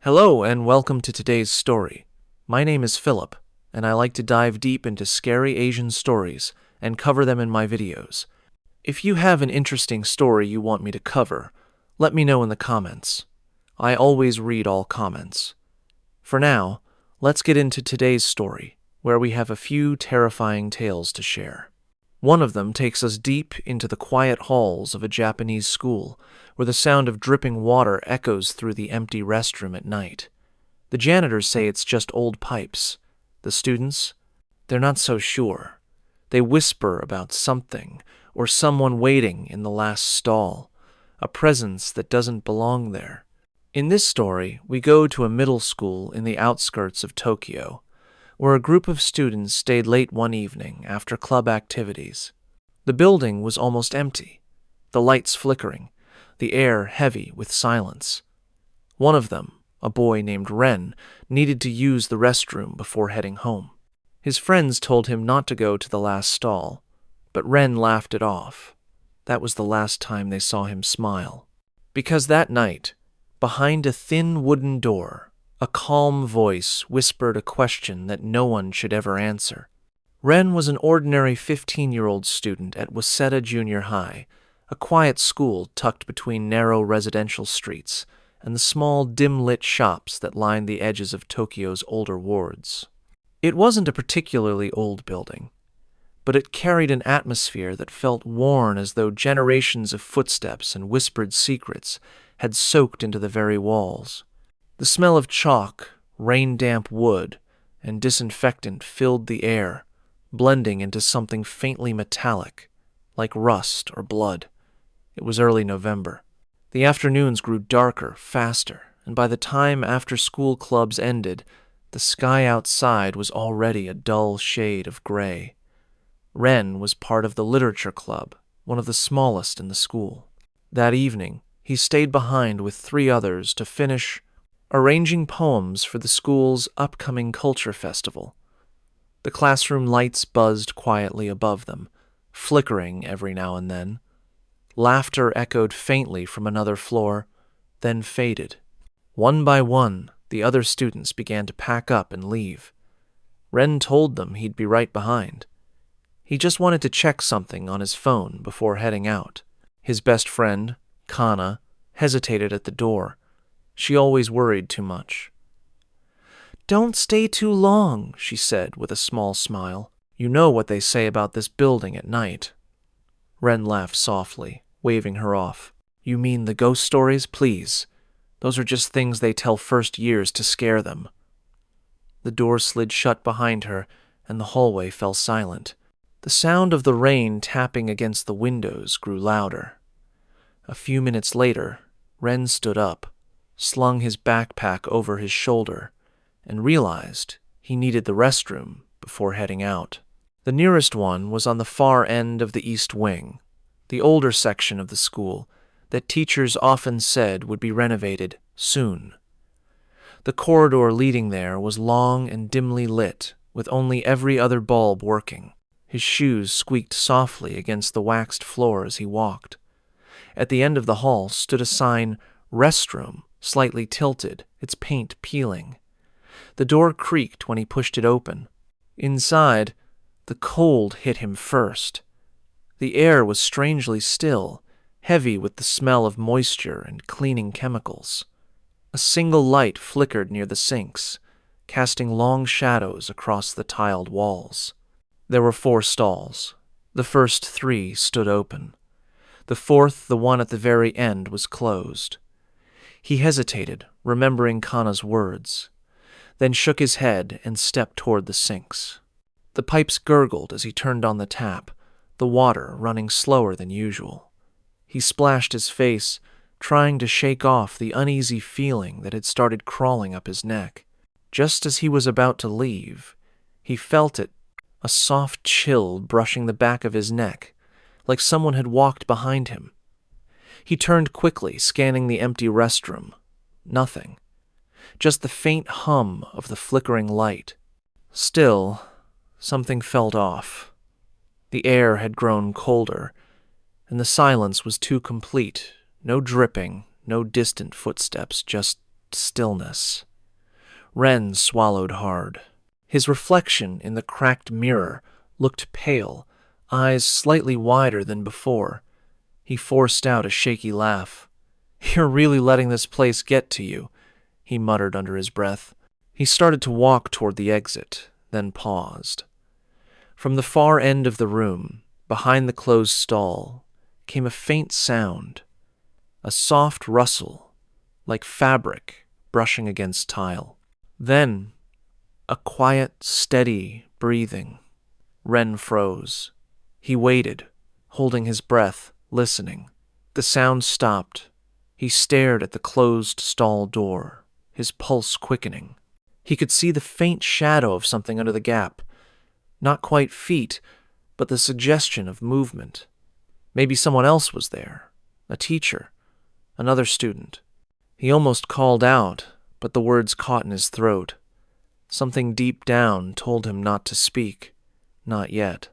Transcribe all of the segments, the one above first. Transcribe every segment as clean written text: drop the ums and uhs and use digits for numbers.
Hello and welcome to today's story. My name is Philip, and I like to dive deep into scary Asian stories and cover them in my videos. If you have an interesting story you want me to cover, let me know in the comments. I always read all comments. For now, let's get into today's story, where we have a few terrifying tales to share. One of them takes us deep into the quiet halls of a Japanese school, where the sound of dripping water echoes through the empty restroom at night. The janitors say it's just old pipes. The students, they're not so sure. They whisper about something or someone waiting in the last stall, a presence that doesn't belong there. In this story, we go to a middle school in the outskirts of Tokyo, where a group of students stayed late one evening after club activities. The building was almost empty, the lights flickering, the air heavy with silence. One of them, a boy named Ren, needed to use the restroom before heading home. His friends told him not to go to the last stall, but Ren laughed it off. That was the last time they saw him smile. Because that night, behind a thin wooden door, a calm voice whispered a question that no one should ever answer. Ren was an ordinary 15-year-old student at Waseda Junior High, a quiet school tucked between narrow residential streets and the small, dim-lit shops that lined the edges of Tokyo's older wards. It wasn't a particularly old building, but it carried an atmosphere that felt worn, as though generations of footsteps and whispered secrets had soaked into the very walls. The smell of chalk, rain-damp wood, and disinfectant filled the air, blending into something faintly metallic, like rust or blood. It was early November. The afternoons grew darker, faster, and by the time after-school clubs ended, the sky outside was already a dull shade of gray. Ren was part of the literature club, one of the smallest in the school. That evening, he stayed behind with 3 others to finish arranging poems for the school's upcoming culture festival. The classroom lights buzzed quietly above them, flickering every now and then. Laughter echoed faintly from another floor, then faded. One by one, the other students began to pack up and leave. Ren told them he'd be right behind. He just wanted to check something on his phone before heading out. His best friend, Kana, hesitated at the door. She always worried too much. "Don't stay too long," she said with a small smile. "You know what they say about this building at night." Ren laughed softly, waving her off. "You mean the ghost stories? Please. Those are just things they tell first years to scare them." The door slid shut behind her, and the hallway fell silent. The sound of the rain tapping against the windows grew louder. A few minutes later, Ren stood up, slung his backpack over his shoulder, and realized he needed the restroom before heading out. The nearest one was on the far end of the East Wing, the older section of the school that teachers often said would be renovated soon. The corridor leading there was long and dimly lit, with only every other bulb working. His shoes squeaked softly against the waxed floor as he walked. At the end of the hall stood a sign, "Restroom," slightly tilted, its paint peeling. The door creaked when he pushed it open. Inside, the cold hit him first. The air was strangely still, heavy with the smell of moisture and cleaning chemicals. A single light flickered near the sinks, casting long shadows across the tiled walls. There were 4 stalls. The first 3 stood open. The fourth, the one at the very end, was closed. He hesitated, remembering Kana's words, then shook his head and stepped toward the sinks. The pipes gurgled as he turned on the tap, the water running slower than usual. He splashed his face, trying to shake off the uneasy feeling that had started crawling up his neck. Just as he was about to leave, he felt it, a soft chill brushing the back of his neck, like someone had walked behind him. He turned quickly, scanning the empty restroom. Nothing. Just the faint hum of the flickering light. Still, something felt off. The air had grown colder, and the silence was too complete. No dripping, no distant footsteps, just stillness. Ren swallowed hard. His reflection in the cracked mirror looked pale, eyes slightly wider than before. He forced out a shaky laugh. "You're really letting this place get to you," he muttered under his breath. He started to walk toward the exit, then paused. From the far end of the room, behind the closed stall, came a faint sound, a soft rustle, like fabric brushing against tile. Then, a quiet, steady breathing. Ren froze. He waited, holding his breath, listening. The sound stopped. He stared at the closed stall door, his pulse quickening. He could see the faint shadow of something under the gap. Not quite feet, but the suggestion of movement. Maybe someone else was there. A teacher. Another student. He almost called out, but the words caught in his throat. Something deep down told him not to speak. Not yet.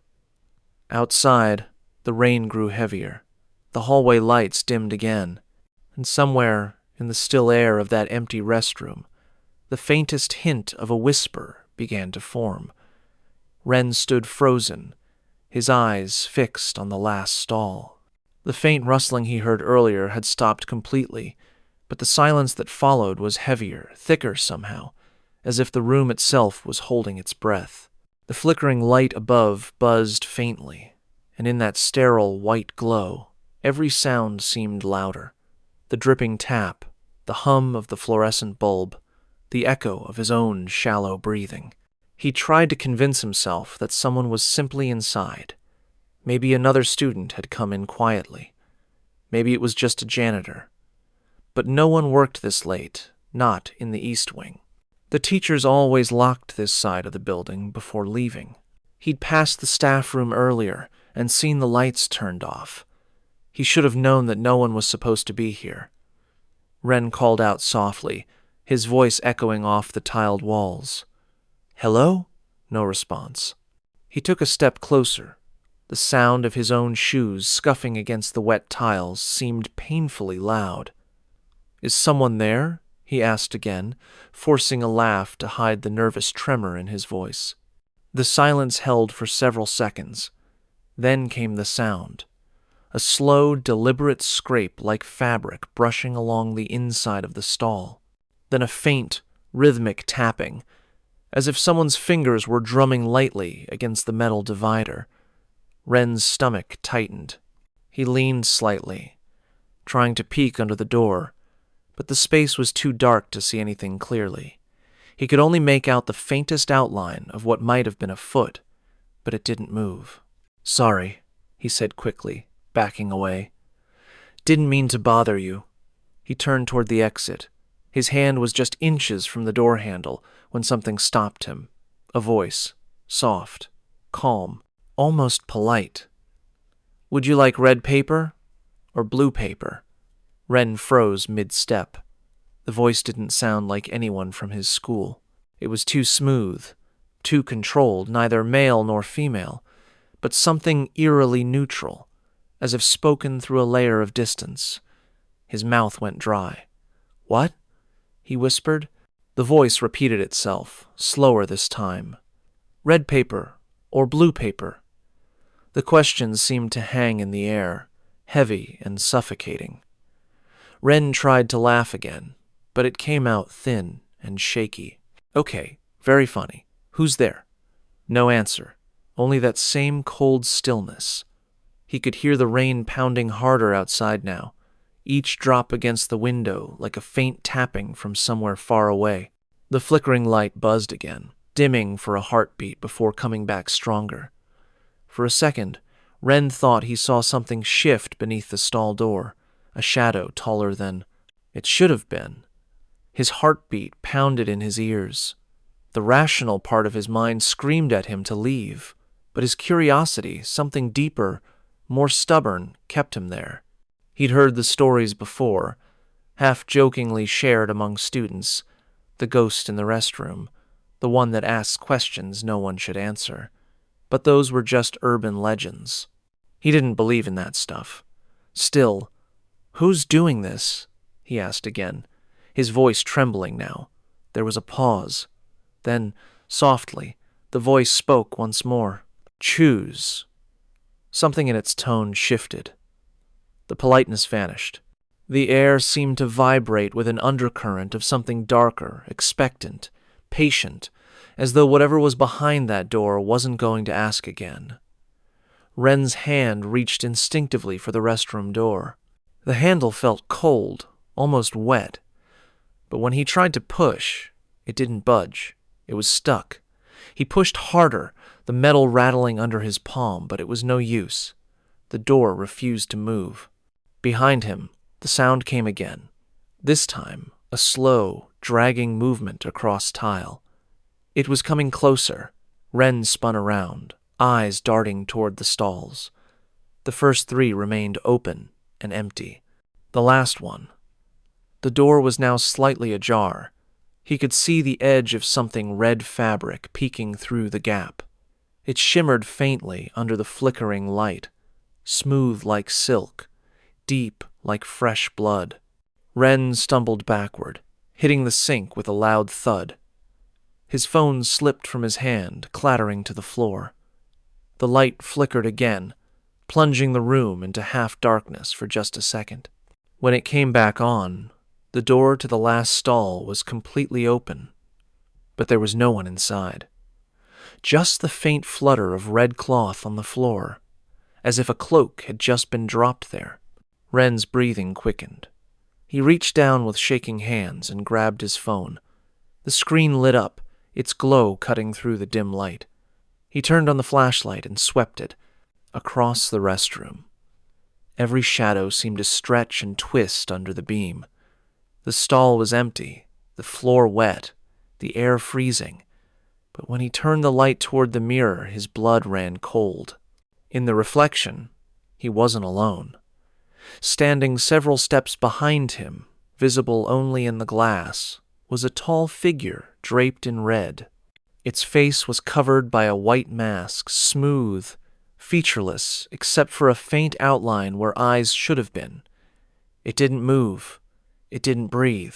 Outside, the rain grew heavier. The hallway lights dimmed again. And somewhere in the still air of that empty restroom, the faintest hint of a whisper began to form. Ren stood frozen, his eyes fixed on the last stall. The faint rustling he heard earlier had stopped completely, but the silence that followed was heavier, thicker somehow, as if the room itself was holding its breath. The flickering light above buzzed faintly, and in that sterile white glow, every sound seemed louder. The dripping tap, the hum of the fluorescent bulb, the echo of his own shallow breathing. He tried to convince himself that someone was simply inside. Maybe another student had come in quietly. Maybe it was just a janitor. But no one worked this late, not in the East Wing. The teachers always locked this side of the building before leaving. He'd passed the staff room earlier and seen the lights turned off. He should have known that no one was supposed to be here. Ren called out softly, his voice echoing off the tiled walls. "Hello?" No response. He took a step closer. The sound of his own shoes scuffing against the wet tiles seemed painfully loud. "Is someone there?" he asked again, forcing a laugh to hide the nervous tremor in his voice. The silence held for several seconds. Then came the sound. A slow, deliberate scrape like fabric brushing along the inside of the stall. Then a faint, rhythmic tapping, as if someone's fingers were drumming lightly against the metal divider. Ren's stomach tightened. He leaned slightly, trying to peek under the door, but the space was too dark to see anything clearly. He could only make out the faintest outline of what might have been a foot, but it didn't move. "Sorry," he said quickly, backing away. "Didn't mean to bother you." He turned toward the exit. His hand was just inches from the door handle when something stopped him. A voice, soft, calm, almost polite. "Would you like red paper or blue paper?" Ren froze mid-step. The voice didn't sound like anyone from his school. It was too smooth, too controlled, neither male nor female, but something eerily neutral, as if spoken through a layer of distance. His mouth went dry. "What?" he whispered. The voice repeated itself, slower this time. "Red paper or blue paper?" The question seemed to hang in the air, heavy and suffocating. Ren tried to laugh again, but it came out thin and shaky. "Okay, very funny. Who's there?" No answer, only that same cold stillness. He could hear the rain pounding harder outside now, each drop against the window like a faint tapping from somewhere far away. The flickering light buzzed again, dimming for a heartbeat before coming back stronger. For a second, Ren thought he saw something shift beneath the stall door, a shadow taller than it should have been. His heartbeat pounded in his ears. The rational part of his mind screamed at him to leave, but his curiosity, something deeper, more stubborn, kept him there. He'd heard the stories before, half-jokingly shared among students, the ghost in the restroom, the one that asks questions no one should answer. But those were just urban legends. He didn't believe in that stuff. Still, "Who's doing this?" he asked again, his voice trembling now. There was a pause. Then, softly, the voice spoke once more. "Choose." Something in its tone shifted. The politeness vanished. The air seemed to vibrate with an undercurrent of something darker, expectant, patient, as though whatever was behind that door wasn't going to ask again. Ren's hand reached instinctively for the restroom door. The handle felt cold, almost wet. But when he tried to push, it didn't budge. It was stuck. He pushed harder, the metal rattling under his palm, but it was no use. The door refused to move. Behind him, the sound came again. This time, a slow, dragging movement across tile. It was coming closer. Ren spun around, eyes darting toward the stalls. The first 3 remained open and empty. The last one. The door was now slightly ajar. He could see the edge of something red fabric peeking through the gap. It shimmered faintly under the flickering light, smooth like silk, deep like fresh blood. Ren stumbled backward, hitting the sink with a loud thud. His phone slipped from his hand, clattering to the floor. The light flickered again, plunging the room into half-darkness for just a second. When it came back on, the door to the last stall was completely open, but there was no one inside. Just the faint flutter of red cloth on the floor, as if a cloak had just been dropped there. Ren's breathing quickened. He reached down with shaking hands and grabbed his phone. The screen lit up, its glow cutting through the dim light. He turned on the flashlight and swept it across the restroom. Every shadow seemed to stretch and twist under the beam. The stall was empty, the floor wet, the air freezing. But when he turned the light toward the mirror, his blood ran cold. In the reflection, he wasn't alone. Standing several steps behind him, visible only in the glass, was a tall figure draped in red. Its face was covered by a white mask, smooth, featureless, except for a faint outline where eyes should have been. It didn't move. It didn't breathe.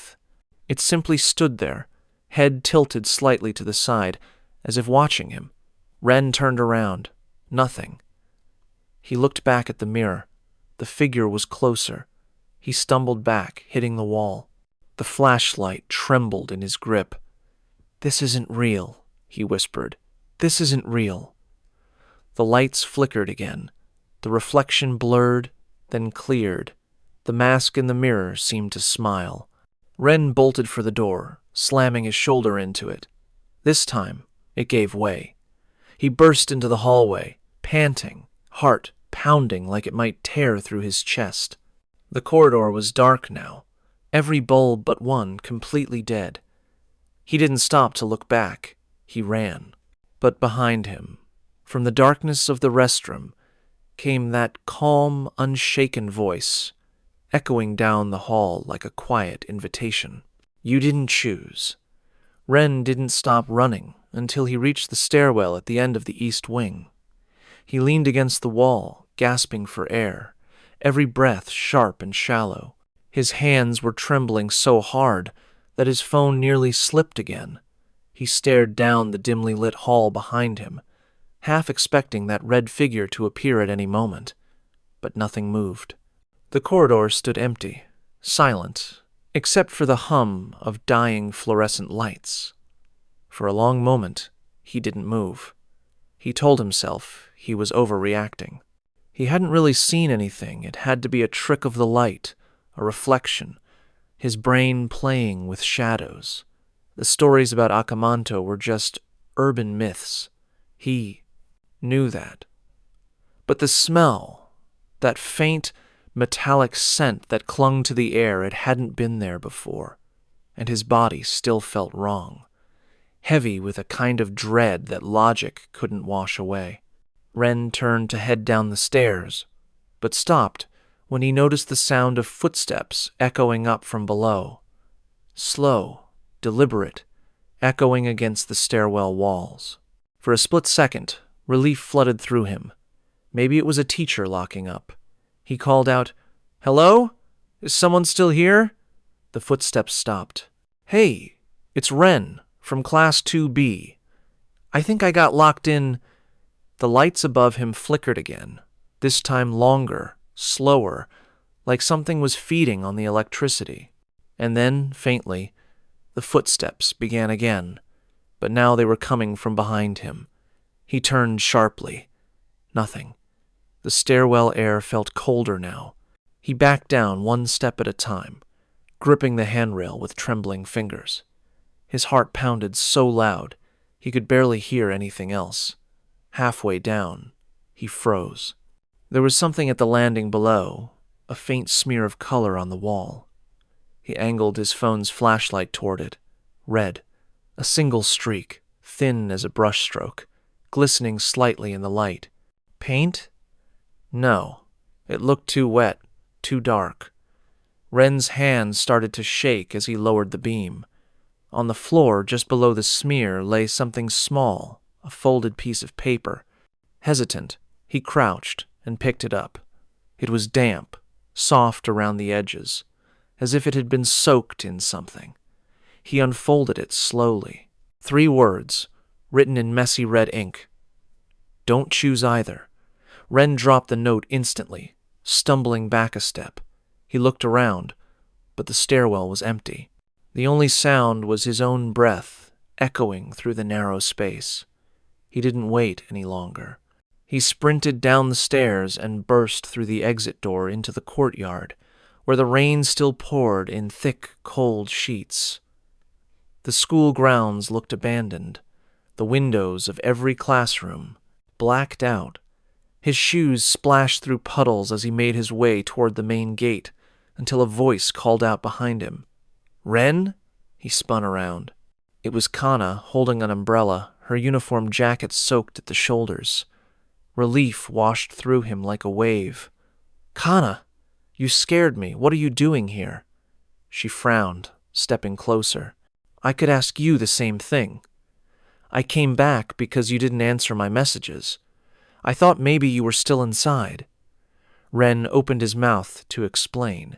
It simply stood there, head tilted slightly to the side, as if watching him. Ren turned around. Nothing. He looked back at the mirror. The figure was closer. He stumbled back, hitting the wall. The flashlight trembled in his grip. "This isn't real," he whispered. "This isn't real." The lights flickered again. The reflection blurred, then cleared. The mask in the mirror seemed to smile. Ren bolted for the door, slamming his shoulder into it. This time, it gave way. He burst into the hallway, panting, heart pounding like it might tear through his chest. The corridor was dark now, every bulb but one completely dead. He didn't stop to look back. He ran. But behind him, from the darkness of the restroom, came that calm, unshaken voice, echoing down the hall like a quiet invitation. You didn't choose. Ren didn't stop running until he reached the stairwell at the end of the east wing. He leaned against the wall, gasping for air, every breath sharp and shallow. His hands were trembling so hard that his phone nearly slipped again. He stared down the dimly lit hall behind him, half expecting that red figure to appear at any moment. But nothing moved. The corridor stood empty, silent, except for the hum of dying fluorescent lights. For a long moment, he didn't move. He told himself he was overreacting. He hadn't really seen anything. It had to be a trick of the light, a reflection, his brain playing with shadows. The stories about Akamanto were just urban myths. He knew that. But the smell, that faint, metallic scent that clung to the air, it hadn't been there before, and his body still felt wrong, heavy with a kind of dread that logic couldn't wash away. Ren turned to head down the stairs, but stopped when he noticed the sound of footsteps echoing up from below. Slow, deliberate, echoing against the stairwell walls. For a split second, relief flooded through him. Maybe it was a teacher locking up. He called out, "Hello? Is someone still here?" The footsteps stopped. "Hey, it's Ren, from Class 2B. I think I got locked in." The lights above him flickered again, this time longer, slower, like something was feeding on the electricity. And then, faintly, the footsteps began again, but now they were coming from behind him. He turned sharply. Nothing. The stairwell air felt colder now. He backed down one step at a time, gripping the handrail with trembling fingers. His heart pounded so loud he could barely hear anything else. Halfway down, he froze. There was something at the landing below, a faint smear of color on the wall. He angled his phone's flashlight toward it. Red, a single streak, thin as a brushstroke, glistening slightly in the light. Paint? No. It looked too wet, too dark. Ren's hand started to shake as he lowered the beam. On the floor, just below the smear, lay something small, a folded piece of paper. Hesitant, he crouched and picked it up. It was damp, soft around the edges, as if it had been soaked in something. He unfolded it slowly. 3 words, written in messy red ink. "Don't choose either." Ren dropped the note instantly, stumbling back a step. He looked around, but the stairwell was empty. The only sound was his own breath, echoing through the narrow space. He didn't wait any longer. He sprinted down the stairs and burst through the exit door into the courtyard, where the rain still poured in thick, cold sheets. The school grounds looked abandoned, the windows of every classroom blacked out. His shoes splashed through puddles as he made his way toward the main gate, until a voice called out behind him. "Ren?" He spun around. It was Kana, holding an umbrella, her uniform jacket soaked at the shoulders. Relief washed through him like a wave. "Kana, you scared me. What are you doing here?" She frowned, stepping closer. "I could ask you the same thing. I came back because you didn't answer my messages. I thought maybe you were still inside." Ren opened his mouth to explain,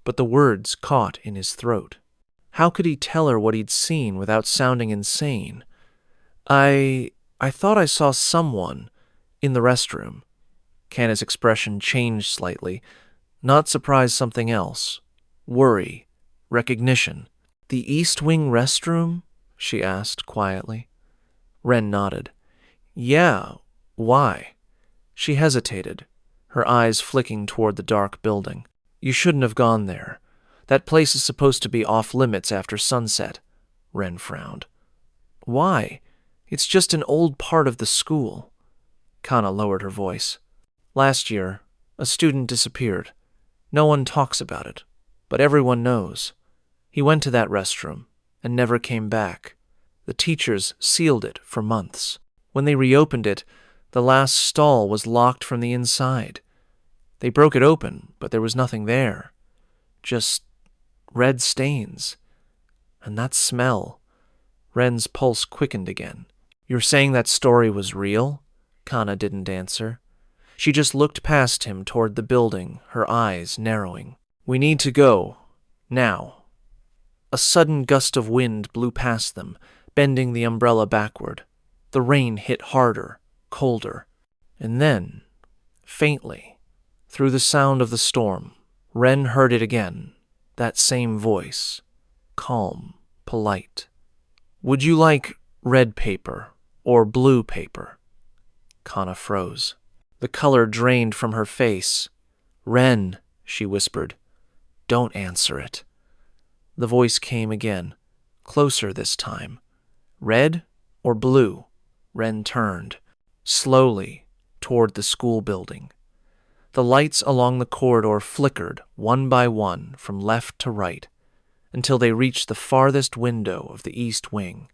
but the words caught in his throat. How could he tell her what he'd seen without sounding insane? I thought I saw someone in the restroom." Kana's expression changed slightly. Not surprise, something else. Worry. Recognition. "The East Wing restroom?" she asked quietly. Ren nodded. "Yeah, why?" She hesitated, her eyes flicking toward the dark building. "You shouldn't have gone there. That place is supposed to be off-limits after sunset." Ren frowned. "Why? It's just an old part of the school." Kana lowered her voice. "Last year, a student disappeared. No one talks about it, but everyone knows. He went to that restroom and never came back. The teachers sealed it for months. When they reopened it, the last stall was locked from the inside. They broke it open, but there was nothing there. Just red stains. And that smell." Ren's pulse quickened again. "You're saying that story was real?" Kana didn't answer. She just looked past him toward the building, her eyes narrowing. "We need to go. Now." A sudden gust of wind blew past them, bending the umbrella backward. The rain hit harder, colder. And then, faintly, through the sound of the storm, Ren heard it again, that same voice, calm, polite. "Would you like red paper or blue paper?" Kana froze. The color drained from her face. "Ren," she whispered, "don't answer it." The voice came again, closer this time. "Red or blue?" Ren turned, slowly, toward the school building. The lights along the corridor flickered, one by one, from left to right, until they reached the farthest window of the east wing.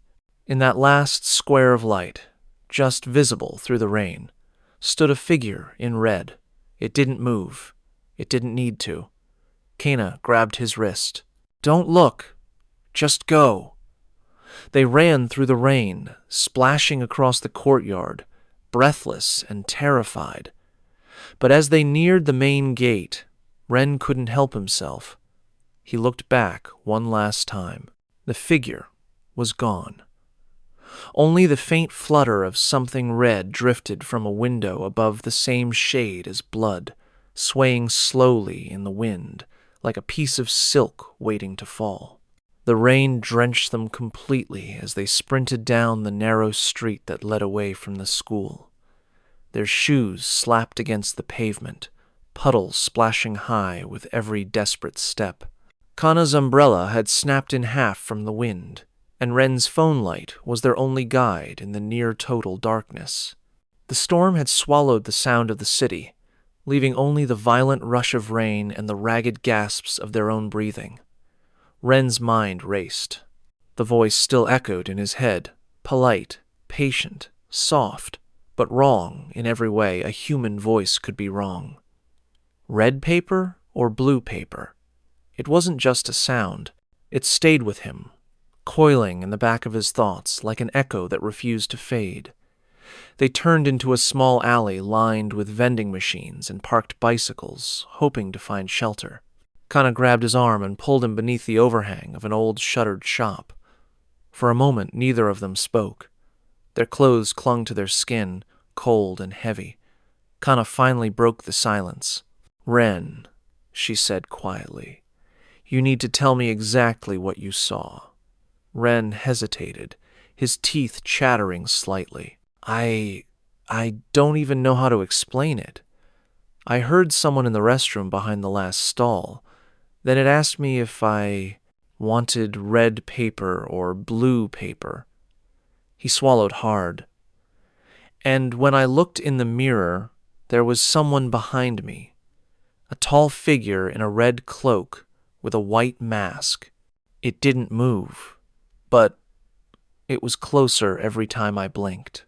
In that last square of light, just visible through the rain, stood a figure in red. It didn't move. It didn't need to. Kana grabbed his wrist. "Don't look. Just go." They ran through the rain, splashing across the courtyard, breathless and terrified. But as they neared the main gate, Ren couldn't help himself. He looked back one last time. The figure was gone. Only the faint flutter of something red drifted from a window above the same shade as blood, swaying slowly in the wind, like a piece of silk waiting to fall. The rain drenched them completely as they sprinted down the narrow street that led away from the school. Their shoes slapped against the pavement, puddles splashing high with every desperate step. Kana's umbrella had snapped in half from the wind, and Ren's phone light was their only guide in the near-total darkness. The storm had swallowed the sound of the city, leaving only the violent rush of rain and the ragged gasps of their own breathing. Ren's mind raced. The voice still echoed in his head, polite, patient, soft, but wrong in every way a human voice could be wrong. Red paper or blue paper? It wasn't just a sound. It stayed with him, coiling in the back of his thoughts like an echo that refused to fade. They turned into a small alley lined with vending machines and parked bicycles, hoping to find shelter. Kana grabbed his arm and pulled him beneath the overhang of an old shuttered shop. For a moment, neither of them spoke. Their clothes clung to their skin, cold and heavy. Kana finally broke the silence. "Ren," she said quietly, "you need to tell me exactly what you saw." Ren hesitated, his teeth chattering slightly. I don't even know how to explain it. I heard someone in the restroom behind the last stall. Then it asked me if I wanted red paper or blue paper." He swallowed hard. "And when I looked in the mirror, there was someone behind me. A tall figure in a red cloak with a white mask. It didn't move, but it was closer every time I blinked."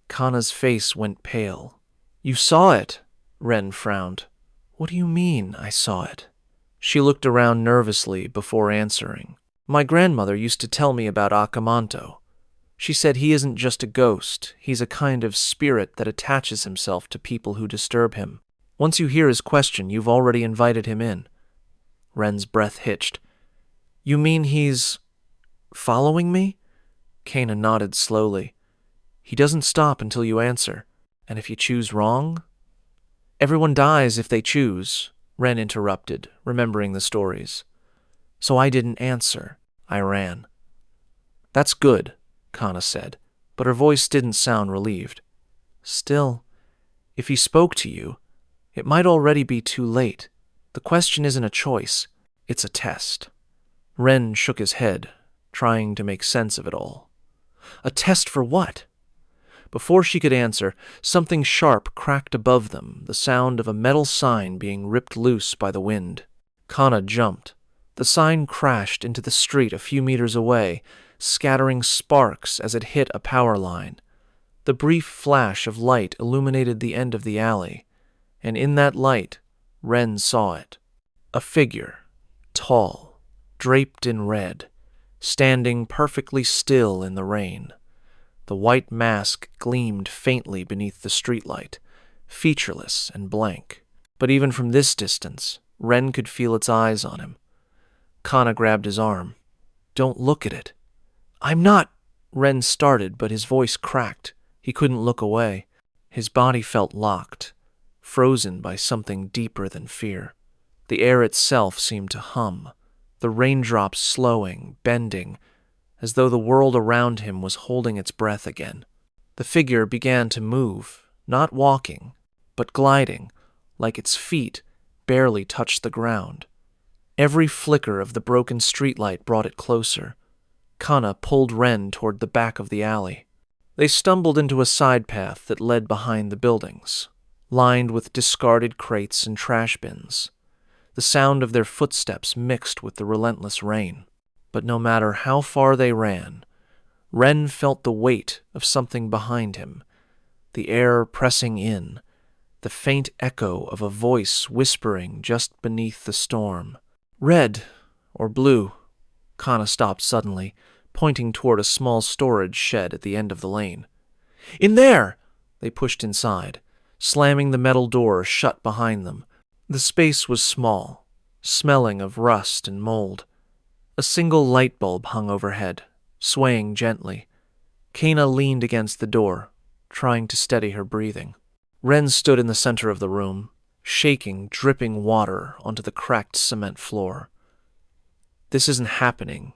Kana's face went pale. "You saw it?" Ren frowned. "What do you mean, I saw it?" She looked around nervously before answering. "My grandmother used to tell me about Akamanto. She said he isn't just a ghost, he's a kind of spirit that attaches himself to people who disturb him. Once you hear his question, you've already invited him in." Ren's breath hitched. "You mean he's following me?" Kana nodded slowly. "He doesn't stop until you answer. And if you choose wrong?" "Everyone dies if they choose," Ren interrupted, remembering the stories. "So I didn't answer. I ran." "That's good," Kana said, but her voice didn't sound relieved. "Still, if he spoke to you, it might already be too late. The question isn't a choice, it's a test." Ren shook his head, trying to make sense of it all. "A test for what?" Before she could answer, something sharp cracked above them, the sound of a metal sign being ripped loose by the wind. Kana jumped. The sign crashed into the street a few meters away, scattering sparks as it hit a power line. The brief flash of light illuminated the end of the alley, and in that light, Ren saw it. A figure, tall, draped in red, standing perfectly still in the rain. The white mask gleamed faintly beneath the streetlight, featureless and blank. But even from this distance, Ren could feel its eyes on him. Kana grabbed his arm. "Don't look at it." "I'm not—" Ren started, but his voice cracked. He couldn't look away. His body felt locked, frozen by something deeper than fear. The air itself seemed to hum, the raindrops slowing, bending, as though the world around him was holding its breath again. The figure began to move, not walking, but gliding, like its feet barely touched the ground. Every flicker of the broken streetlight brought it closer. Kana pulled Ren toward the back of the alley. They stumbled into a side path that led behind the buildings, lined with discarded crates and trash bins. The sound of their footsteps mixed with the relentless rain. But no matter how far they ran, Ren felt the weight of something behind him, the air pressing in, the faint echo of a voice whispering just beneath the storm. "Red or blue?" Kana stopped suddenly, pointing toward a small storage shed at the end of the lane. "In there!" They pushed inside, slamming the metal door shut behind them. The space was small, smelling of rust and mold. A single light bulb hung overhead, swaying gently. Kana leaned against the door, trying to steady her breathing. Ren stood in the center of the room, shaking dripping water onto the cracked cement floor. "This isn't happening,"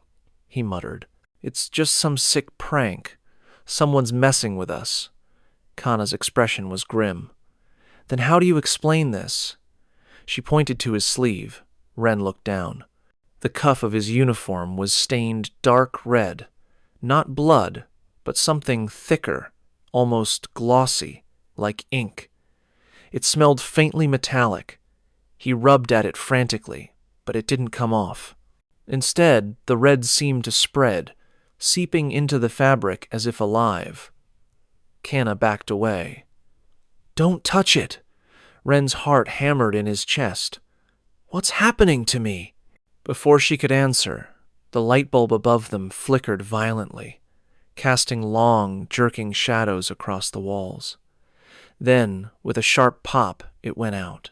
he muttered. "It's just some sick prank. Someone's messing with us." Kana's expression was grim. "Then how do you explain this?" She pointed to his sleeve. Ren looked down. The cuff of his uniform was stained dark red, not blood, but something thicker, almost glossy, like ink. It smelled faintly metallic. He rubbed at it frantically, but it didn't come off. Instead, the red seemed to spread, seeping into the fabric as if alive. Kana backed away. "Don't touch it!" Ren's heart hammered in his chest. "What's happening to me?" Before she could answer, the light bulb above them flickered violently, casting long, jerking shadows across the walls. Then, with a sharp pop, it went out.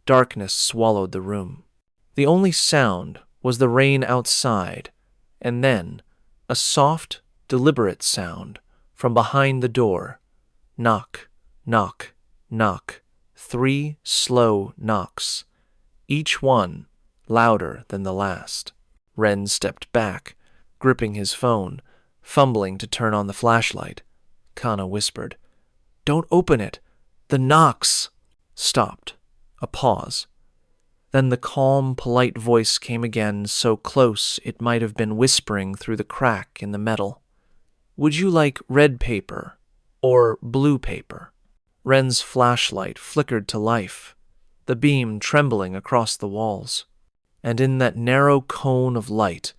Darkness swallowed the room. The only sound was the rain outside, and then a soft, deliberate sound from behind the door. Knock, knock, knock. 3 slow knocks, each one louder than the last. Ren stepped back, gripping his phone, fumbling to turn on the flashlight. Kana whispered, "Don't open it! The knocks!" Stopped. A pause. Then the calm, polite voice came again, so close it might have been whispering through the crack in the metal. "Would you like red paper or blue paper?" Ren's flashlight flickered to life, the beam trembling across the walls. And in that narrow cone of light,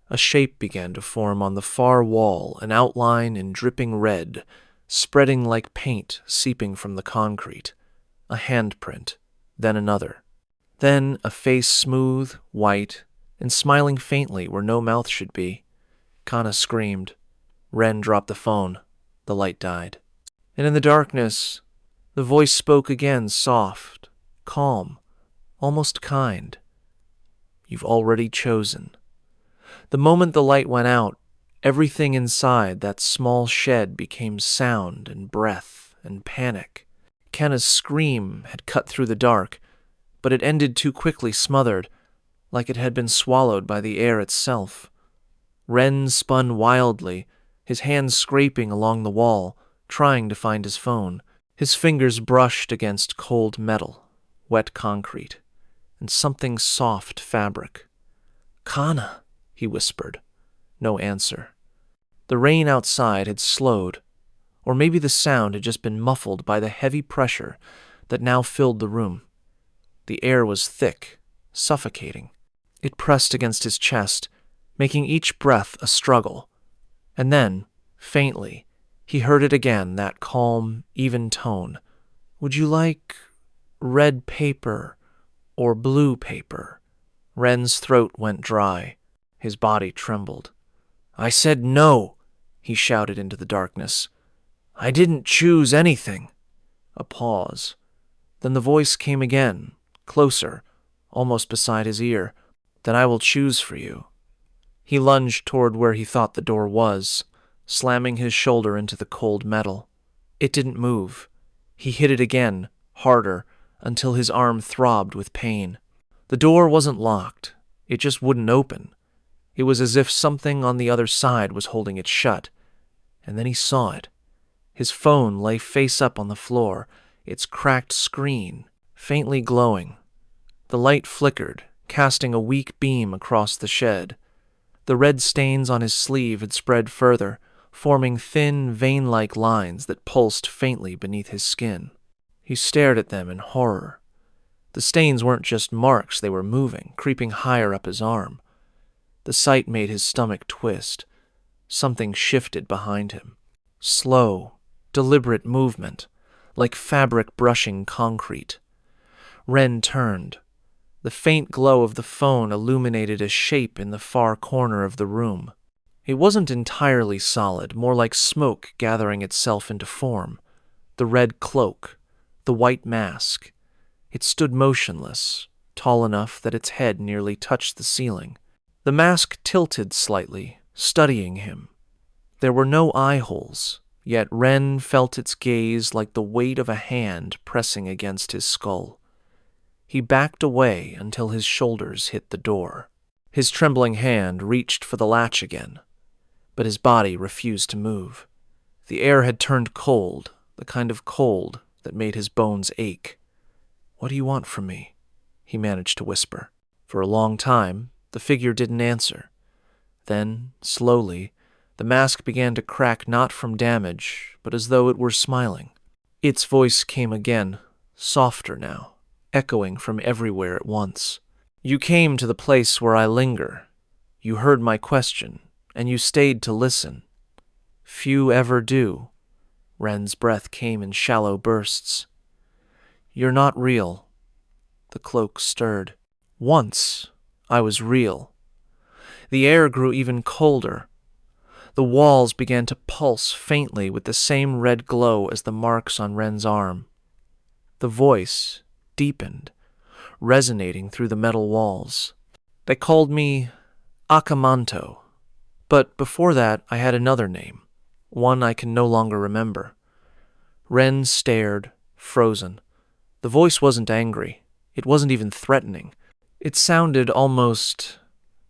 a shape began to form on the far wall, an outline in dripping red, spreading like paint seeping from the concrete. A handprint, then another. Then a face smooth, white, and smiling faintly where no mouth should be. Kana screamed. Ren dropped the phone. The light died. And in the darkness, the voice spoke again, soft, calm, almost kind. "You've already chosen." The moment the light went out, everything inside that small shed became sound and breath and panic. Kana's scream had cut through the dark, but it ended too quickly, smothered, like it had been swallowed by the air itself. Ren spun wildly, his hands scraping along the wall, trying to find his phone. His fingers brushed against cold metal, wet concrete, and something soft fabric. "Kana," he whispered. No answer. The rain outside had slowed, or maybe the sound had just been muffled by the heavy pressure that now filled the room. The air was thick, suffocating. It pressed against his chest, making each breath a struggle. And then, faintly, he heard it again, that calm, even tone. "Would you like red paper or blue paper?" Ren's throat went dry. His body trembled. "I said no," he shouted into the darkness. "I didn't choose anything." A pause. Then the voice came again, closer, almost beside his ear. "Then I will choose for you." He lunged toward where he thought the door was, slamming his shoulder into the cold metal. It didn't move. He hit it again, harder, until his arm throbbed with pain. The door wasn't locked. It just wouldn't open. It was as if something on the other side was holding it shut. And then he saw it. His phone lay face up on the floor, its cracked screen faintly glowing. The light flickered, casting a weak beam across the shed. The red stains on his sleeve had spread further, forming thin, vein-like lines that pulsed faintly beneath his skin. He stared at them in horror. The stains weren't just marks, they were moving, creeping higher up his arm. The sight made his stomach twist. Something shifted behind him. Slow, deliberate movement, like fabric brushing concrete. Ren turned. The faint glow of the phone illuminated a shape in the far corner of the room. It wasn't entirely solid, more like smoke gathering itself into form. The red cloak, the white mask. It stood motionless, tall enough that its head nearly touched the ceiling. The mask tilted slightly, studying him. There were no eye holes, yet Ren felt its gaze like the weight of a hand pressing against his skull. He backed away until his shoulders hit the door. His trembling hand reached for the latch again, but his body refused to move. The air had turned cold, the kind of cold that made his bones ache. "What do you want from me?" he managed to whisper. For a long time, the figure didn't answer. Then, slowly, the mask began to crack not from damage, but as though it were smiling. Its voice came again, softer now, echoing from everywhere at once. "You came to the place where I linger. You heard my question, and you stayed to listen. Few ever do." Ren's breath came in shallow bursts. "You're not real." The cloak stirred. "Once, I was real." The air grew even colder. The walls began to pulse faintly with the same red glow as the marks on Ren's arm. The voice deepened, resonating through the metal walls. "They called me Akamanto, but before that I had another name, one I can no longer remember." Ren stared, frozen. The voice wasn't angry. It wasn't even threatening. It sounded almost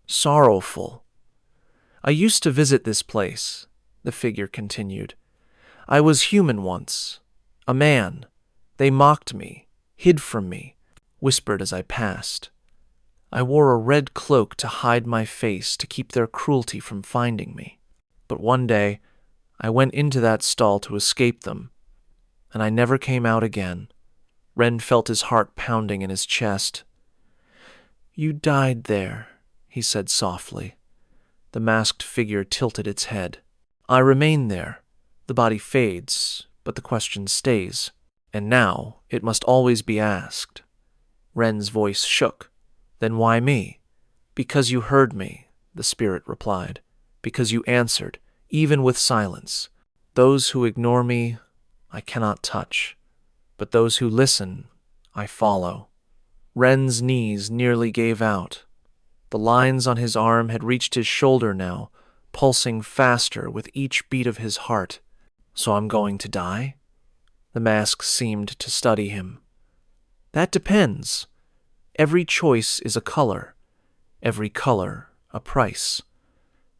sorrowful. "I used to visit this place," the figure continued. "I was human once, a man. They mocked me, hid from me, whispered as I passed. I wore a red cloak to hide my face, to keep their cruelty from finding me. But one day, I went into that stall to escape them, and I never came out again." Ren felt his heart pounding in his chest. "You died there," he said softly. The masked figure tilted its head. "I remain there. The body fades, but the question stays. And now it must always be asked." Ren's voice shook. "Then why me?" "Because you heard me," the spirit replied. "Because you answered, even with silence. Those who ignore me, I cannot touch. But those who listen, I follow." Ren's knees nearly gave out. The lines on his arm had reached his shoulder now, pulsing faster with each beat of his heart. "So I'm going to die?" The mask seemed to study him. "That depends. Every choice is a color. Every color a price.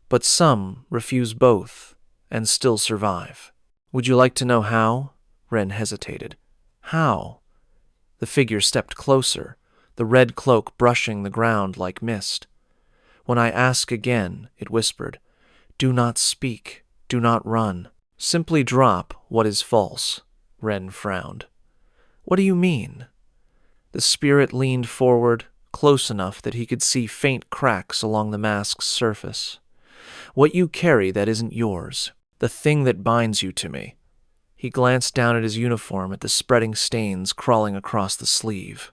But some refuse both and still survive." "Would you like to know how?" Ren hesitated. "How?" The figure stepped closer, the red cloak brushing the ground like mist. "When I ask again," it whispered, "do not speak, do not run. Simply drop what is false." Ren frowned. "What do you mean?" The spirit leaned forward, close enough that he could see faint cracks along the mask's surface. "What you carry that isn't yours. The thing that binds you to me." He glanced down at his uniform, at the spreading stains crawling across the sleeve.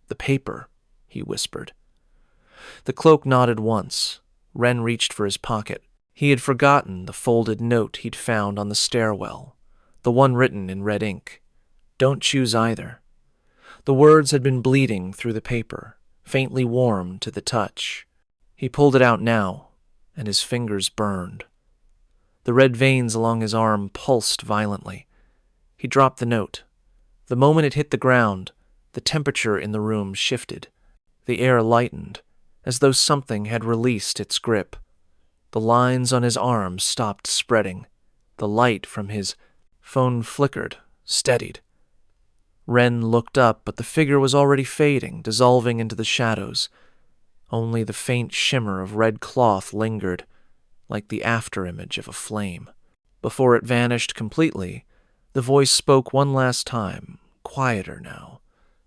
"The paper," he whispered. The cloak nodded once. Ren reached for his pocket. He had forgotten the folded note he'd found on the stairwell, the one written in red ink. "Don't choose either." The words had been bleeding through the paper, faintly warm to the touch. He pulled it out now, and his fingers burned. The red veins along his arm pulsed violently. He dropped the note. The moment it hit the ground, the temperature in the room shifted. The air lightened, as though something had released its grip. The lines on his arm stopped spreading. The light from his phone flickered, steadied. Ren looked up, but the figure was already fading, dissolving into the shadows. Only the faint shimmer of red cloth lingered, like the afterimage of a flame. Before it vanished completely, the voice spoke one last time, quieter now,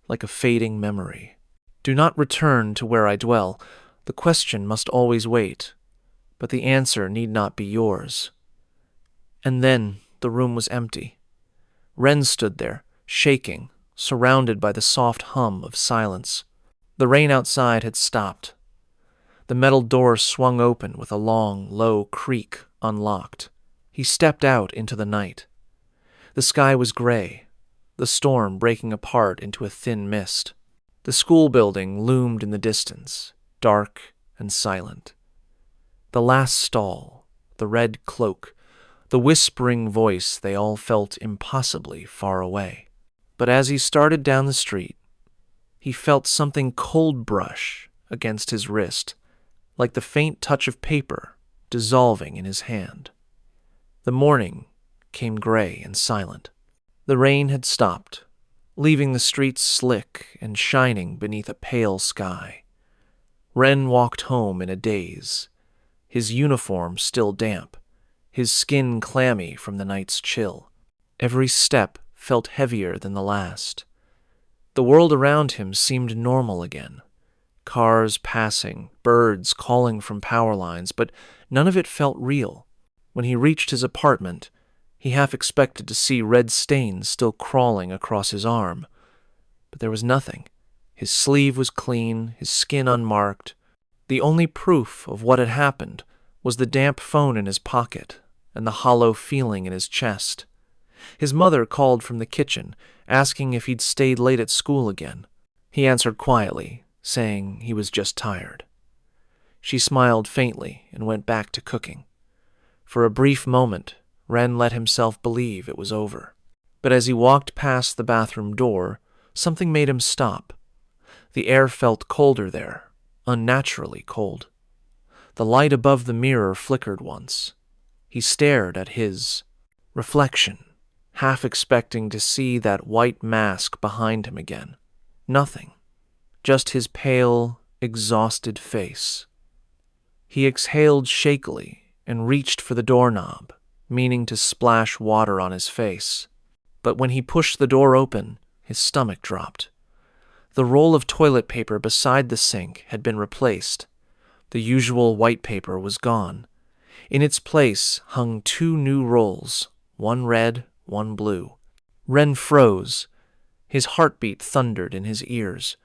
like a fading memory. "Do not return to where I dwell. The question must always wait, but the answer need not be yours." And then the room was empty. Ren stood there, shaking, surrounded by the soft hum of silence. The rain outside had stopped. The metal door swung open with a long, low creak, unlocked. He stepped out into the night. The sky was gray, the storm breaking apart into a thin mist. The school building loomed in the distance, dark and silent. The last stall, the red cloak, the whispering voice, they all felt impossibly far away. But as he started down the street, he felt something cold brush against his wrist, like the faint touch of paper dissolving in his hand. The morning came gray and silent. The rain had stopped, leaving the streets slick and shining beneath a pale sky. Ren walked home in a daze, his uniform still damp, his skin clammy from the night's chill. Every step felt heavier than the last. The world around him seemed normal again. Cars passing, birds calling from power lines, but none of it felt real. When he reached his apartment, he half expected to see red stains still crawling across his arm. But there was nothing. His sleeve was clean, his skin unmarked. The only proof of what had happened was the damp phone in his pocket and the hollow feeling in his chest. His mother called from the kitchen, asking if he'd stayed late at school again. He answered quietly, saying he was just tired. She smiled faintly and went back to cooking. For a brief moment, Ren let himself believe it was over. But as he walked past the bathroom door, something made him stop. The air felt colder there, unnaturally cold. The light above the mirror flickered once. He stared at his reflection, half expecting to see that white mask behind him again. Nothing. Just his pale, exhausted face. He exhaled shakily and reached for the doorknob, meaning to splash water on his face. But when he pushed the door open, his stomach dropped. The roll of toilet paper beside the sink had been replaced. The usual white paper was gone. In its place hung 2 new rolls, one red, one blue. Ren froze. His heartbeat thundered in his ears.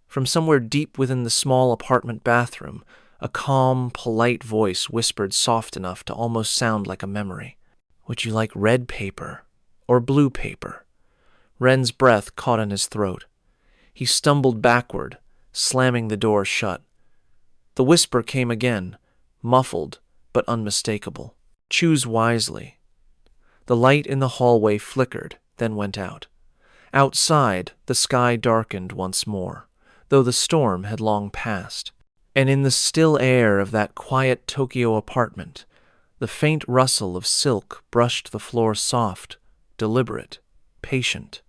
From somewhere deep within the small apartment bathroom, a calm, polite voice whispered soft enough to almost sound like a memory. "Would you like red paper or blue paper?" Ren's breath caught in his throat. He stumbled backward, slamming the door shut. The whisper came again, muffled but unmistakable. "Choose wisely." The light in the hallway flickered, then went out. Outside, the sky darkened once more, though the storm had long passed. And in the still air of that quiet Tokyo apartment, the faint rustle of silk brushed the floor soft, deliberate, patient.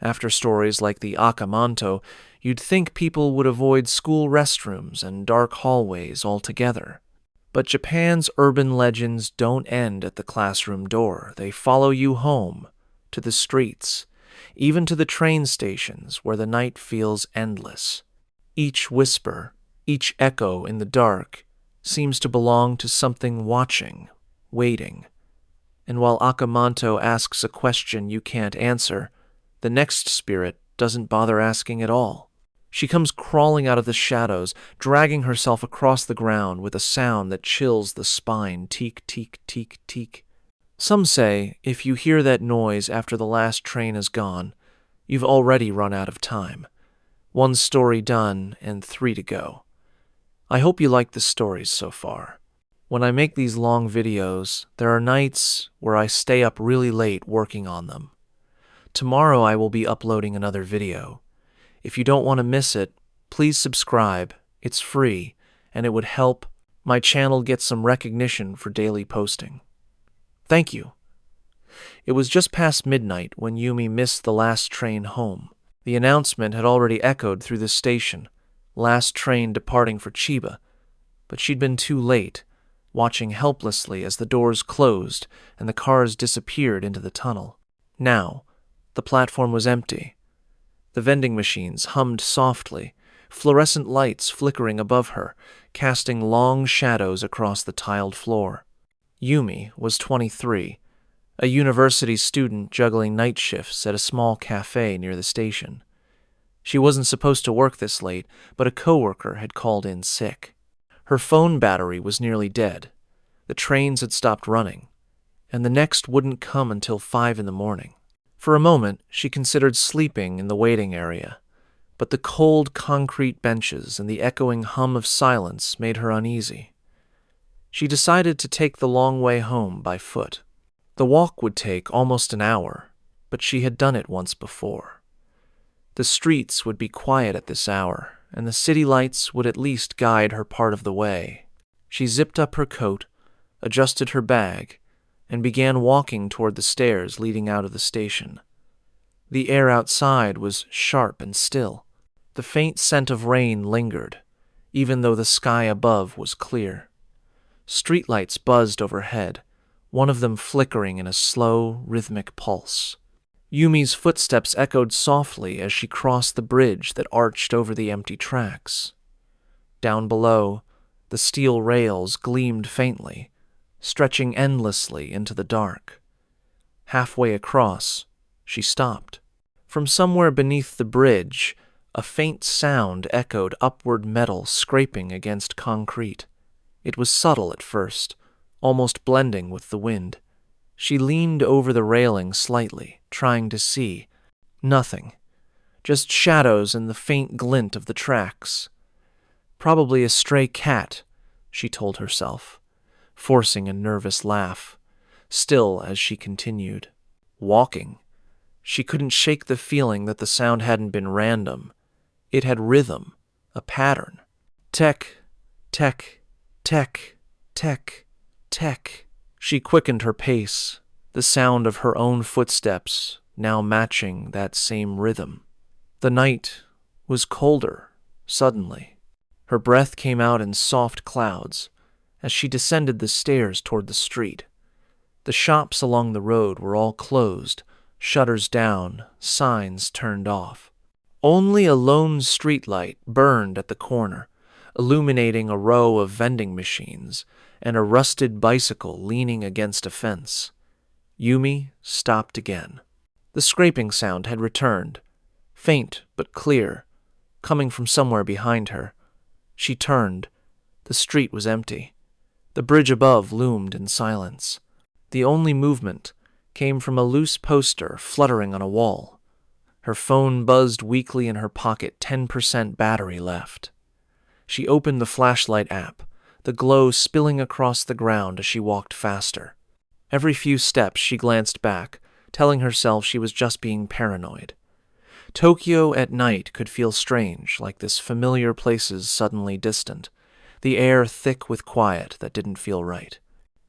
After stories like the Akamanto, you'd think people would avoid school restrooms and dark hallways altogether. But Japan's urban legends don't end at the classroom door. They follow you home, to the streets, even to the train stations where the night feels endless. Each whisper, each echo in the dark, seems to belong to something watching, waiting. And while Akamanto asks a question you can't answer, the next spirit doesn't bother asking at all. She comes crawling out of the shadows, dragging herself across the ground with a sound that chills the spine, teek, teek, teek, teek. Some say if you hear that noise after the last train is gone, you've already run out of time. 1 story done and 3 to go. I hope you like the stories so far. When I make these long videos, there are nights where I stay up really late working on them. Tomorrow I will be uploading another video. If you don't want to miss it, please subscribe. It's free, and it would help my channel get some recognition for daily posting. Thank you. It was just past midnight when Yumi missed the last train home. The announcement had already echoed through the station, last train departing for Chiba, but she'd been too late, watching helplessly as the doors closed and the cars disappeared into the tunnel. Now, the platform was empty. The vending machines hummed softly, fluorescent lights flickering above her, casting long shadows across the tiled floor. Yumi was 23, a university student juggling night shifts at a small cafe near the station. She wasn't supposed to work this late, but a coworker had called in sick. Her phone battery was nearly dead. The trains had stopped running, and the next wouldn't come until 5 in the morning. For a moment, she considered sleeping in the waiting area, but the cold concrete benches and the echoing hum of silence made her uneasy. She decided to take the long way home by foot. The walk would take almost an hour, but she had done it once before. The streets would be quiet at this hour, and the city lights would at least guide her part of the way. She zipped up her coat, adjusted her bag, and began walking toward the stairs leading out of the station. The air outside was sharp and still. The faint scent of rain lingered, even though the sky above was clear. Streetlights buzzed overhead, one of them flickering in a slow, rhythmic pulse. Yumi's footsteps echoed softly as she crossed the bridge that arched over the empty tracks. Down below, the steel rails gleamed faintly, stretching endlessly into the dark. Halfway across, she stopped. From somewhere beneath the bridge, a faint sound echoed upward metal scraping against concrete. It was subtle at first, almost blending with the wind. She leaned over the railing slightly, trying to see. Nothing. Just shadows and the faint glint of the tracks. Probably a stray cat, she told herself, forcing a nervous laugh, still as she continued. Walking. She couldn't shake the feeling that the sound hadn't been random. It had rhythm, a pattern. Tech, tech, tech, tech, tech. She quickened her pace, the sound of her own footsteps now matching that same rhythm. The night was colder, suddenly. Her breath came out in soft clouds as she descended the stairs toward the street. The shops along the road were all closed, shutters down, signs turned off. Only a lone streetlight burned at the corner, illuminating a row of vending machines and a rusted bicycle leaning against a fence. Yumi stopped again. The scraping sound had returned, faint but clear, coming from somewhere behind her. She turned. The street was empty. The bridge above loomed in silence. The only movement came from a loose poster fluttering on a wall. Her phone buzzed weakly in her pocket, 10% battery left. She opened the flashlight app, the glow spilling across the ground as she walked faster. Every few steps she glanced back, telling herself she was just being paranoid. Tokyo at night could feel strange, like this familiar places suddenly distant, the air thick with quiet that didn't feel right.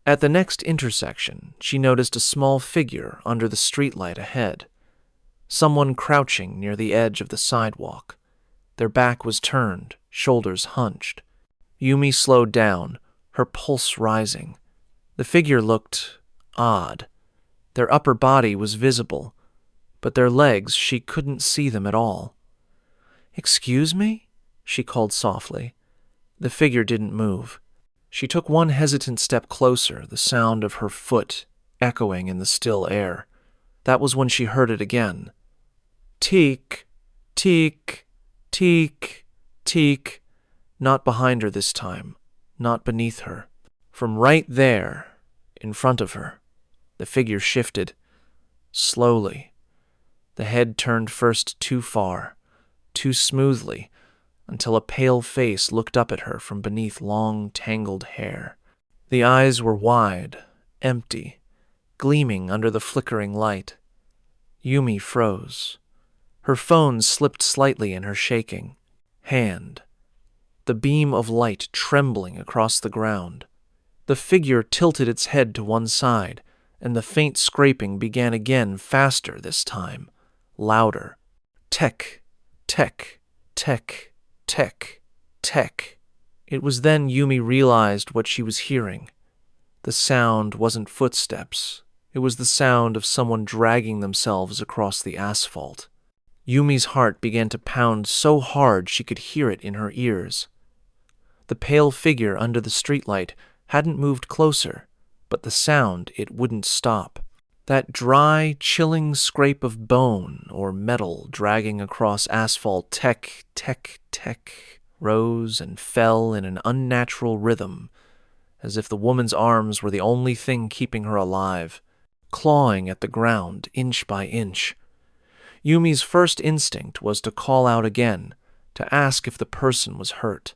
At the next intersection, she noticed a small figure under the streetlight ahead. Someone crouching near the edge of the sidewalk. Their back was turned, shoulders hunched. Yumi slowed down, her pulse rising. The figure looked odd. Their upper body was visible, but their legs, she couldn't see them at all. "Excuse me?" she called softly. The figure didn't move. She took one hesitant step closer, the sound of her foot echoing in the still air. That was when she heard it again. Teek, teek, teek, teek. Not behind her this time, not beneath her. From right there, in front of her, the figure shifted, slowly. The head turned first too far, too smoothly, until a pale face looked up at her from beneath long, tangled hair. The eyes were wide, empty, gleaming under the flickering light. Yumi froze. Her phone slipped slightly in her shaking hand, the beam of light trembling across the ground. The figure tilted its head to one side, and the faint scraping began again, faster this time, louder. Tech, tech, tech, tech, tech. It was then Yumi realized what she was hearing. The sound wasn't footsteps. It was the sound of someone dragging themselves across the asphalt. Yumi's heart began to pound so hard she could hear it in her ears. The pale figure under the streetlight hadn't moved closer, but the sound, it wouldn't stop. That dry, chilling scrape of bone or metal dragging across asphalt, tech, tech, tech, rose and fell in an unnatural rhythm, as if the woman's arms were the only thing keeping her alive, clawing at the ground inch by inch. Yumi's first instinct was to call out again, to ask if the person was hurt.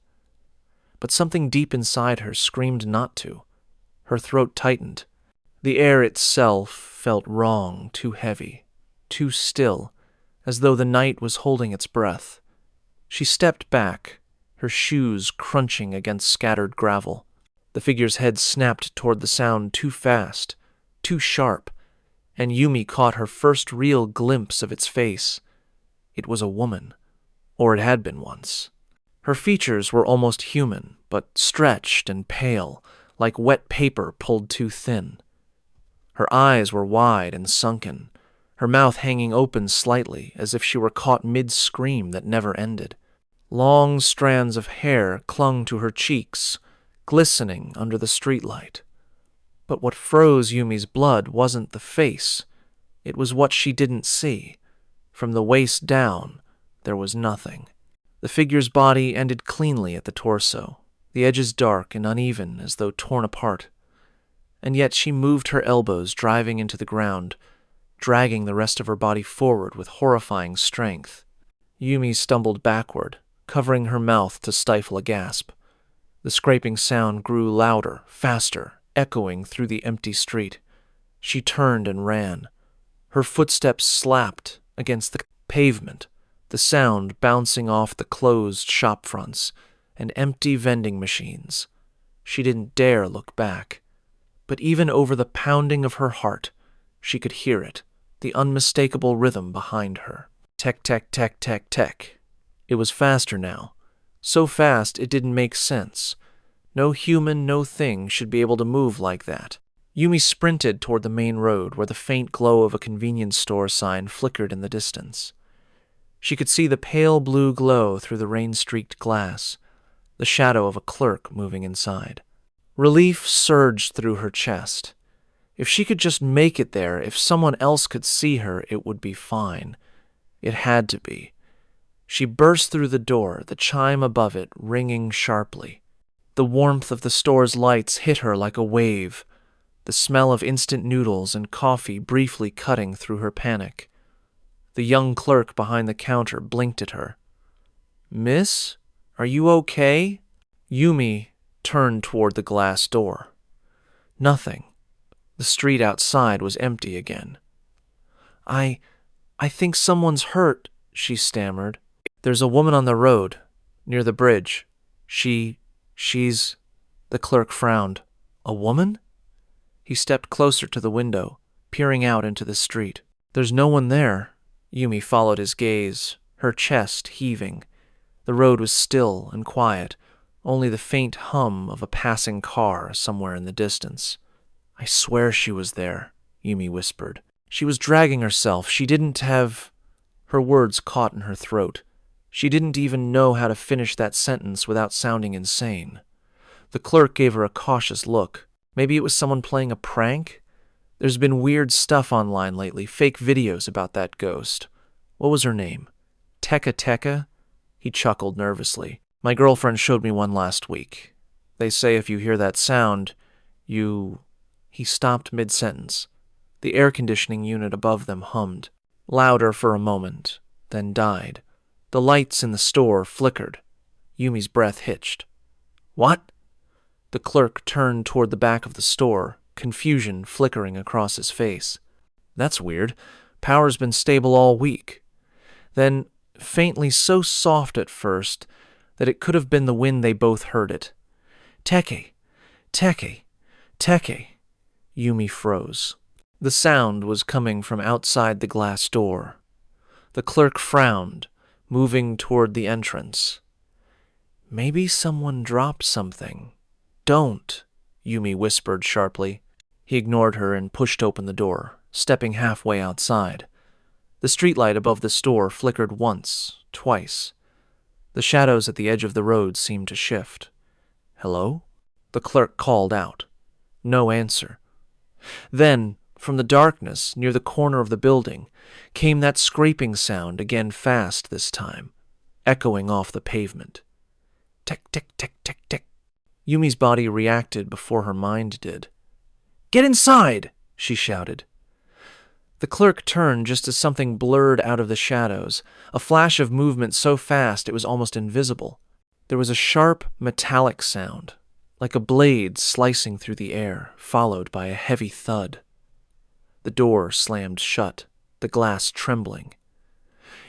But something deep inside her screamed not to. Her throat tightened. The air itself felt wrong, too heavy, too still, as though the night was holding its breath. She stepped back, her shoes crunching against scattered gravel. The figure's head snapped toward the sound too fast, too sharp, and Yumi caught her first real glimpse of its face. It was a woman, or it had been once. Her features were almost human, but stretched and pale, like wet paper pulled too thin. Her eyes were wide and sunken, her mouth hanging open slightly, as if she were caught mid-scream that never ended. Long strands of hair clung to her cheeks, glistening under the streetlight. But what froze Yumi's blood wasn't the face. It was what she didn't see. From the waist down, there was nothing. The figure's body ended cleanly at the torso, the edges dark and uneven as though torn apart. And yet she moved her elbows driving into the ground, dragging the rest of her body forward with horrifying strength. Yumi stumbled backward, covering her mouth to stifle a gasp. The scraping sound grew louder, faster, echoing through the empty street. She turned and ran. Her footsteps slapped against the pavement, the sound bouncing off the closed shop fronts and empty vending machines. She didn't dare look back. But even over the pounding of her heart, she could hear it, the unmistakable rhythm behind her. Tech, tech, tech, tech, tech. It was faster now. So fast it didn't make sense. No human, no thing should be able to move like that. Yumi sprinted toward the main road where the faint glow of a convenience store sign flickered in the distance. She could see the pale blue glow through the rain-streaked glass, the shadow of a clerk moving inside. Relief surged through her chest. If she could just make it there, if someone else could see her, it would be fine. It had to be. She burst through the door, the chime above it ringing sharply. The warmth of the store's lights hit her like a wave, the smell of instant noodles and coffee briefly cutting through her panic. The young clerk behind the counter blinked at her. "Miss, are you okay?" Yumi turned toward the glass door. Nothing. The street outside was empty again. I think someone's hurt," she stammered. "There's a woman on the road, near the bridge. She's... The clerk frowned. "A woman?" He stepped closer to the window, peering out into the street. "There's no one there." Yumi followed his gaze, her chest heaving. The road was still and quiet, only the faint hum of a passing car somewhere in the distance. "I swear she was there," Yumi whispered. "She was dragging herself. She didn't have..." Her words caught in her throat. She didn't even know how to finish that sentence without sounding insane. The clerk gave her a cautious look. Maybe it was someone playing a prank? There's been weird stuff online lately, fake videos about that ghost. What was her name? Tekka Tekka? He chuckled nervously. "My girlfriend showed me one last week. They say if you hear that sound, you..." He stopped mid-sentence. The air conditioning unit above them hummed, louder for a moment, then died. The lights in the store flickered. Yumi's breath hitched. "What?" The clerk turned toward the back of the store, confusion flickering across his face. "That's weird. Power's been stable all week." Then, faintly so soft at first that it could have been the wind they both heard it. "Teke, Teke, Teke." Yumi froze. The sound was coming from outside the glass door. The clerk frowned, moving toward the entrance. "Maybe someone dropped something." "Don't," Yumi whispered sharply. He ignored her and pushed open the door, stepping halfway outside. The streetlight above the store flickered once, twice. The shadows at the edge of the road seemed to shift. "Hello?" The clerk called out. No answer. Then, from the darkness near the corner of the building, came that scraping sound, again fast this time, echoing off the pavement. Tick, tick, tick, tick, tick. Yumi's body reacted before her mind did. "Get inside!" she shouted. The clerk turned just as something blurred out of the shadows, a flash of movement so fast it was almost invisible. There was a sharp, metallic sound, like a blade slicing through the air, followed by a heavy thud. The door slammed shut, the glass trembling.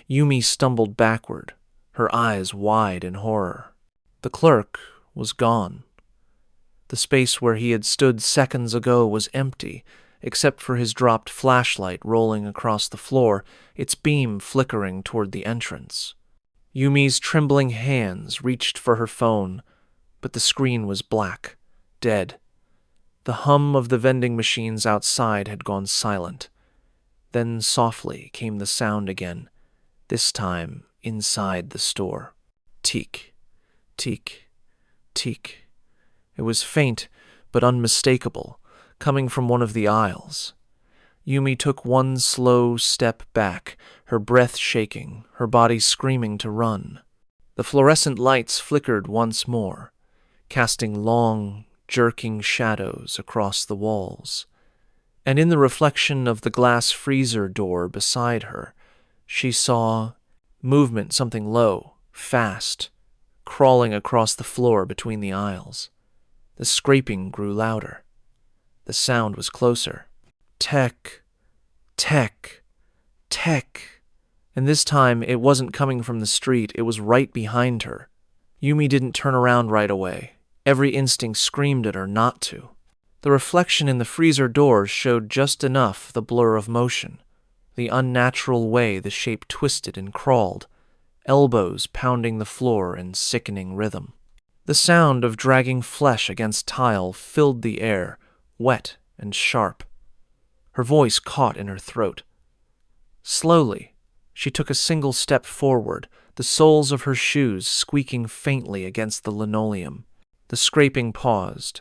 Yumi stumbled backward, her eyes wide in horror. The clerk was gone. The space where he had stood seconds ago was empty, except for his dropped flashlight rolling across the floor, its beam flickering toward the entrance. Yumi's trembling hands reached for her phone, but the screen was black, dead. The hum of the vending machines outside had gone silent. Then softly came the sound again, this time inside the store. Teek, teek, teek. It was faint but unmistakable, coming from one of the aisles. Yumi took one slow step back, her breath shaking, her body screaming to run. The fluorescent lights flickered once more, casting long, jerking shadows across the walls. And in the reflection of the glass freezer door beside her, she saw movement, something low, fast, crawling across the floor between the aisles. The scraping grew louder. The sound was closer. Tech, tech, tech. And this time it wasn't coming from the street, it was right behind her. Yumi didn't turn around right away. Every instinct screamed at her not to. The reflection in the freezer doors showed just enough the blur of motion, the unnatural way the shape twisted and crawled, elbows pounding the floor in sickening rhythm. The sound of dragging flesh against tile filled the air, wet and sharp. Her voice caught in her throat. Slowly, she took a single step forward, the soles of her shoes squeaking faintly against the linoleum. The scraping paused.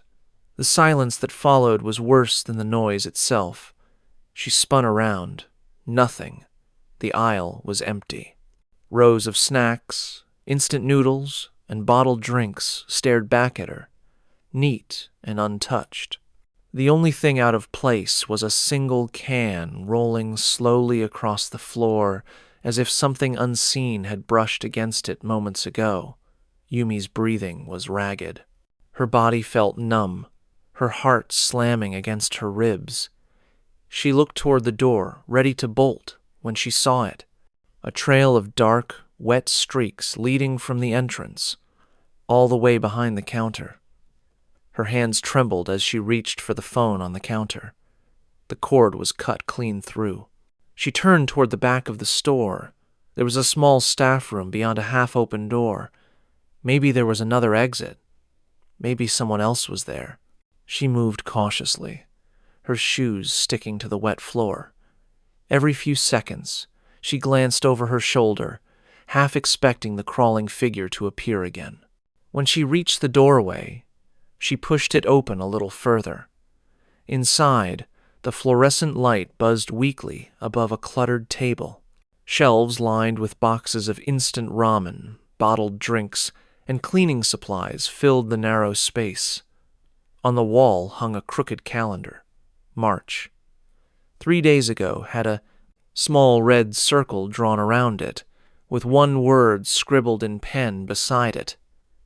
The silence that followed was worse than the noise itself. She spun around. Nothing. The aisle was empty. Rows of snacks, instant noodles, and bottled drinks stared back at her, neat and untouched. The only thing out of place was a single can rolling slowly across the floor as if something unseen had brushed against it moments ago. Yumi's breathing was ragged. Her body felt numb, her heart slamming against her ribs. She looked toward the door, ready to bolt, when she saw it. A trail of dark, wet streaks leading from the entrance, all the way behind the counter. Her hands trembled as she reached for the phone on the counter. The cord was cut clean through. She turned toward the back of the store. There was a small staff room beyond a half-open door. Maybe there was another exit. Maybe someone else was there. She moved cautiously, her shoes sticking to the wet floor. Every few seconds, she glanced over her shoulder, half expecting the crawling figure to appear again. When she reached the doorway, she pushed it open a little further. Inside, the fluorescent light buzzed weakly above a cluttered table. Shelves lined with boxes of instant ramen, bottled drinks, and cleaning supplies filled the narrow space. On the wall hung a crooked calendar. March. 3 days ago had a small red circle drawn around it, with one word scribbled in pen beside it.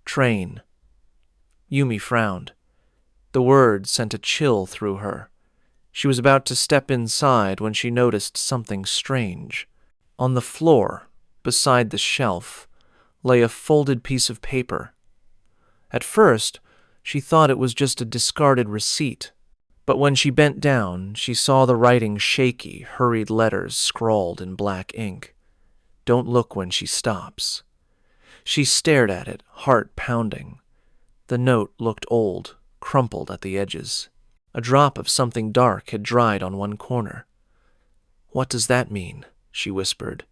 Train. Yumi frowned. The word sent a chill through her. She was about to step inside when she noticed something strange. On the floor, beside the shelf, lay a folded piece of paper. At first, she thought it was just a discarded receipt, but when she bent down, she saw the writing shaky, hurried letters scrawled in black ink. Don't look when she stops. She stared at it, heart pounding. The note looked old, crumpled at the edges. A drop of something dark had dried on one corner. What does that mean? She whispered.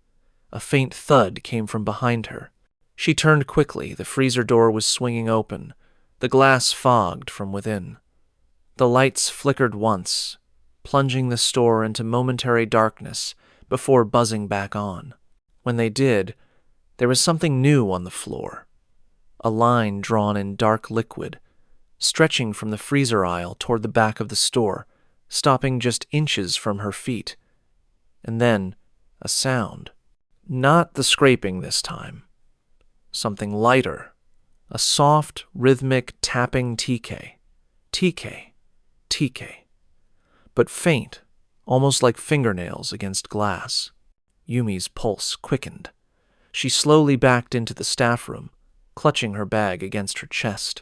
A faint thud came from behind her. She turned quickly. The freezer door was swinging open. The glass fogged from within. The lights flickered once, plunging the store into momentary darkness before buzzing back on. When they did, there was something new on the floor. A line drawn in dark liquid, stretching from the freezer aisle toward the back of the store, stopping just inches from her feet. and then a sound. Not the scraping this time. Something lighter. A soft, rhythmic tapping TK. TK. TK. But faint, almost like fingernails against glass. Yumi's pulse quickened. She slowly backed into the staff room, clutching her bag against her chest.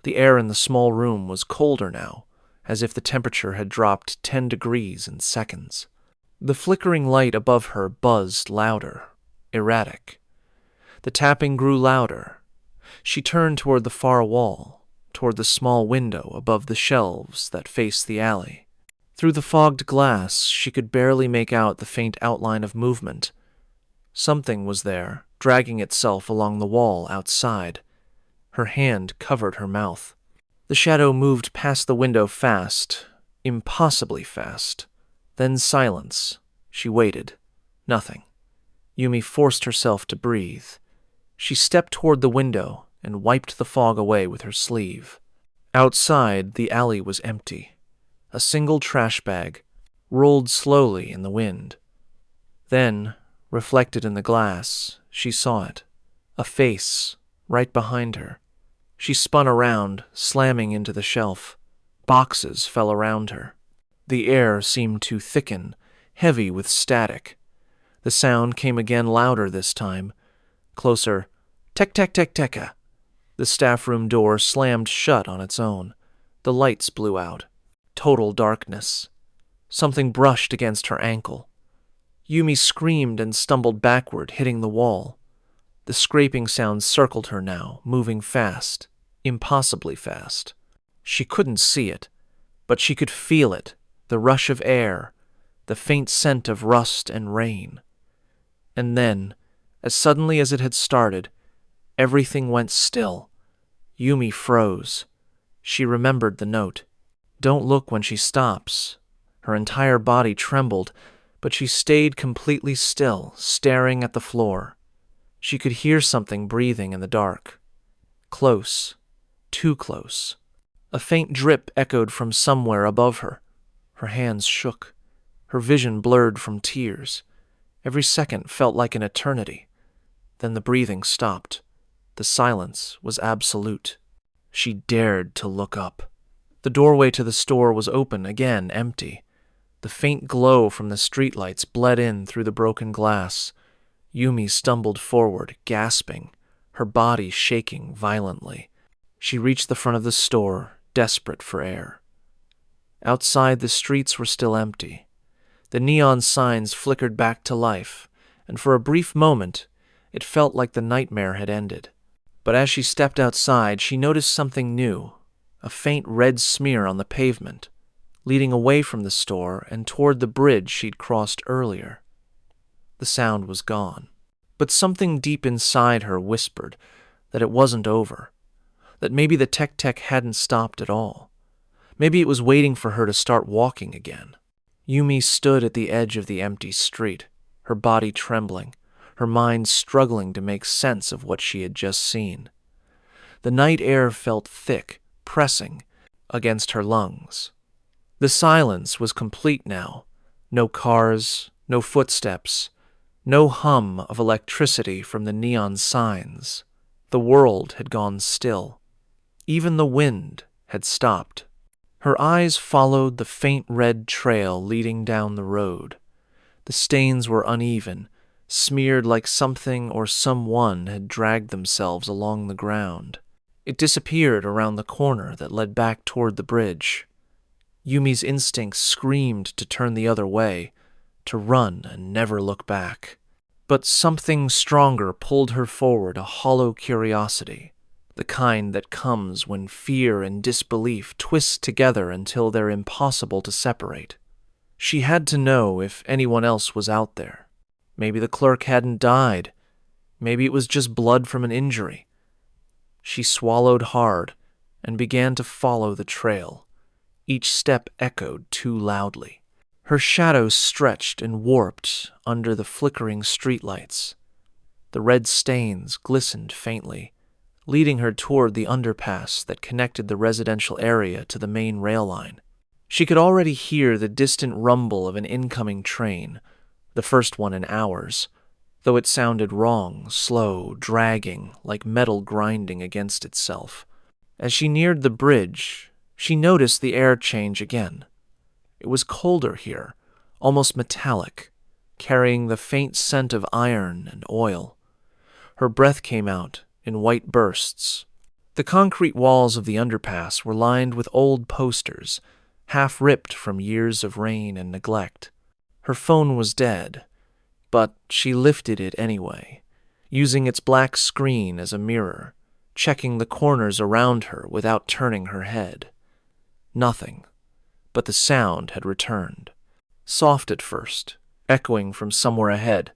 The air in the small room was colder now, as if the temperature had dropped 10 degrees in seconds. The flickering light above her buzzed louder, erratic. The tapping grew louder. She turned toward the far wall, toward the small window above the shelves that faced the alley. Through the fogged glass, she could barely make out the faint outline of movement. Something was there, dragging itself along the wall outside. Her hand covered her mouth. The shadow moved past the window fast, impossibly fast. Then silence. She waited. Nothing. Yumi forced herself to breathe. She stepped toward the window and wiped the fog away with her sleeve. Outside, the alley was empty. A single trash bag rolled slowly in the wind. Then, reflected in the glass, she saw it. A face, right behind her. She spun around, slamming into the shelf. Boxes fell around her. The air seemed to thicken, heavy with static. The sound came again louder this time. Closer. Tek-tek-tek-teka. The staff room door slammed shut on its own. The lights blew out. Total darkness. Something brushed against her ankle. Yumi screamed and stumbled backward, hitting the wall. The scraping sound circled her now, moving fast, impossibly fast. She couldn't see it, but she could feel it, the rush of air, the faint scent of rust and rain. And then, as suddenly as it had started, everything went still. Yumi froze. She remembered the note. Don't look when she stops. Her entire body trembled, but she stayed completely still, staring at the floor. She could hear something breathing in the dark. Close. Too close. A faint drip echoed from somewhere above her. Her hands shook. Her vision blurred from tears. Every second felt like an eternity. Then the breathing stopped. The silence was absolute. She dared to look up. The doorway to the store was open, again empty. The faint glow from the streetlights bled in through the broken glass. Yumi stumbled forward, gasping, her body shaking violently. She reached the front of the store, desperate for air. Outside, the streets were still empty. The neon signs flickered back to life, and for a brief moment, it felt like the nightmare had ended. But as she stepped outside, she noticed something new, a faint red smear on the pavement, leading away from the store and toward the bridge she'd crossed earlier. The sound was gone, but something deep inside her whispered that it wasn't over, that maybe the tek-tek hadn't stopped at all. Maybe it was waiting for her to start walking again. Yumi stood at the edge of the empty street, her body trembling, her mind struggling to make sense of what she had just seen. The night air felt thick, pressing against her lungs. The silence was complete now. No cars, no footsteps, no hum of electricity from the neon signs. The world had gone still. Even the wind had stopped. Her eyes followed the faint red trail leading down the road. The stains were uneven, smeared like something or someone had dragged themselves along the ground. It disappeared around the corner that led back toward the bridge. Yumi's instincts screamed to turn the other way, to run and never look back. But something stronger pulled her forward, a hollow curiosity, the kind that comes when fear and disbelief twist together until they're impossible to separate. She had to know if anyone else was out there. Maybe the clerk hadn't died. Maybe it was just blood from an injury. She swallowed hard and began to follow the trail. Each step echoed too loudly. Her shadow stretched and warped under the flickering streetlights. The red stains glistened faintly, leading her toward the underpass that connected the residential area to the main rail line. She could already hear the distant rumble of an incoming train, the first one in hours, though it sounded wrong, slow, dragging, like metal grinding against itself. As she neared the bridge, she noticed the air change again. It was colder here, almost metallic, carrying the faint scent of iron and oil. Her breath came out in white bursts. The concrete walls of the underpass were lined with old posters, half ripped from years of rain and neglect. Her phone was dead, but she lifted it anyway, using its black screen as a mirror, checking the corners around her without turning her head. Nothing, but the sound had returned. Soft at first, echoing from somewhere ahead.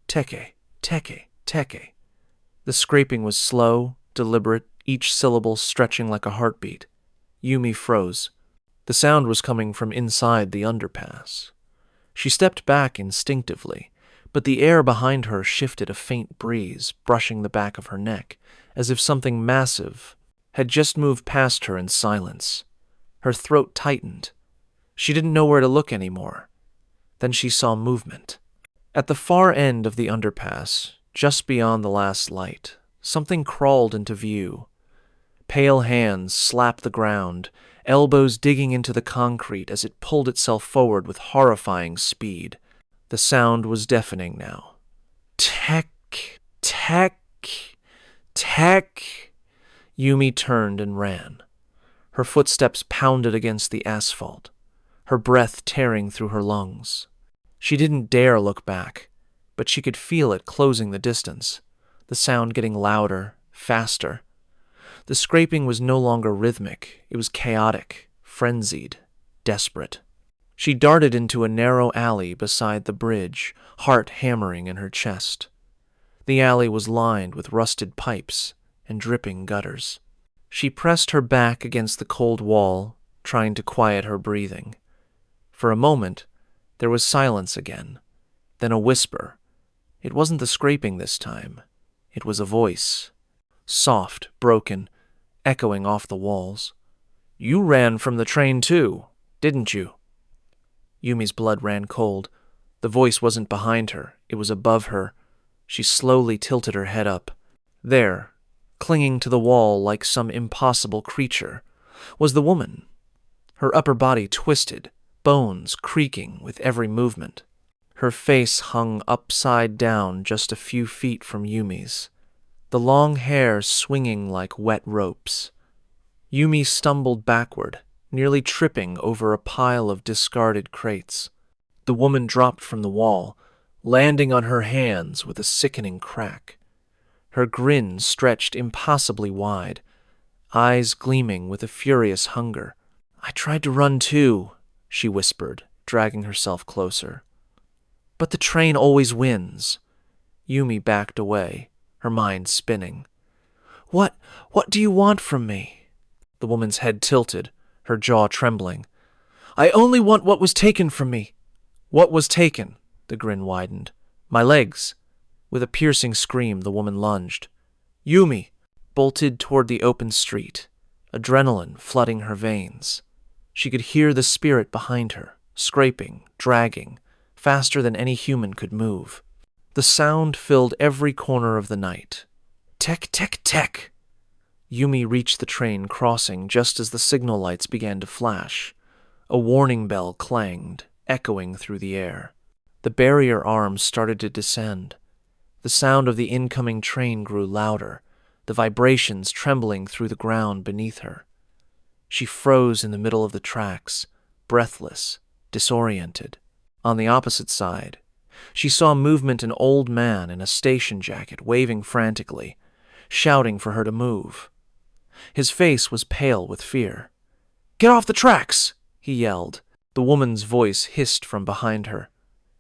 Teke, teke, teke. The scraping was slow, deliberate, each syllable stretching like a heartbeat. Yumi froze. The sound was coming from inside the underpass. She stepped back instinctively, but the air behind her shifted a faint breeze, brushing the back of her neck, as if something massive had just moved past her in silence. Her throat tightened. She didn't know where to look anymore. Then she saw movement. At the far end of the underpass, just beyond the last light, something crawled into view. Pale hands slapped the ground, elbows digging into the concrete as it pulled itself forward with horrifying speed. The sound was deafening now. Tech, tech, tech. Yumi turned and ran. Her footsteps pounded against the asphalt, her breath tearing through her lungs. She didn't dare look back, but she could feel it closing the distance, the sound getting louder, faster. The scraping was no longer rhythmic. It was chaotic, frenzied, desperate. She darted into a narrow alley beside the bridge, heart hammering in her chest. The alley was lined with rusted pipes and dripping gutters. She pressed her back against the cold wall, trying to quiet her breathing. For a moment, there was silence again, then a whisper. It wasn't the scraping this time. It was a voice. Soft, broken, echoing off the walls. "You ran from the train too, didn't you?" Yumi's blood ran cold. The voice wasn't behind her. It was above her. She slowly tilted her head up. There, clinging to the wall like some impossible creature, was the woman. Her upper body twisted, bones creaking with every movement. Her face hung upside down just a few feet from Yumi's, the long hair swinging like wet ropes. Yumi stumbled backward, nearly tripping over a pile of discarded crates. The woman dropped from the wall, landing on her hands with a sickening crack. Her grin stretched impossibly wide, eyes gleaming with a furious hunger. "I tried to run too," she whispered, dragging herself closer. "But the train always wins." Yumi backed away, her mind spinning. What do you want from me?" The woman's head tilted, her jaw trembling. "I only want what was taken from me." "What was taken?" The grin widened. "My legs." With a piercing scream, the woman lunged. Yumi bolted toward the open street, adrenaline flooding her veins. She could hear the spirit behind her, scraping, dragging, faster than any human could move. The sound filled every corner of the night. Tech, tech, tech! Yumi reached the train crossing just as the signal lights began to flash. A warning bell clanged, echoing through the air. The barrier arms started to descend. The sound of the incoming train grew louder, the vibrations trembling through the ground beneath her. She froze in the middle of the tracks, breathless, disoriented. On the opposite side, she saw movement an old man in a station jacket waving frantically, shouting for her to move. His face was pale with fear. "Get off the tracks!" he yelled. The woman's voice hissed from behind her.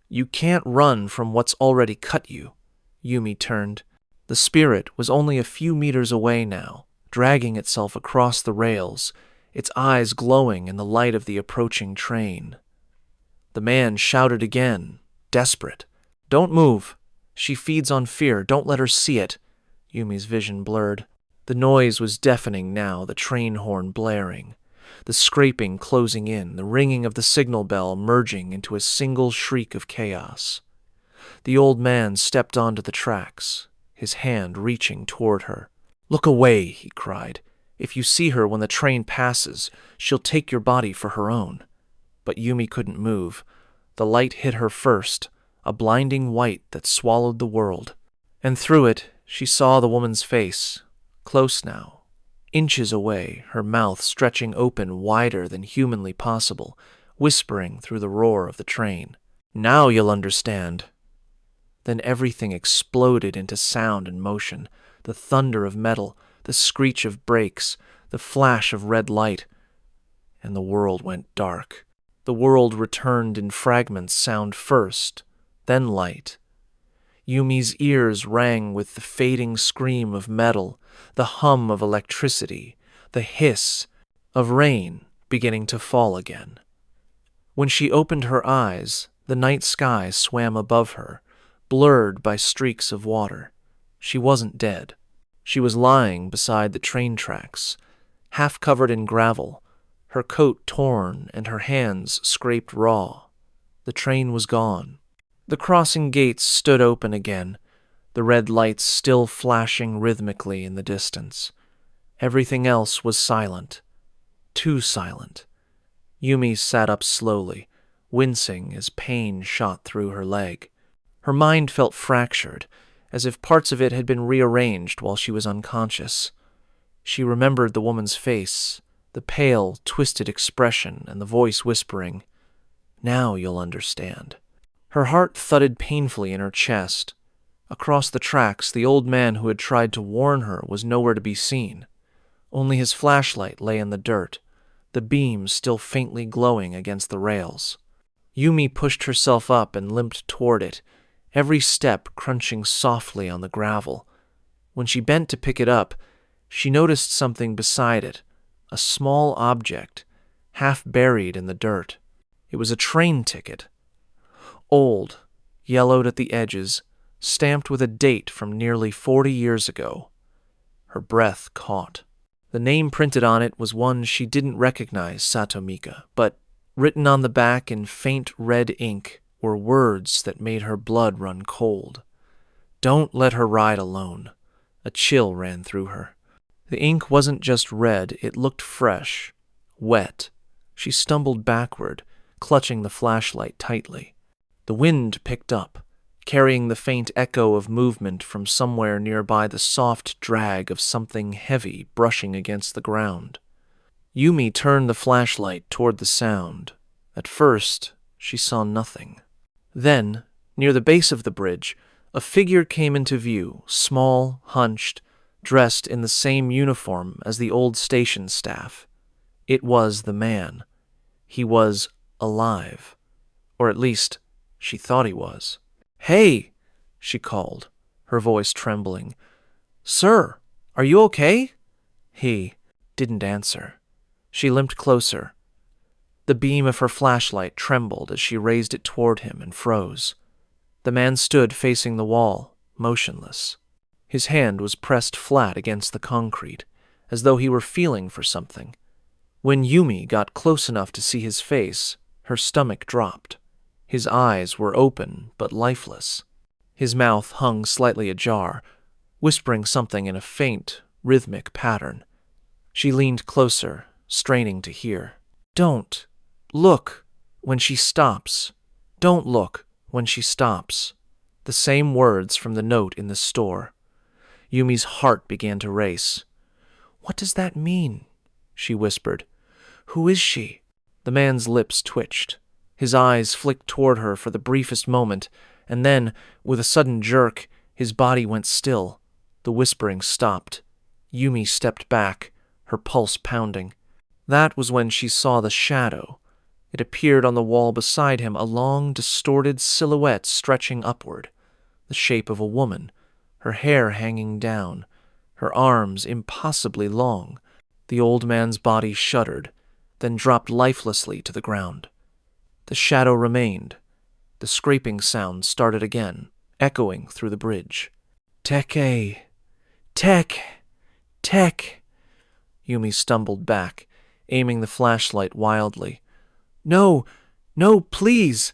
"You can't run from what's already cut you." Yumi turned. The spirit was only a few meters away now, dragging itself across the rails, its eyes glowing in the light of the approaching train. The man shouted again, desperate. "Don't move. She feeds on fear. Don't let her see it." Yumi's vision blurred. The noise was deafening now, the train horn blaring, the scraping closing in, the ringing of the signal bell merging into a single shriek of chaos. The old man stepped onto the tracks, his hand reaching toward her. "Look away," he cried. "If you see her when the train passes, she'll take your body for her own." But Yumi couldn't move. The light hit her first, a blinding white that swallowed the world. And through it, she saw the woman's face, close now, inches away, her mouth stretching open wider than humanly possible, whispering through the roar of the train. "Now you'll understand." Then everything exploded into sound and motion, the thunder of metal, the screech of brakes, the flash of red light, and the world went dark. The world returned in fragments, sound first, then light. Yumi's ears rang with the fading scream of metal, the hum of electricity, the hiss of rain beginning to fall again. When she opened her eyes, the night sky swam above her, blurred by streaks of water. She wasn't dead. She was lying beside the train tracks, half covered in gravel, her coat torn and her hands scraped raw. The train was gone. The crossing gates stood open again, the red lights still flashing rhythmically in the distance. Everything else was silent. Too silent. Yumi sat up slowly, wincing as pain shot through her leg. Her mind felt fractured, as if parts of it had been rearranged while she was unconscious. She remembered the woman's face, the pale, twisted expression, and the voice whispering, "Now you'll understand." Her heart thudded painfully in her chest. Across the tracks, the old man who had tried to warn her was nowhere to be seen. Only his flashlight lay in the dirt, the beam still faintly glowing against the rails. Yumi pushed herself up and limped toward it, every step crunching softly on the gravel. When she bent to pick it up, she noticed something beside it, a small object, half buried in the dirt. It was a train ticket. Old, yellowed at the edges, stamped with a date from nearly 40 years ago. Her breath caught. The name printed on it was one she didn't recognize, Satomika, but written on the back in faint red ink were words that made her blood run cold. Don't let her ride alone. A chill ran through her. The ink wasn't just red, it looked fresh, wet. She stumbled backward, clutching the flashlight tightly. The wind picked up, carrying the faint echo of movement from somewhere nearby, the soft drag of something heavy brushing against the ground. Yumi turned the flashlight toward the sound. At first, she saw nothing. Then, near the base of the bridge, a figure came into view, small, hunched, dressed in the same uniform as the old station staff. It was the man. He was alive. Or at least, she thought he was. "Hey!" she called, her voice trembling. "Sir, are you okay?" He didn't answer. She limped closer. The beam of her flashlight trembled as she raised it toward him and froze. The man stood facing the wall, motionless. His hand was pressed flat against the concrete, as though he were feeling for something. When Yumi got close enough to see his face, her stomach dropped. His eyes were open but lifeless. His mouth hung slightly ajar, whispering something in a faint, rhythmic pattern. She leaned closer, straining to hear. "Don't look when she stops. Don't look when she stops." The same words from the note in the store. Yumi's heart began to race. "What does that mean?" she whispered. "Who is she?" The man's lips twitched. His eyes flicked toward her for the briefest moment, and then, with a sudden jerk, his body went still. The whispering stopped. Yumi stepped back, her pulse pounding. That was when she saw the shadow. It appeared on the wall beside him, a long, distorted silhouette stretching upward, the shape of a woman, her hair hanging down, her arms impossibly long. The old man's body shuddered, then dropped lifelessly to the ground. The shadow remained. The scraping sound started again, echoing through the bridge. "Teke! Tek! Tek!" Yumi stumbled back, aiming the flashlight wildly. "No! No, please!"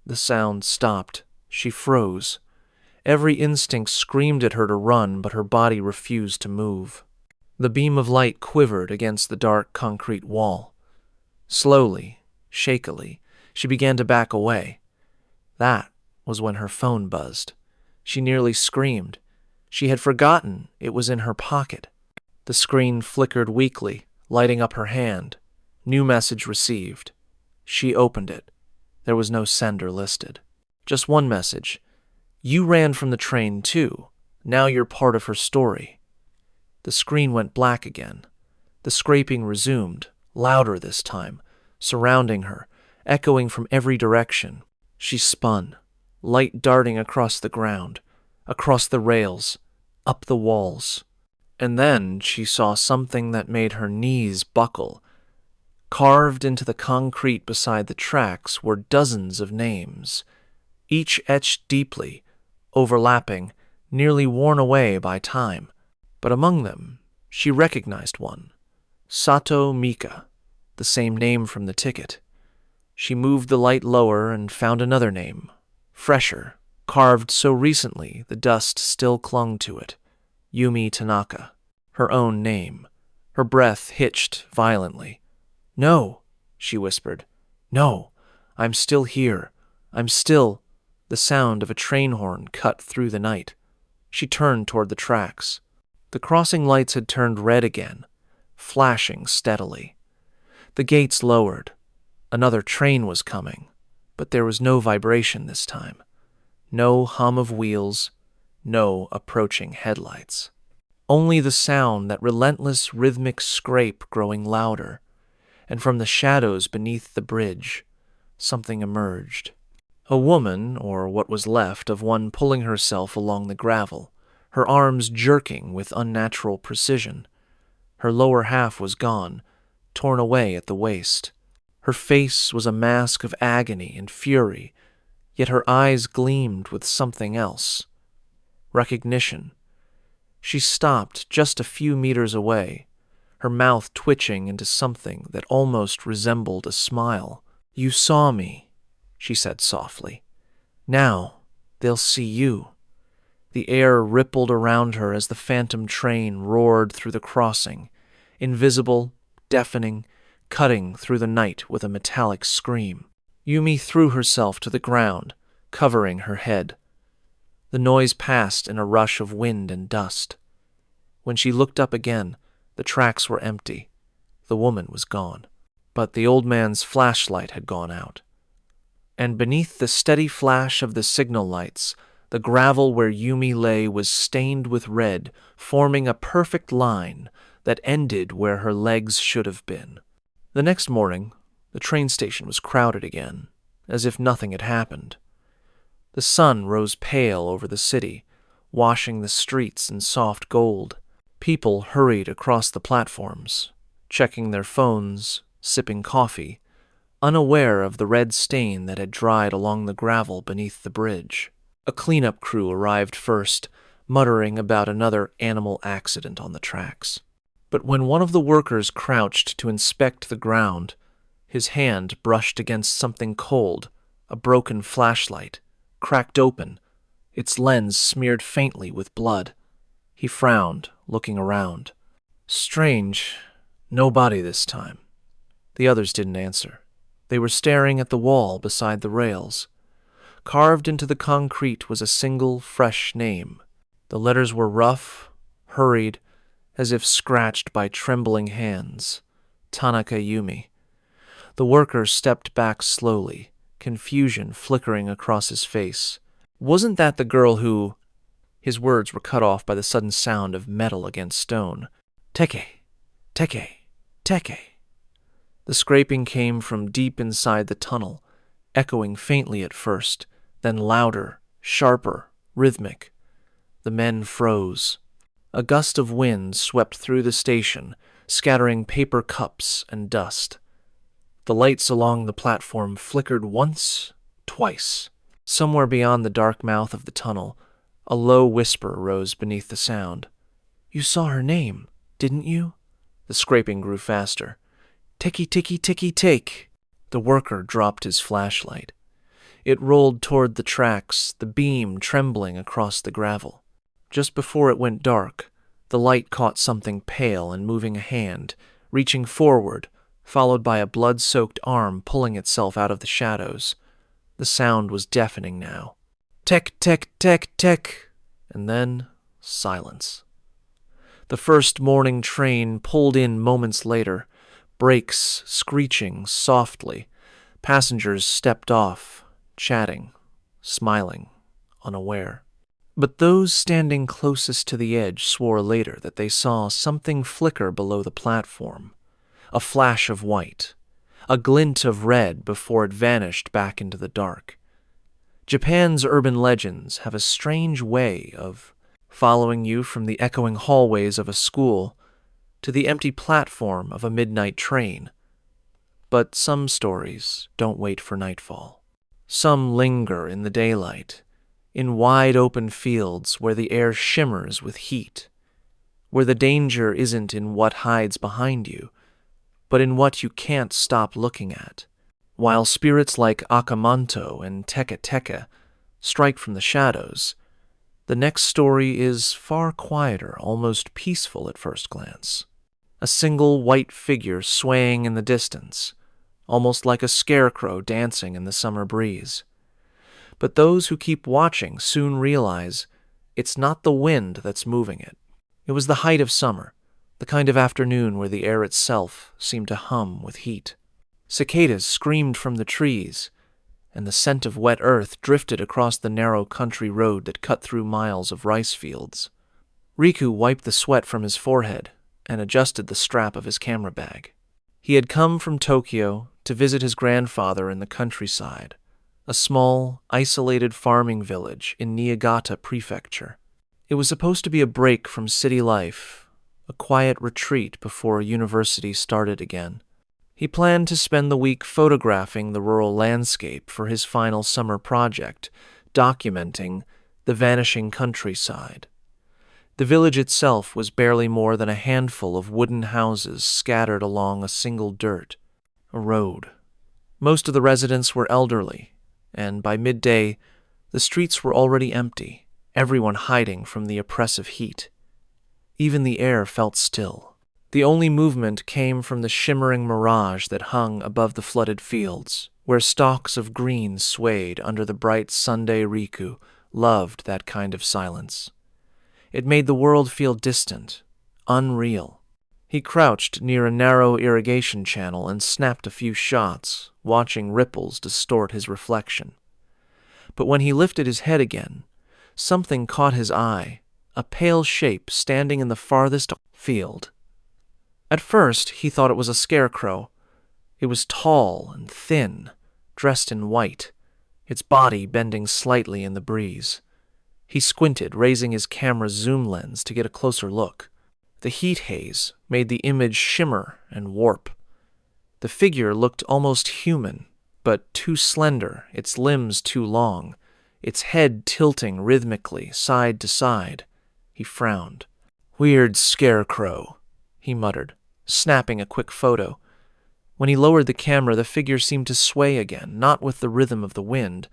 The sound stopped, She froze. Every instinct screamed at her to run, but her body refused to move. The beam of light quivered against the dark concrete wall. Slowly, shakily, she began to back away. That was when her phone buzzed. She nearly screamed. She had forgotten it was in her pocket. The screen flickered weakly, lighting up her hand. New message received. She opened it. There was no sender listed. Just one message. You ran from the train, too. Now you're part of her story. The screen went black again. The scraping resumed, louder this time, surrounding her, echoing from every direction. She spun, light darting across the ground, across the rails, up the walls. And then she saw something that made her knees buckle. Carved into the concrete beside the tracks were dozens of names, each etched deeply, overlapping, nearly worn away by time. But among them, she recognized one. Sato Mika, the same name from the ticket. She moved the light lower and found another name, fresher, carved so recently the dust still clung to it. Yumi Tanaka, her own name. Her breath hitched violently. "No," she whispered. "No, I'm still here. I'm still—" The sound of a train horn cut through the night. She turned toward the tracks. The crossing lights had turned red again, flashing steadily. The gates lowered. Another train was coming, but there was no vibration this time. No hum of wheels, no approaching headlights. Only the sound, that relentless rhythmic scrape growing louder. And from the shadows beneath the bridge, something emerged. A woman, or what was left of one, pulling herself along the gravel, her arms jerking with unnatural precision. Her lower half was gone, torn away at the waist. Her face was a mask of agony and fury, yet her eyes gleamed with something else. Recognition. She stopped just a few meters away, her mouth twitching into something that almost resembled a smile. "You saw me," she said softly. "Now they'll see you." The air rippled around her as the phantom train roared through the crossing, invisible, deafening, cutting through the night with a metallic scream. Yumi threw herself to the ground, covering her head. The noise passed in a rush of wind and dust. When she looked up again, the tracks were empty. The woman was gone. But the old man's flashlight had gone out. And beneath the steady flash of the signal lights, the gravel where Yumi lay was stained with red, forming a perfect line that ended where her legs should have been. The next morning, the train station was crowded again, as if nothing had happened. The sun rose pale over the city, washing the streets in soft gold. People hurried across the platforms, checking their phones, sipping coffee, unaware of the red stain that had dried along the gravel beneath the bridge. A cleanup crew arrived first, muttering about another animal accident on the tracks. But when one of the workers crouched to inspect the ground, his hand brushed against something cold, a broken flashlight, cracked open, its lens smeared faintly with blood. He frowned, looking around. Strange, no body this time. The others didn't answer. They were staring at the wall beside the rails. Carved into the concrete was a single, fresh name. The letters were rough, hurried, as if scratched by trembling hands. Tanaka Yumi. The worker stepped back slowly, confusion flickering across his face. Wasn't that the girl who— His words were cut off by the sudden sound of metal against stone. Teke, teke, teke. The scraping came from deep inside the tunnel, echoing faintly at first, then louder, sharper, rhythmic. The men froze. A gust of wind swept through the station, scattering paper cups and dust. The lights along the platform flickered once, twice. Somewhere beyond the dark mouth of the tunnel, a low whisper rose beneath the sound. "You saw her name, didn't you?" The scraping grew faster. "Ticky, ticky, ticky, take." The worker dropped his flashlight. It rolled toward the tracks, the beam trembling across the gravel. Just before it went dark, the light caught something pale and moving a hand, reaching forward, followed by a blood-soaked arm pulling itself out of the shadows. The sound was deafening now. Tech, tech, tech, tech, and then silence. The first morning train pulled in moments later, brakes screeching softly. Passengers stepped off, chatting, smiling, unaware. But those standing closest to the edge swore later that they saw something flicker below the platform. A flash of white, a glint of red before it vanished back into the dark. Japan's urban legends have a strange way of following you from the echoing hallways of a school to the empty platform of a midnight train. But some stories don't wait for nightfall. Some linger in the daylight, in wide open fields where the air shimmers with heat, where the danger isn't in what hides behind you, but in what you can't stop looking at. While spirits like Akamanto and Teka Teka strike from the shadows, the next story is far quieter, almost peaceful at first glance. A single white figure swaying in the distance, almost like a scarecrow dancing in the summer breeze. But those who keep watching soon realize it's not the wind that's moving it. It was the height of summer, the kind of afternoon where the air itself seemed to hum with heat. Cicadas screamed from the trees, and the scent of wet earth drifted across the narrow country road that cut through miles of rice fields. Riku wiped the sweat from his forehead and adjusted the strap of his camera bag. He had come from Tokyo to visit his grandfather in the countryside, a small, isolated farming village in Niigata Prefecture. It was supposed to be a break from city life, a quiet retreat before university started again. He planned to spend the week photographing the rural landscape for his final summer project, documenting the vanishing countryside. The village itself was barely more than a handful of wooden houses scattered along a single a road. Most of the residents were elderly, and by midday, the streets were already empty, everyone hiding from the oppressive heat. Even the air felt still. The only movement came from the shimmering mirage that hung above the flooded fields, where stalks of green swayed under the bright Sunday. Riku loved that kind of silence. It made the world feel distant, unreal. He crouched near a narrow irrigation channel and snapped a few shots, watching ripples distort his reflection. But when he lifted his head again, something caught his eye, a pale shape standing in the farthest field. At first, he thought it was a scarecrow. It was tall and thin, dressed in white, its body bending slightly in the breeze. He squinted, raising his camera's zoom lens to get a closer look. The heat haze made the image shimmer and warp. The figure looked almost human, but too slender, its limbs too long, its head tilting rhythmically side to side. He frowned. "Weird scarecrow," he muttered, snapping a quick photo. When he lowered the camera, the figure seemed to sway again, not with the rhythm of the wind,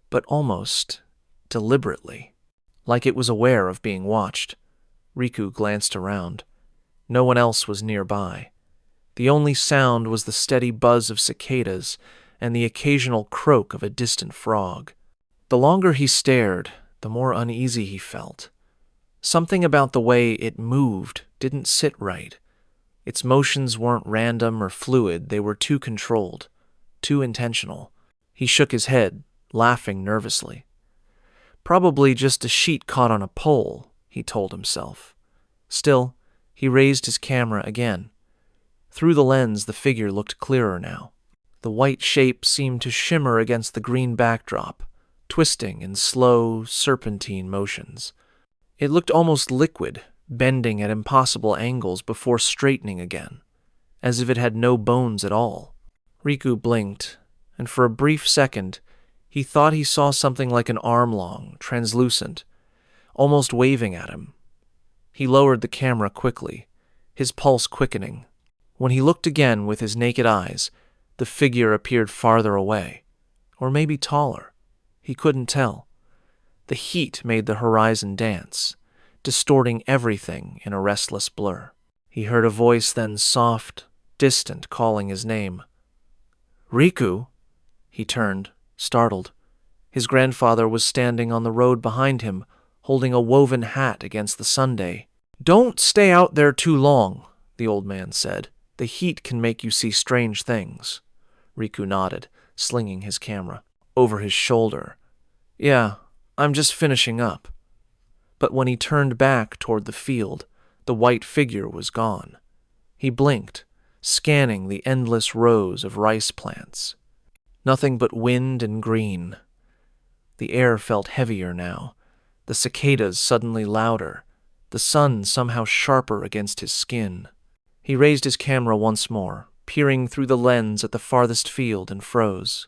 but almost deliberately, like it was aware of being watched. Riku glanced around. No one else was nearby. The only sound was the steady buzz of cicadas and the occasional croak of a distant frog. The longer he stared, the more uneasy he felt. Something about the way it moved didn't sit right. Its motions weren't random or fluid, they were too controlled, too intentional. He shook his head, laughing nervously. Probably just a sheet caught on a pole, he told himself. Still, he raised his camera again. Through the lens, the figure looked clearer now. The white shape seemed to shimmer against the green backdrop, twisting in slow, serpentine motions. It looked almost liquid, bending at impossible angles before straightening again, as if it had no bones at all. Riku blinked, and for a brief second, he thought he saw something like an arm long, translucent, almost waving at him. He lowered the camera quickly, his pulse quickening. When he looked again with his naked eyes, the figure appeared farther away, or maybe taller. He couldn't tell. The heat made the horizon dance, distorting everything in a restless blur. He heard a voice then soft, distant, calling his name. "Riku!" He turned, startled. His grandfather was standing on the road behind him, holding a woven hat against the Sunday. "Don't stay out there too long," the old man said. "The heat can make you see strange things." Riku nodded, slinging his camera over his shoulder. "Yeah, I'm just finishing up." But when he turned back toward the field, the white figure was gone. He blinked, scanning the endless rows of rice plants. Nothing but wind and green. The air felt heavier now, the cicadas suddenly louder, the sun somehow sharper against his skin. He raised his camera once more, peering through the lens at the farthest field, and froze.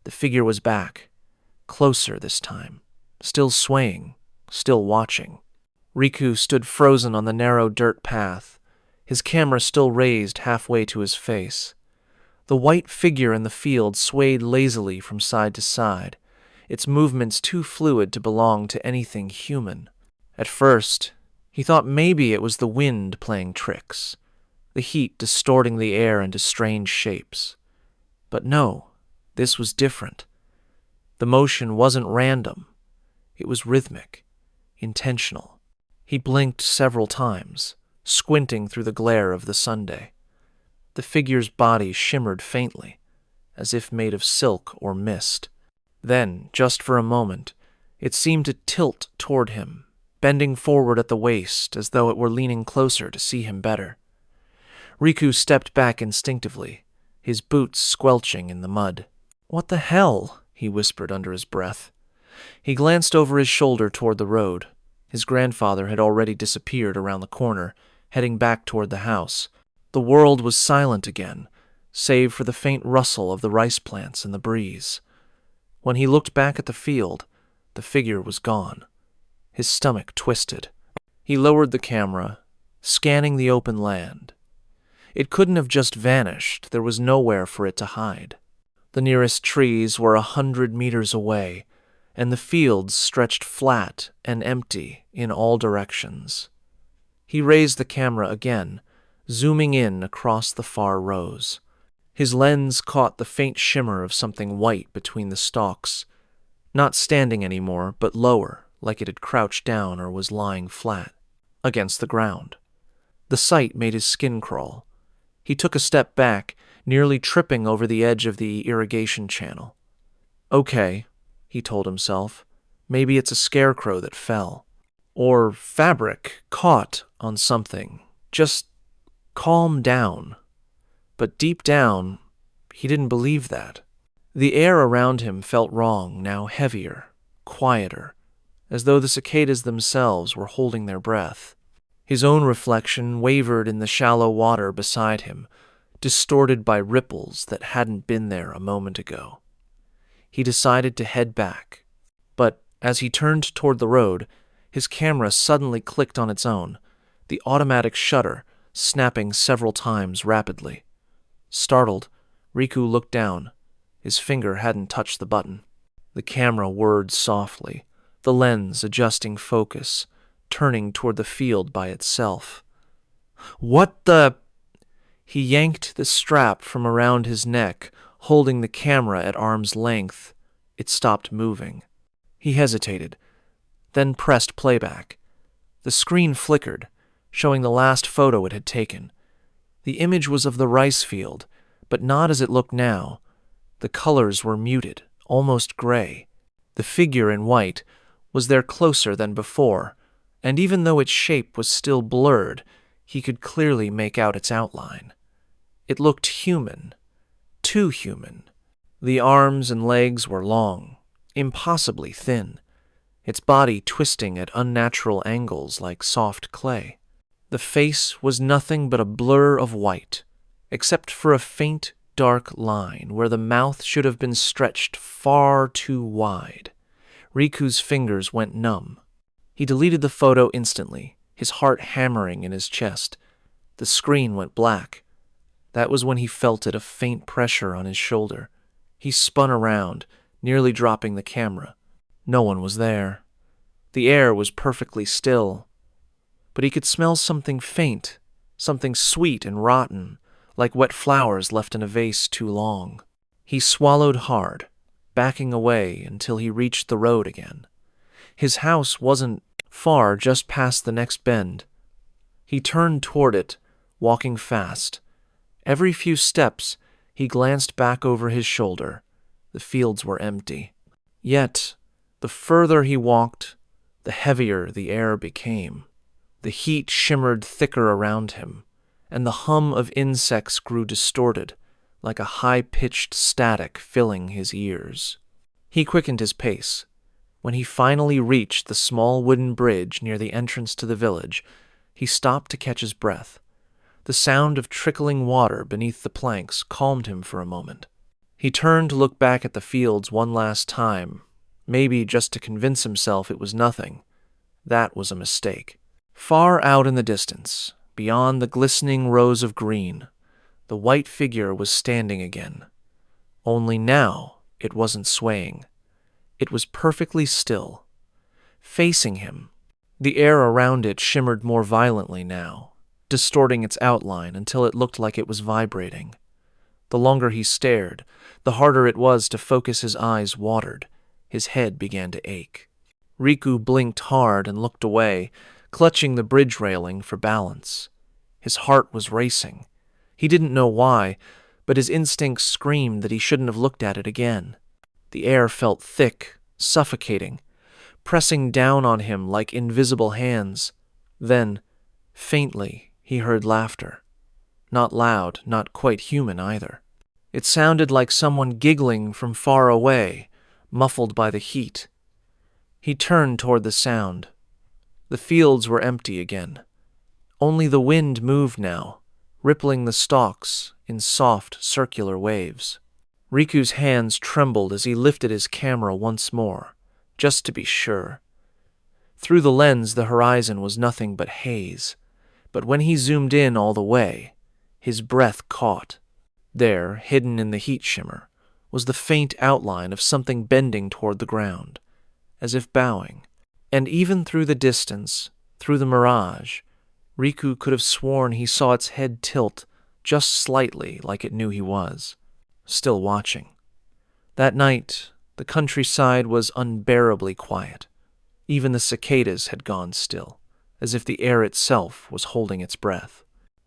The figure was back, closer this time, still swaying, still watching. Riku stood frozen on the narrow dirt path, his camera still raised halfway to his face. The white figure in the field swayed lazily from side to side, its movements too fluid to belong to anything human. At first, he thought maybe it was the wind playing tricks, the heat distorting the air into strange shapes. But no, this was different. The motion wasn't random. It was rhythmic, intentional. He blinked several times, squinting through the glare of the Sunday. The figure's body shimmered faintly, as if made of silk or mist. Then, just for a moment, it seemed to tilt toward him, bending forward at the waist as though it were leaning closer to see him better. Riku stepped back instinctively, his boots squelching in the mud. "What the hell?" he whispered under his breath. He glanced over his shoulder toward the road. His grandfather had already disappeared around the corner, heading back toward the house. The world was silent again, save for the faint rustle of the rice plants in the breeze. When he looked back at the field, the figure was gone. His stomach twisted. He lowered the camera, scanning the open land. It couldn't have just vanished. There was nowhere for it to hide. The nearest trees were 100 meters away, and the fields stretched flat and empty in all directions. He raised the camera again, zooming in across the far rows. His lens caught the faint shimmer of something white between the stalks, not standing anymore, but lower, like it had crouched down or was lying flat, against the ground. The sight made his skin crawl. He took a step back, nearly tripping over the edge of the irrigation channel. "Okay," he told himself, "maybe it's a scarecrow that fell. Or fabric caught on something. Just calm down." But deep down, he didn't believe that. The air around him felt wrong, now heavier, quieter, as though the cicadas themselves were holding their breath. His own reflection wavered in the shallow water beside him, distorted by ripples that hadn't been there a moment ago. He decided to head back. But as he turned toward the road, his camera suddenly clicked on its own, the automatic shutter snapping several times rapidly. Startled, Riku looked down. His finger hadn't touched the button. The camera whirred softly, the lens adjusting focus, turning toward the field by itself. "What the—" He yanked the strap from around his neck, holding the camera at arm's length. It stopped moving. He hesitated, then pressed playback. The screen flickered, showing the last photo it had taken. The image was of the rice field, but not as it looked now. The colors were muted, almost gray. The figure in white was there closer than before, and even though its shape was still blurred, he could clearly make out its outline. It looked human, too human. The arms and legs were long, impossibly thin, its body twisting at unnatural angles like soft clay. The face was nothing but a blur of white, except for a faint, dark line where the mouth should have been stretched far too wide. Riku's fingers went numb. He deleted the photo instantly, his heart hammering in his chest. The screen went black. That was when he felt it, a faint pressure on his shoulder. He spun around, nearly dropping the camera. No one was there. The air was perfectly still, but he could smell something faint, something sweet and rotten, like wet flowers left in a vase too long. He swallowed hard, backing away until he reached the road again. His house wasn't far, just past the next bend. He turned toward it, walking fast. Every few steps, he glanced back over his shoulder. The fields were empty. Yet, the further he walked, the heavier the air became. The heat shimmered thicker around him, and the hum of insects grew distorted, like a high-pitched static filling his ears. He quickened his pace. When he finally reached the small wooden bridge near the entrance to the village, he stopped to catch his breath. The sound of trickling water beneath the planks calmed him for a moment. He turned to look back at the fields one last time, maybe just to convince himself it was nothing. That was a mistake. Far out in the distance, beyond the glistening rows of green, the white figure was standing again. Only now it wasn't swaying. It was perfectly still. Facing him, the air around it shimmered more violently now, distorting its outline until it looked like it was vibrating. The longer he stared, the harder it was to focus. His eyes watered. His head began to ache. Riku blinked hard and looked away, clutching the bridge railing for balance. His heart was racing. He didn't know why, but his instincts screamed that he shouldn't have looked at it again. The air felt thick, suffocating, pressing down on him like invisible hands. Then, faintly, he heard laughter. Not loud, not quite human either. It sounded like someone giggling from far away, muffled by the heat. He turned toward the sound. The fields were empty again. Only the wind moved now, rippling the stalks in soft, circular waves. Riku's hands trembled as he lifted his camera once more, just to be sure. Through the lens, the horizon was nothing but haze, but when he zoomed in all the way, his breath caught. There, hidden in the heat shimmer, was the faint outline of something bending toward the ground, as if bowing. And even through the distance, through the mirage, Riku could have sworn he saw its head tilt just slightly, like it knew he was, still watching. That night, the countryside was unbearably quiet. Even the cicadas had gone still, as if the air itself was holding its breath.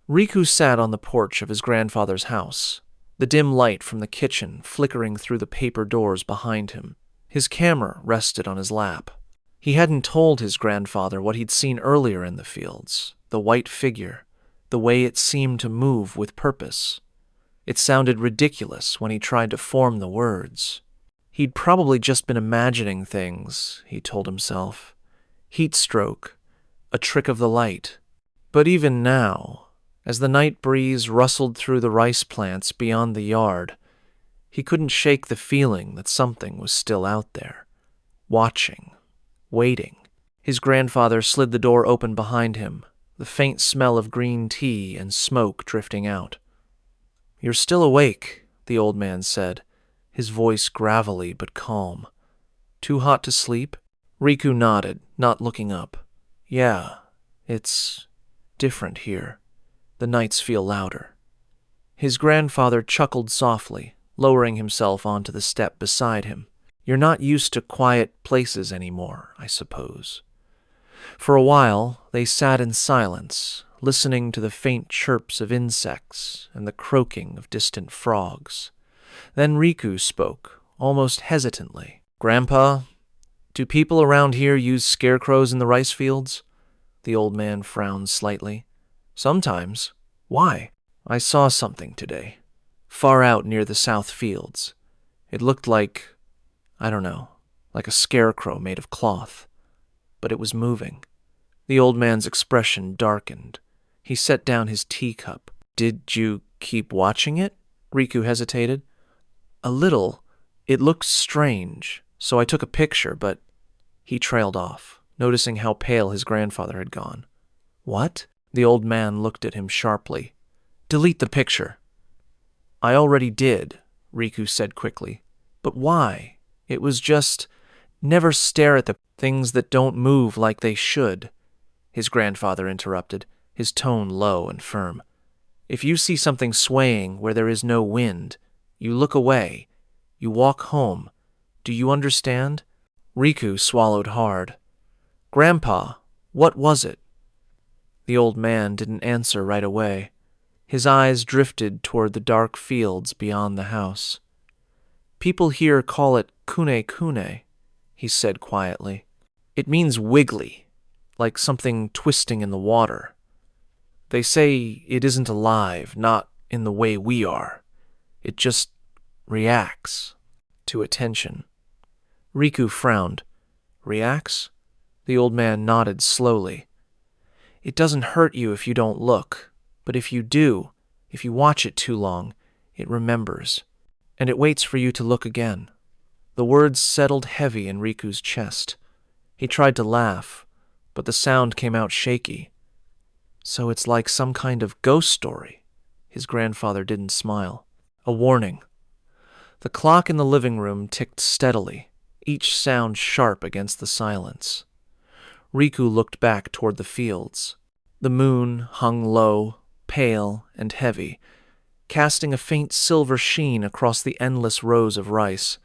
Riku sat on the porch of his grandfather's house, the dim light from the kitchen flickering through the paper doors behind him. His camera rested on his lap. He hadn't told his grandfather what he'd seen earlier in the fields, the white figure, the way it seemed to move with purpose. It sounded ridiculous when he tried to form the words. He'd probably just been imagining things, he told himself. Heat stroke, a trick of the light. But even now, as the night breeze rustled through the rice plants beyond the yard, he couldn't shake the feeling that something was still out there, watching, waiting. His grandfather slid the door open behind him, the faint smell of green tea and smoke drifting out. "You're still awake," the old man said, his voice gravelly but calm. "Too hot to sleep?" Riku nodded, not looking up. "Yeah, it's different here. The nights feel louder." His grandfather chuckled softly, lowering himself onto the step beside him. "You're not used to quiet places anymore, I suppose." For a while, they sat in silence, listening to the faint chirps of insects and the croaking of distant frogs. Then Riku spoke, almost hesitantly. "Grandpa, do people around here use scarecrows in the rice fields?" The old man frowned slightly. "Sometimes. Why?" "I saw something today, far out near the south fields. It looked like, I don't know, like a scarecrow made of cloth. But it was moving." The old man's expression darkened. He set down his teacup. "Did you keep watching it?" Riku hesitated. "A little. It looked strange, so I took a picture, but—" He trailed off, noticing how pale his grandfather had gone. "What?" The old man looked at him sharply. "Delete the picture." "I already did," Riku said quickly. But why? It was just, never stare at the things that don't move like they should, his grandfather interrupted, his tone low and firm. If you see something swaying where there is no wind, you look away. You walk home. Do you understand? Riku swallowed hard. Grandpa, what was it? The old man didn't answer right away. His eyes drifted toward the dark fields beyond the house. People here call it kune-kune, he said quietly. It means wiggly, like something twisting in the water. They say it isn't alive, not in the way we are. It just reacts to attention. Riku frowned. Reacts? The old man nodded slowly. It doesn't hurt you if you don't look, but if you do, if you watch it too long, it remembers, and it waits for you to look again. The words settled heavy in Riku's chest. He tried to laugh, but the sound came out shaky. So it's like some kind of ghost story. His grandfather didn't smile. A warning. The clock in the living room ticked steadily, each sound sharp against the silence. Riku looked back toward the fields. The moon hung low, pale and heavy, casting a faint silver sheen across the endless rows of rice.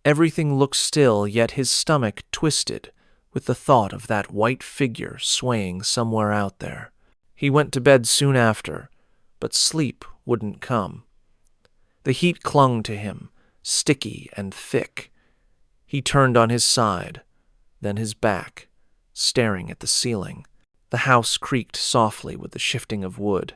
Everything looked still, yet his stomach twisted with the thought of that white figure swaying somewhere out there. He went to bed soon after, but sleep wouldn't come. The heat clung to him, sticky and thick. He turned on his side, then his back, staring at the ceiling. The house creaked softly with the shifting of wood.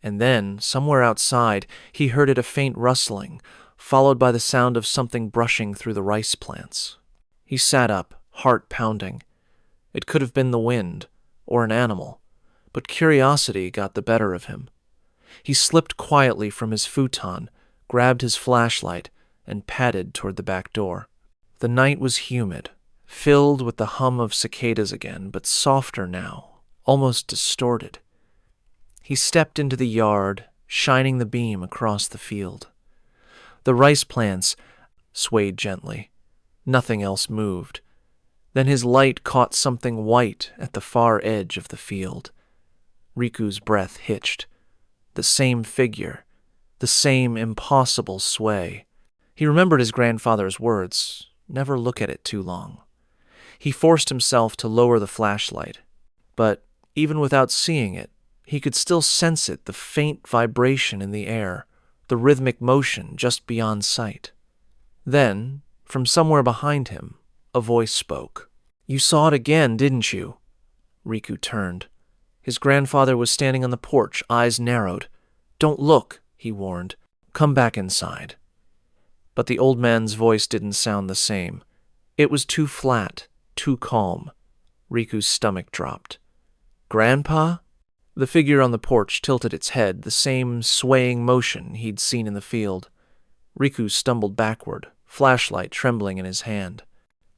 And then, somewhere outside, he heard a faint rustling, followed by the sound of something brushing through the rice plants. He sat up, heart pounding. It could have been the wind, or an animal, but curiosity got the better of him. He slipped quietly from his futon, grabbed his flashlight, and padded toward the back door. The night was humid, filled with the hum of cicadas again, but softer now, almost distorted. He stepped into the yard, shining the beam across the field. The rice plants swayed gently. Nothing else moved. Then his light caught something white at the far edge of the field. Riku's breath hitched. The same figure, the same impossible sway. He remembered his grandfather's words, never look at it too long. He forced himself to lower the flashlight, but even without seeing it, he could still sense it, the faint vibration in the air, the rhythmic motion just beyond sight. Then, from somewhere behind him, a voice spoke. You saw it again, didn't you? Riku turned. His grandfather was standing on the porch, eyes narrowed. Don't look, he warned. Come back inside. But the old man's voice didn't sound the same. It was too flat, too calm. Riku's stomach dropped. Grandpa? The figure on the porch tilted its head, the same swaying motion he'd seen in the field. Riku stumbled backward, flashlight trembling in his hand.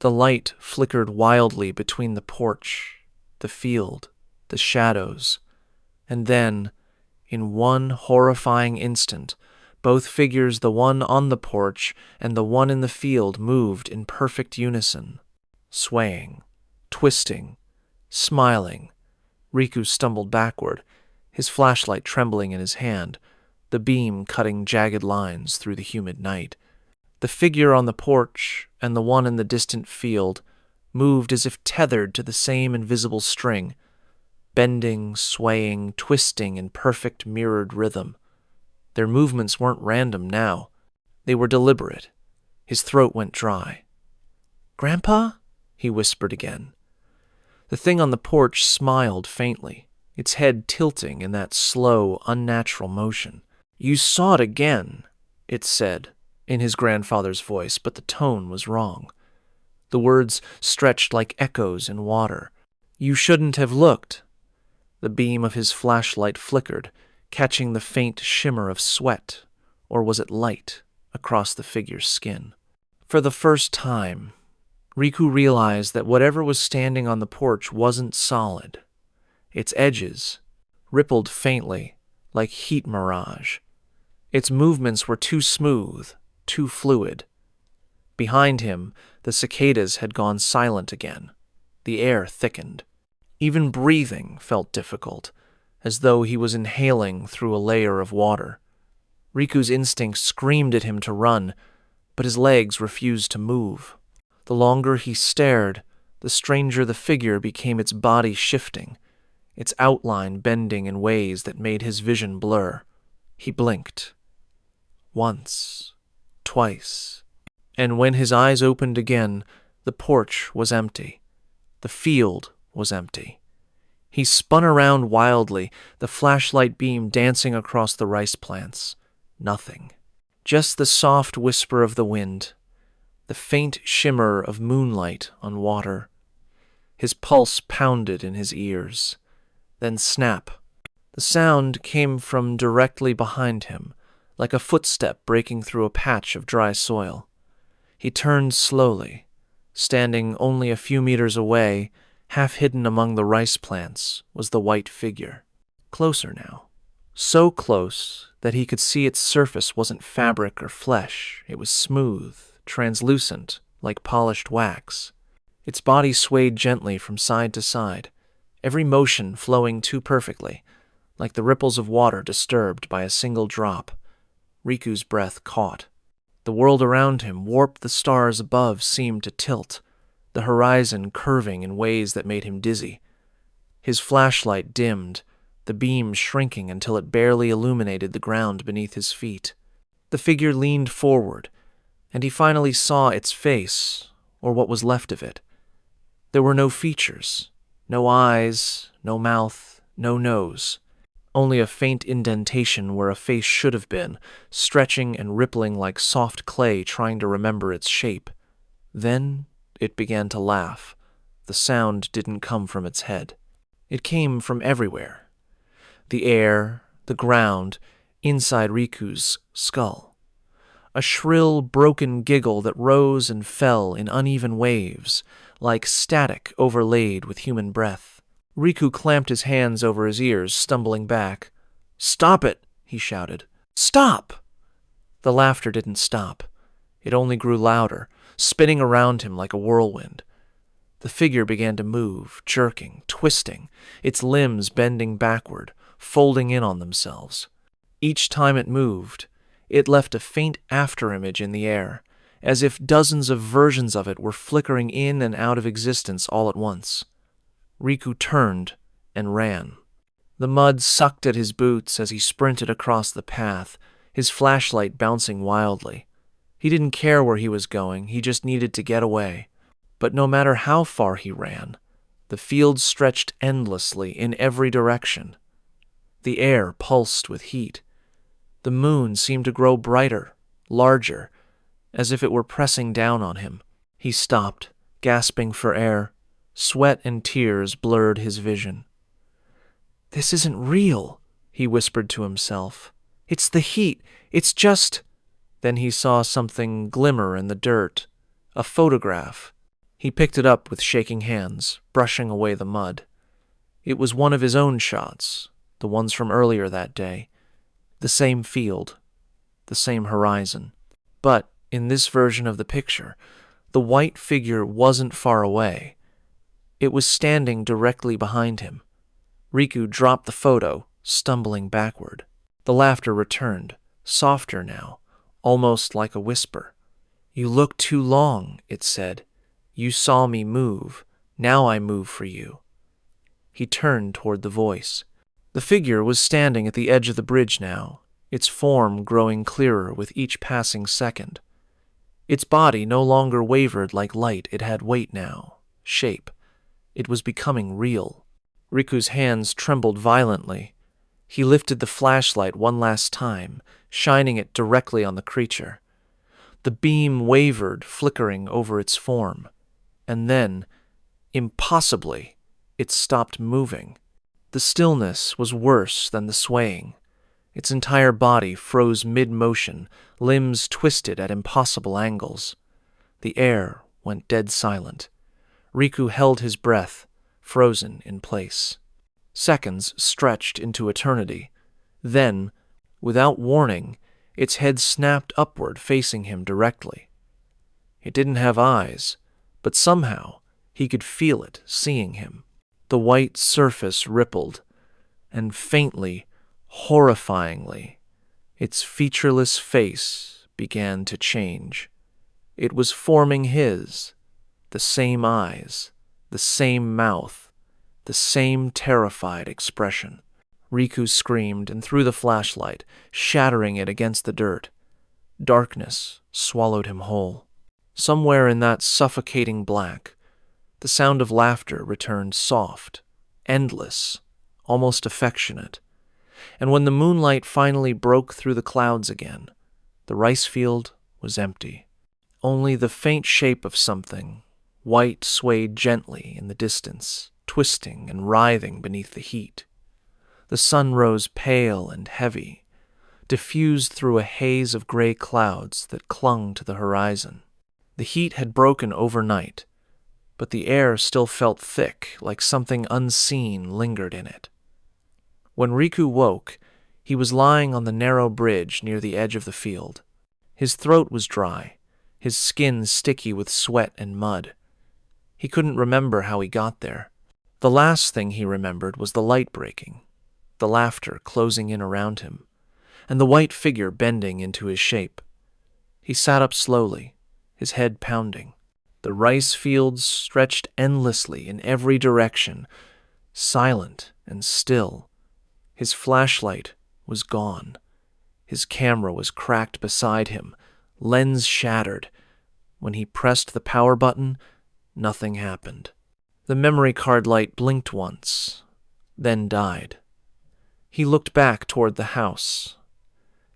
The light flickered wildly between the porch, the field, the shadows, and then, in one horrifying instant, both figures, the one on the porch and the one in the field, moved in perfect unison, swaying, twisting, smiling. Riku stumbled backward, his flashlight trembling in his hand, the beam cutting jagged lines through the humid night. The figure on the porch and the one in the distant field moved as if tethered to the same invisible string, bending, swaying, twisting in perfect mirrored rhythm. Their movements weren't random now. They were deliberate. His throat went dry. Grandpa? He whispered again. The thing on the porch smiled faintly, its head tilting in that slow, unnatural motion. You saw it again, it said, in his grandfather's voice, but the tone was wrong. The words stretched like echoes in water. You shouldn't have looked. The beam of his flashlight flickered, catching the faint shimmer of sweat, or was it light, across the figure's skin. For the first time, Riku realized that whatever was standing on the porch wasn't solid. Its edges rippled faintly, like heat mirage. Its movements were too smooth, too fluid. Behind him, the cicadas had gone silent again. The air thickened. Even breathing felt difficult, as though he was inhaling through a layer of water. Riku's instinct screamed at him to run, but his legs refused to move. The longer he stared, the stranger the figure became, its body shifting, its outline bending in ways that made his vision blur. He blinked. Once, twice, and when his eyes opened again, the porch was empty. The field was empty. He spun around wildly, the flashlight beam dancing across the rice plants. Nothing. Just the soft whisper of the wind, the faint shimmer of moonlight on water. His pulse pounded in his ears. Then snap. The sound came from directly behind him, like a footstep breaking through a patch of dry soil. He turned slowly. Standing only a few meters away, half hidden among the rice plants, was the white figure. Closer now. So close that he could see its surface wasn't fabric or flesh. It was smooth, translucent, like polished wax. Its body swayed gently from side to side, every motion flowing too perfectly, like the ripples of water disturbed by a single drop. Riku's breath caught. The world around him warped, the stars above seemed to tilt, the horizon curving in ways that made him dizzy. His flashlight dimmed, the beam shrinking until it barely illuminated the ground beneath his feet. The figure leaned forward, and he finally saw its face, or what was left of it. There were no features, no eyes, no mouth, no nose. Only a faint indentation where a face should have been, stretching and rippling like soft clay trying to remember its shape. Then it began to laugh. The sound didn't come from its head. It came from everywhere. The air, the ground, inside Riku's skull. A shrill, broken giggle that rose and fell in uneven waves, like static overlaid with human breath. Riku clamped his hands over his ears, stumbling back. "Stop it!" he shouted. "Stop!" The laughter didn't stop. It only grew louder, spinning around him like a whirlwind. The figure began to move, jerking, twisting, its limbs bending backward, folding in on themselves. Each time it moved, it left a faint afterimage in the air, as if dozens of versions of it were flickering in and out of existence all at once. Riku turned and ran. The mud sucked at his boots as he sprinted across the path, his flashlight bouncing wildly. He didn't care where he was going, he just needed to get away. But no matter how far he ran, the field stretched endlessly in every direction. The air pulsed with heat. The moon seemed to grow brighter, larger, as if it were pressing down on him. He stopped, gasping for air. Sweat and tears blurred his vision. "This isn't real," he whispered to himself. "It's the heat. It's just—" Then he saw something glimmer in the dirt. A photograph. He picked it up with shaking hands, brushing away the mud. It was one of his own shots, the ones from earlier that day. The same field, the same horizon. But in this version of the picture, the white figure wasn't far away. It was standing directly behind him. Riku dropped the photo, stumbling backward. The laughter returned, softer now, almost like a whisper. "You look too long," it said. "You saw me move. Now I move for you." He turned toward the voice. The figure was standing at the edge of the bridge now, its form growing clearer with each passing second. Its body no longer wavered like light. It had weight now, shape. It was becoming real. Riku's hands trembled violently. He lifted the flashlight one last time, shining it directly on the creature. The beam wavered, flickering over its form. And then, impossibly, it stopped moving. The stillness was worse than the swaying. Its entire body froze mid-motion, limbs twisted at impossible angles. The air went dead silent. Riku held his breath, frozen in place. Seconds stretched into eternity. Then, without warning, Its head snapped upward, facing him directly. It didn't have eyes, but somehow he could feel it seeing him. The white surface rippled, and faintly, horrifyingly, its featureless face began to change. It was forming his, the same eyes, the same mouth, the same terrified expression. Riku screamed and threw the flashlight, shattering it against the dirt. Darkness swallowed him whole. Somewhere in that suffocating black, the sound of laughter returned soft, endless, almost affectionate. And when the moonlight finally broke through the clouds again, the rice field was empty. Only the faint shape of something, white, swayed gently in the distance, twisting and writhing beneath the heat. The sun rose pale and heavy, diffused through a haze of gray clouds that clung to the horizon. The heat had broken overnight, but the air still felt thick, like something unseen lingered in it. When Riku woke, he was lying on the narrow bridge near the edge of the field. His throat was dry, his skin sticky with sweat and mud. He couldn't remember how he got there. The last thing he remembered was the light breaking, the laughter closing in around him, and the white figure bending into his shape. He sat up slowly, his head pounding. The rice fields stretched endlessly in every direction, silent and still. His flashlight was gone. His camera was cracked beside him, lens shattered. When he pressed the power button, nothing happened. The memory card light blinked once, then died. He looked back toward the house.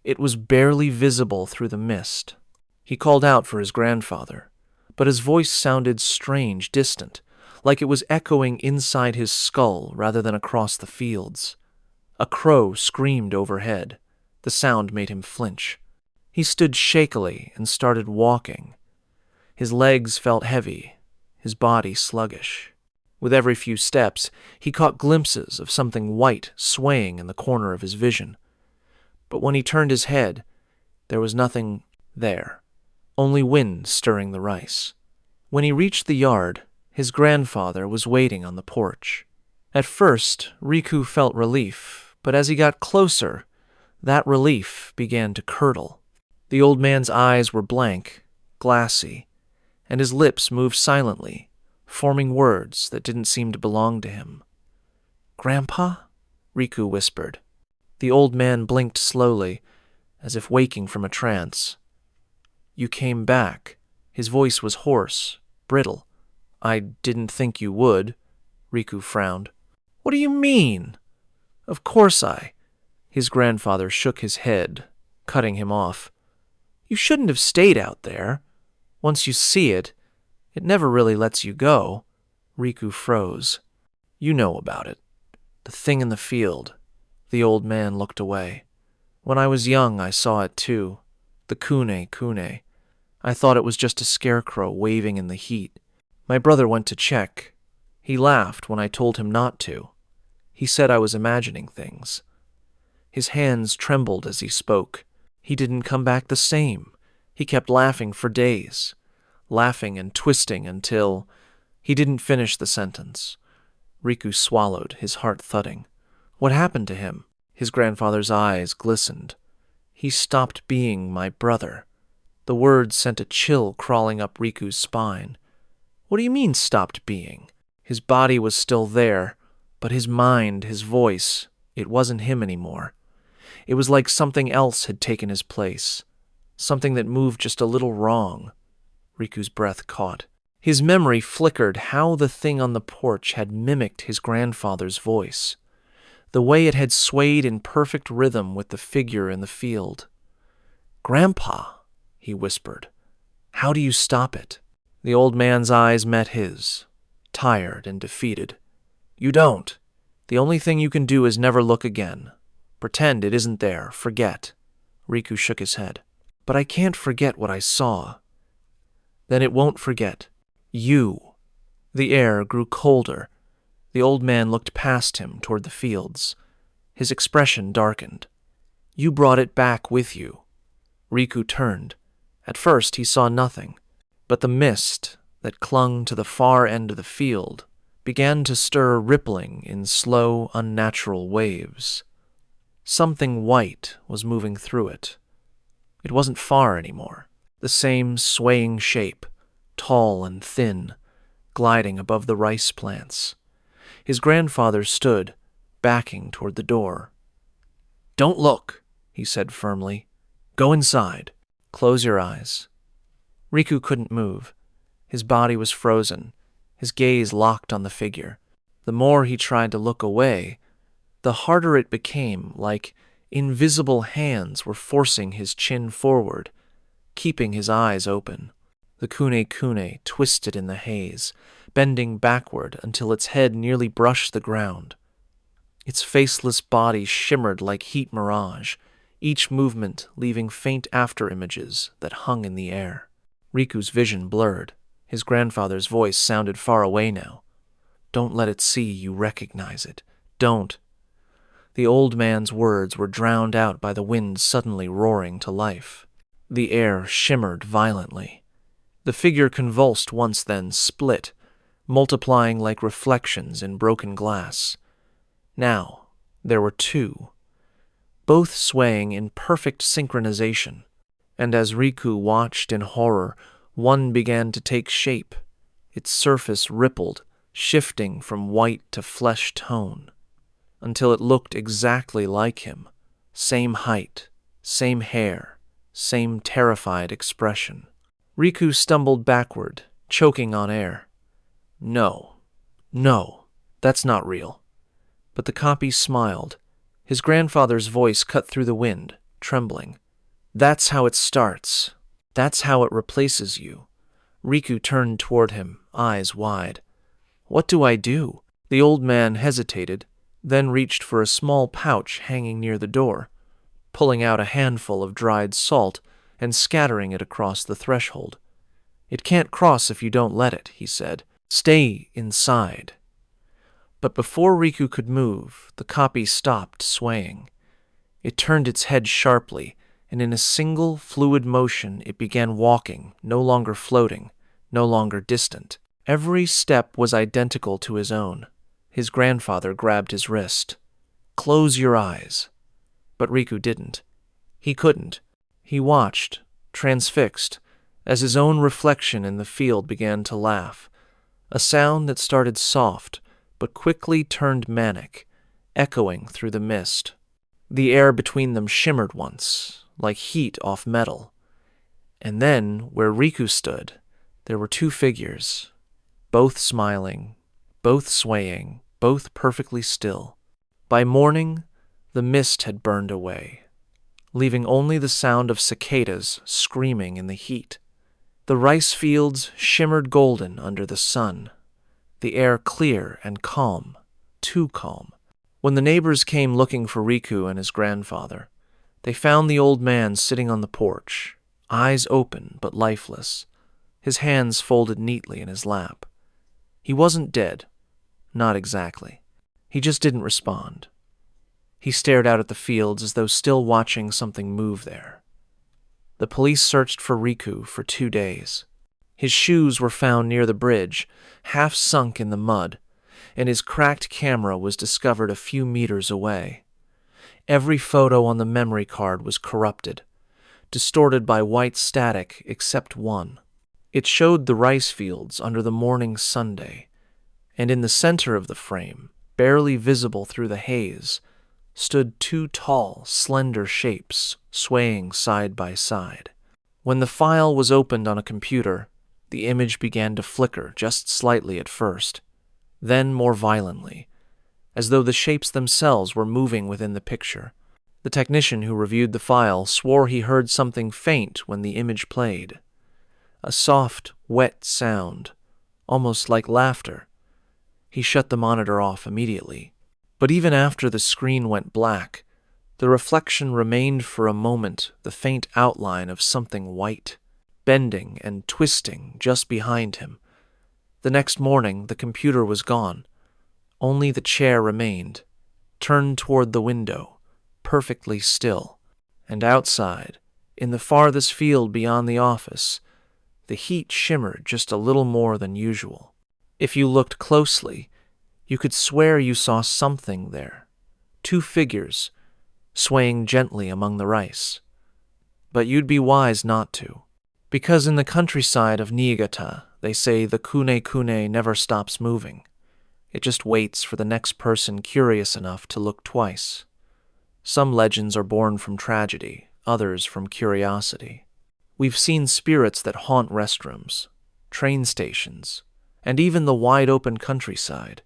It was barely visible through the mist. He called out for his grandfather, but his voice sounded strange, distant, like it was echoing inside his skull rather than across the fields. A crow screamed overhead. The sound made him flinch. He stood shakily and started walking. His legs felt heavy, his body sluggish. With every few steps, he caught glimpses of something white swaying in the corner of his vision. But when he turned his head, there was nothing there, only wind stirring the rice. When he reached the yard, his grandfather was waiting on the porch. At first, Riku felt relief, but as he got closer, that relief began to curdle. The old man's eyes were blank, glassy, and his lips moved silently, forming words that didn't seem to belong to him. "Grandpa?" Riku whispered. The old man blinked slowly, as if waking from a trance. "You came back." His voice was hoarse, brittle. "I didn't think you would." Riku frowned. "What do you mean?" "Of course I—" His grandfather shook his head, cutting him off. "You shouldn't have stayed out there. Once you see it, it never really lets you go." Riku froze. "You know about it. The thing in the field." The old man looked away. "When I was young, I saw it too. The kune. I thought it was just a scarecrow waving in the heat. My brother went to check. He laughed when I told him not to. He said I was imagining things." His hands trembled as he spoke. "He didn't come back the same. He kept laughing for days, laughing and twisting until—" He didn't finish the sentence. Riku swallowed, his heart thudding. "What happened to him?" His grandfather's eyes glistened. "He stopped being my brother." The words sent a chill crawling up Riku's spine. "What do you mean, stopped being?" His body was still there, but his mind, his voice, it wasn't him anymore. It was like something else had taken his place, something that moved just a little wrong. Riku's breath caught. His memory flickered how the thing on the porch had mimicked his grandfather's voice, the way it had swayed in perfect rhythm with the figure in the field. "Grandpa," he whispered, "how do you stop it?" The old man's eyes met his, tired and defeated. "You don't. The only thing you can do is never look again. Pretend it isn't there. Forget." Riku shook his head. "But I can't forget what I saw." "Then it won't forget. You." The air grew colder. The old man looked past him toward the fields. His expression darkened. "You brought it back with you. Riku turned. At first he saw nothing, but the mist that clung to the far end of the field began to stir, rippling in slow, unnatural waves. Something white was moving through it. It wasn't far anymore. The same swaying shape, tall and thin, gliding above the rice plants. His grandfather stood, backing toward the door. "Don't look," he said firmly. "Go inside. Close your eyes." Riku couldn't move. His body was frozen, his gaze locked on the figure. The more he tried to look away, the harder it became, like invisible hands were forcing his chin forward, keeping his eyes open. The kune-kune twisted in the haze, bending backward until its head nearly brushed the ground. Its faceless body shimmered like heat mirage, each movement leaving faint afterimages that hung in the air. Riku's vision blurred. His grandfather's voice sounded far away now. "Don't let it see you recognize it. Don't." The old man's words were drowned out by the wind suddenly roaring to life. The air shimmered violently. The figure convulsed once, then split, multiplying like reflections in broken glass. Now there were two, both swaying in perfect synchronization, and as Riku watched in horror, one began to take shape. Its surface rippled, shifting from white to flesh tone, until it looked exactly like him. Same height, same hair, same terrified expression. Riku stumbled backward, choking on air. No, that's not real." But the copy smiled. His grandfather's voice cut through the wind, trembling. "That's how it starts. That's how it replaces you." Riku turned toward him, eyes wide. "What do I do?" The old man hesitated, then reached for a small pouch hanging near the door, pulling out a handful of dried salt and scattering it across the threshold. "It can't cross if you don't let it," he said. "Stay inside." But before Riku could move, the copy stopped swaying. It turned its head sharply, and in a single fluid motion it began walking, no longer floating, no longer distant. Every step was identical to his own. His grandfather grabbed his wrist. "Close your eyes." But Riku didn't. He couldn't. He watched, transfixed, as his own reflection in the field began to laugh, a sound that started soft but quickly turned manic, echoing through the mist. The air between them shimmered once, like heat off metal. And then, where Riku stood, there were two figures, both smiling, both swaying, both perfectly still. By morning, the mist had burned away, leaving only the sound of cicadas screaming in the heat. The rice fields shimmered golden under the sun, the air clear and calm, too calm. When the neighbors came looking for Riku and his grandfather, they found the old man sitting on the porch, eyes open but lifeless, his hands folded neatly in his lap. He wasn't dead, not exactly. He just didn't respond. He stared out at the fields as though still watching something move there. The police searched for Riku for 2 days. His shoes were found near the bridge, half sunk in the mud, and his cracked camera was discovered a few meters away. Every photo on the memory card was corrupted, distorted by white static except one. It showed the rice fields under the morning Sunday, and in the center of the frame, barely visible through the haze, stood two tall, slender shapes swaying side by side. When the file was opened on a computer, the image began to flicker just slightly at first, then more violently, as though the shapes themselves were moving within the picture. The technician who reviewed the file swore he heard something faint when the image played. A soft, wet sound, almost like laughter. He shut the monitor off immediately. But even after the screen went black, the reflection remained for a moment the faint outline of something white, bending and twisting just behind him. The next morning, the computer was gone. Only the chair remained, turned toward the window, perfectly still, and outside, in the farthest field beyond the office, the heat shimmered just a little more than usual. If you looked closely, you could swear you saw something there. 2 figures, swaying gently among the rice. But you'd be wise not to, because in the countryside of Niigata, they say the kune-kune never stops moving. It just waits for the next person curious enough to look twice. Some legends are born from tragedy, others from curiosity. We've seen spirits that haunt restrooms, train stations, and even the wide-open countryside.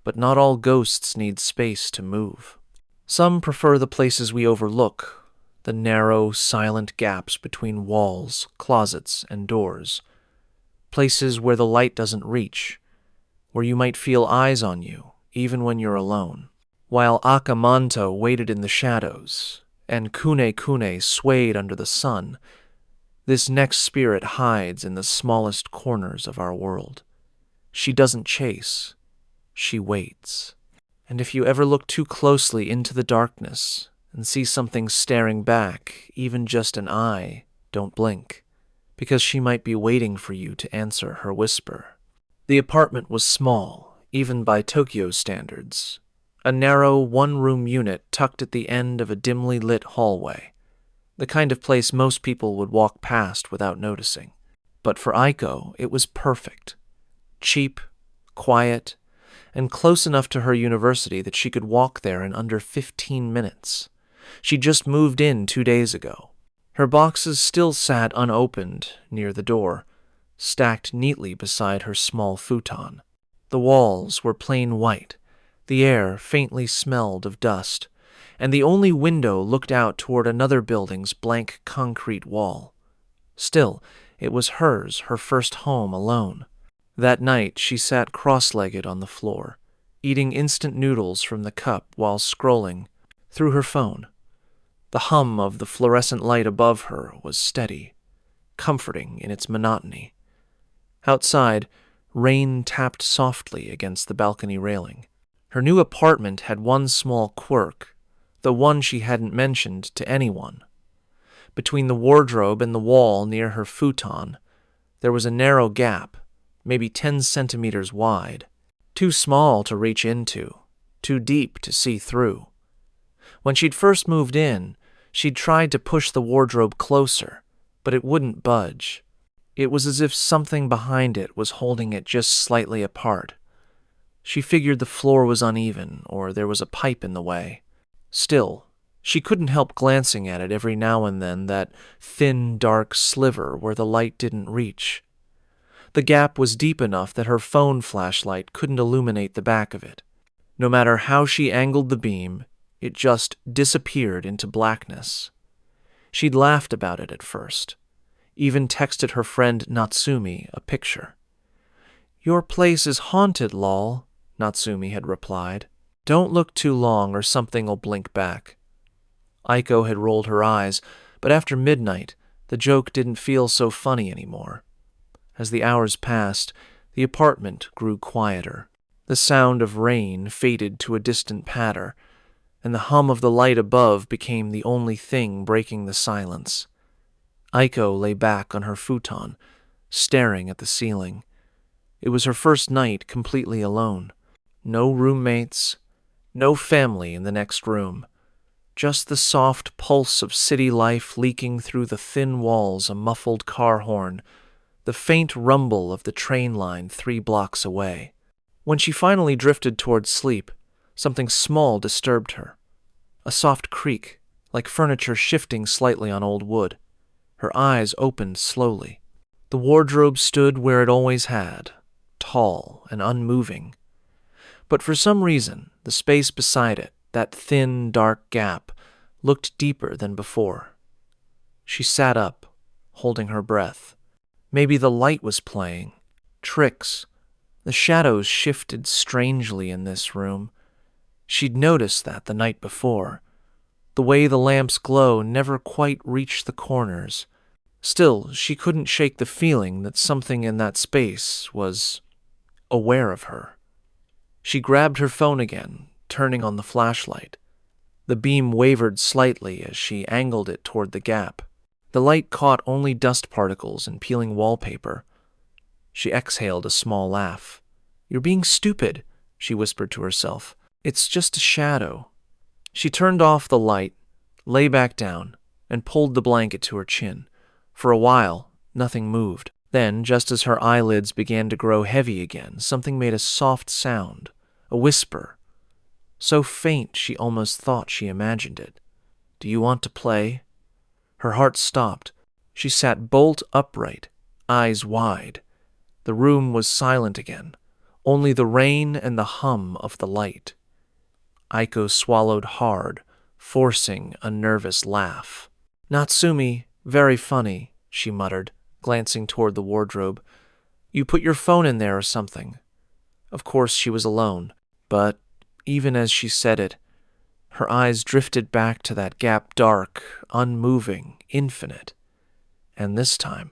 But not all ghosts need space to move. Some prefer the places we overlook, the narrow, silent gaps between walls, closets, and doors. Places where the light doesn't reach, where you might feel eyes on you, even when you're alone. While Akamanto waited in the shadows, and Kune-kune swayed under the sun, this next spirit hides in the smallest corners of our world. She doesn't chase, she waits. And if you ever look too closely into the darkness and see something staring back, even just an eye, don't blink, because she might be waiting for you to answer her whisper. The apartment was small, even by Tokyo's standards. A narrow, one-room unit tucked at the end of a dimly lit hallway. The kind of place most people would walk past without noticing. But for Aiko, it was perfect. Cheap, quiet, and close enough to her university that she could walk there in under 15 minutes. She just moved in 2 days ago. Her boxes still sat unopened near the door, stacked neatly beside her small futon. The walls were plain white, the air faintly smelled of dust, and the only window looked out toward another building's blank concrete wall. Still, it was hers, her first home alone. That night, she sat cross-legged on the floor, eating instant noodles from the cup while scrolling through her phone. The hum of the fluorescent light above her was steady, comforting in its monotony. Outside, rain tapped softly against the balcony railing. Her new apartment had one small quirk, the one she hadn't mentioned to anyone. Between the wardrobe and the wall near her futon, there was a narrow gap, maybe 10 centimeters wide, too small to reach into, too deep to see through. When she'd first moved in, she'd tried to push the wardrobe closer, but it wouldn't budge. It was as if something behind it was holding it just slightly apart. She figured the floor was uneven, or there was a pipe in the way. Still, she couldn't help glancing at it every now and then, that thin, dark sliver where the light didn't reach. The gap was deep enough that her phone flashlight couldn't illuminate the back of it. No matter how she angled the beam, it just disappeared into blackness. She'd laughed about it at first, even texted her friend Natsumi a picture. "Your place is haunted, lol," Natsumi had replied. "Don't look too long or something'll blink back." Aiko had rolled her eyes, but after midnight, the joke didn't feel so funny anymore. As the hours passed, the apartment grew quieter. The sound of rain faded to a distant patter, and the hum of the light above became the only thing breaking the silence. Aiko lay back on her futon, staring at the ceiling. It was her first night completely alone. No roommates, no family in the next room. Just the soft pulse of city life leaking through the thin walls, a muffled car horn, the faint rumble of the train line 3 blocks away. When she finally drifted towards sleep, something small disturbed her. A soft creak, like furniture shifting slightly on old wood. Her eyes opened slowly. The wardrobe stood where it always had, tall and unmoving. But for some reason, the space beside it, that thin, dark gap, looked deeper than before. She sat up, holding her breath. Maybe the light was playing. Tricks. The shadows shifted strangely in this room. She'd noticed that the night before. The way the lamp's glow never quite reached the corners. Still, she couldn't shake the feeling that something in that space was aware of her. She grabbed her phone again, turning on the flashlight. The beam wavered slightly as she angled it toward the gap. The light caught only dust particles and peeling wallpaper. She exhaled a small laugh. "You're being stupid," she whispered to herself. "It's just a shadow." She turned off the light, lay back down, and pulled the blanket to her chin. For a while, nothing moved. Then, just as her eyelids began to grow heavy again, something made a soft sound, a whisper, so faint she almost thought she imagined it. "Do you want to play?" Her heart stopped. She sat bolt upright, eyes wide. The room was silent again, only the rain and the hum of the light. Aiko swallowed hard, forcing a nervous laugh. "Natsumi, very funny," she muttered, glancing toward the wardrobe. "You put your phone in there or something." Of course she was alone, but even as she said it, her eyes drifted back to that gap, dark, unmoving, infinite. And this time,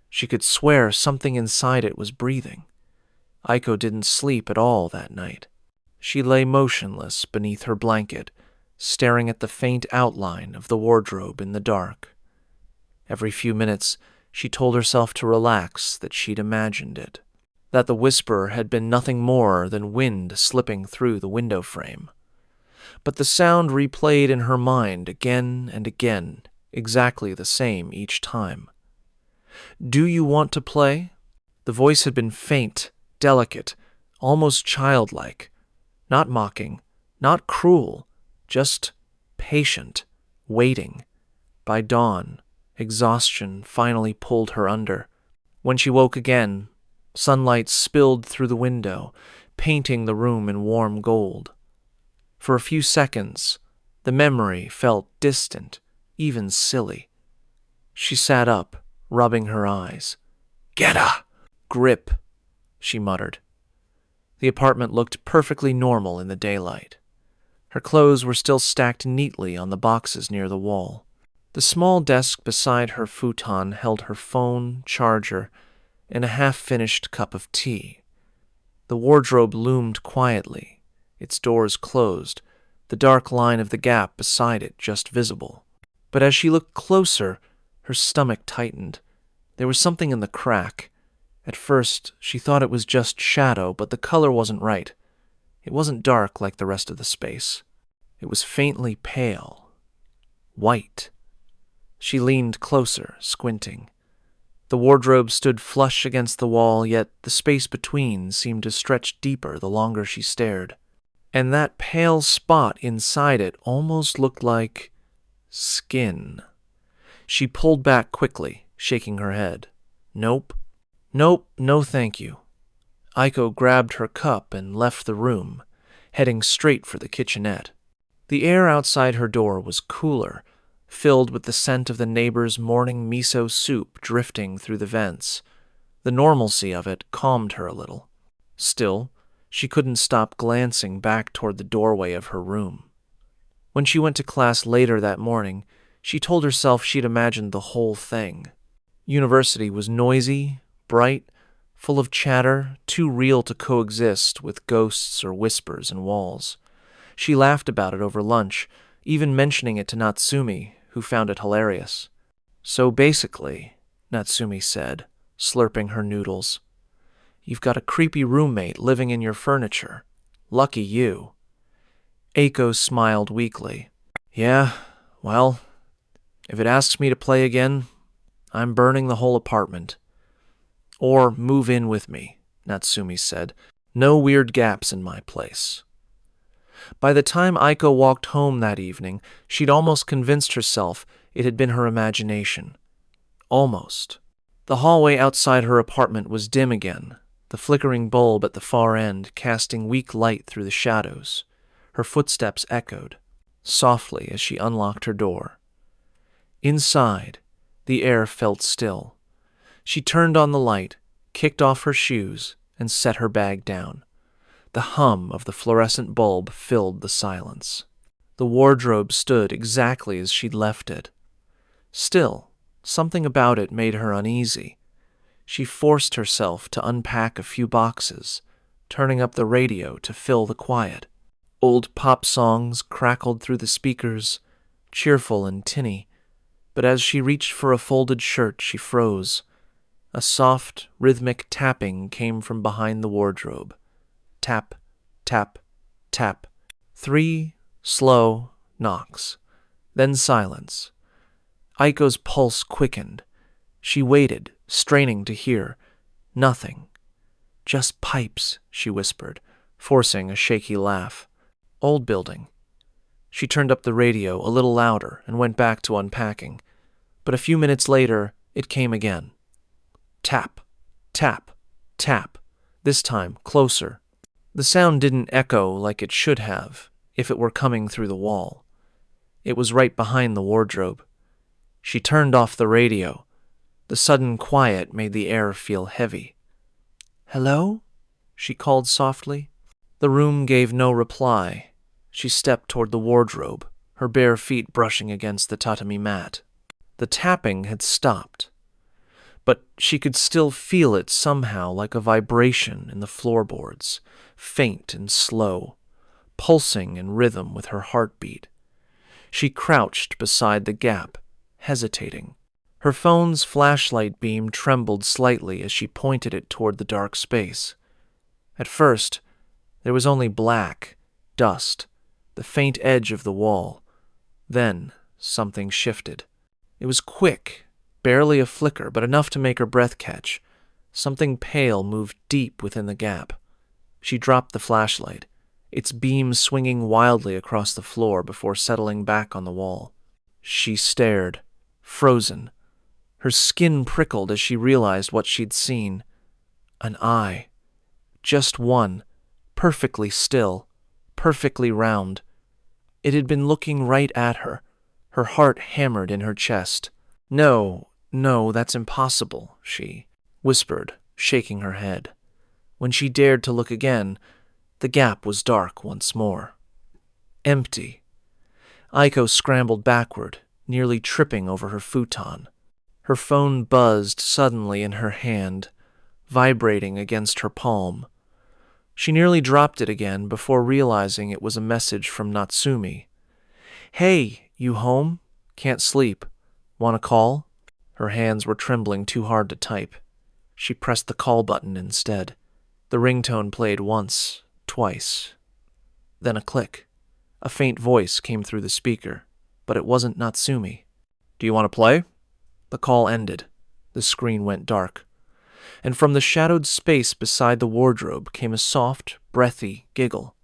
she could swear something inside it was breathing. Aiko didn't sleep at all that night. She lay motionless beneath her blanket, staring at the faint outline of the wardrobe in the dark. Every few minutes, she told herself to relax, that she'd imagined it, that the whisper had been nothing more than wind slipping through the window frame. But the sound replayed in her mind again and again, exactly the same each time. "Do you want to play?" The voice had been faint, delicate, almost childlike, not mocking, not cruel, just patient, waiting. By dawn, exhaustion finally pulled her under. When she woke again, sunlight spilled through the window, painting the room in warm gold. For a few seconds, the memory felt distant, even silly. She sat up, rubbing her eyes. "Geta!" "Grip," she muttered. The apartment looked perfectly normal in the daylight. Her clothes were still stacked neatly on the boxes near the wall. The small desk beside her futon held her phone, charger, and a half-finished cup of tea. The wardrobe loomed quietly, its doors closed, the dark line of the gap beside it just visible. But as she looked closer, her stomach tightened. There was something in the crack. At first, she thought it was just shadow, but the color wasn't right. It wasn't dark like the rest of the space. It was faintly pale. White. She leaned closer, squinting. The wardrobe stood flush against the wall, yet the space between seemed to stretch deeper the longer she stared. And that pale spot inside it almost looked like skin. She pulled back quickly, shaking her head. "Nope. Nope, no thank you." Aiko grabbed her cup and left the room, heading straight for the kitchenette. The air outside her door was cooler, filled with the scent of the neighbor's morning miso soup drifting through the vents. The normalcy of it calmed her a little. Still, she couldn't stop glancing back toward the doorway of her room. When she went to class later that morning, she told herself she'd imagined the whole thing. University was noisy, bright, full of chatter, too real to coexist with ghosts or whispers in walls. She laughed about it over lunch, even mentioning it to Natsumi, who found it hilarious. "So basically," Natsumi said, slurping her noodles, "you've got a creepy roommate living in your furniture. Lucky you." Aiko smiled weakly. "Yeah, well, if it asks me to play again, I'm burning the whole apartment." "Or move in with me," Natsumi said. "No weird gaps in my place." By the time Aiko walked home that evening, she'd almost convinced herself it had been her imagination. Almost. The hallway outside her apartment was dim again, the flickering bulb at the far end casting weak light through the shadows. Her footsteps echoed, softly as she unlocked her door. Inside, the air felt still. She turned on the light, kicked off her shoes, and set her bag down. The hum of the fluorescent bulb filled the silence. The wardrobe stood exactly as she'd left it. Still, something about it made her uneasy. She forced herself to unpack a few boxes, turning up the radio to fill the quiet. Old pop songs crackled through the speakers, cheerful and tinny. but as she reached for a folded shirt, she froze. A soft, rhythmic tapping came from behind the wardrobe. Tap, tap, tap. 3 slow knocks. Then silence. Aiko's pulse quickened. She waited, straining to hear. Nothing. Just pipes, she whispered, forcing a shaky laugh. Old building. She turned up the radio a little louder and went back to unpacking. But a few minutes later, it came again. Tap, tap, tap. This time, closer. The sound didn't echo like it should have, if it were coming through the wall. It was right behind the wardrobe. She turned off the radio. The sudden quiet made the air feel heavy. "Hello?" she called softly. The room gave no reply. She stepped toward the wardrobe, her bare feet brushing against the tatami mat. The tapping had stopped, but she could still feel it somehow like a vibration in the floorboards, faint and slow, pulsing in rhythm with her heartbeat. She crouched beside the gap, hesitating. Her phone's flashlight beam trembled slightly as she pointed it toward the dark space. At first, there was only black, dust, the faint edge of the wall. Then, something shifted. It was quick, barely a flicker, but enough to make her breath catch. Something pale moved deep within the gap. She dropped the flashlight, its beam swinging wildly across the floor before settling back on the wall. She stared, frozen. Her skin prickled as she realized what she'd seen. An eye. Just one, perfectly still, perfectly round. It had been looking right at her, her heart hammered in her chest. No, that's impossible, she whispered, shaking her head. When she dared to look again, the gap was dark once more. Empty. Aiko scrambled backward, nearly tripping over her futon. Her phone buzzed suddenly in her hand, vibrating against her palm. She nearly dropped it again before realizing it was a message from Natsumi. "Hey, you home? Can't sleep. Want a call?" Her hands were trembling too hard to type. She pressed the call button instead. The ringtone played once, twice. Then a click. A faint voice came through the speaker, but it wasn't Natsumi. "Do you want to play?" The call ended. The screen went dark. And from the shadowed space beside the wardrobe came a soft, breathy giggle.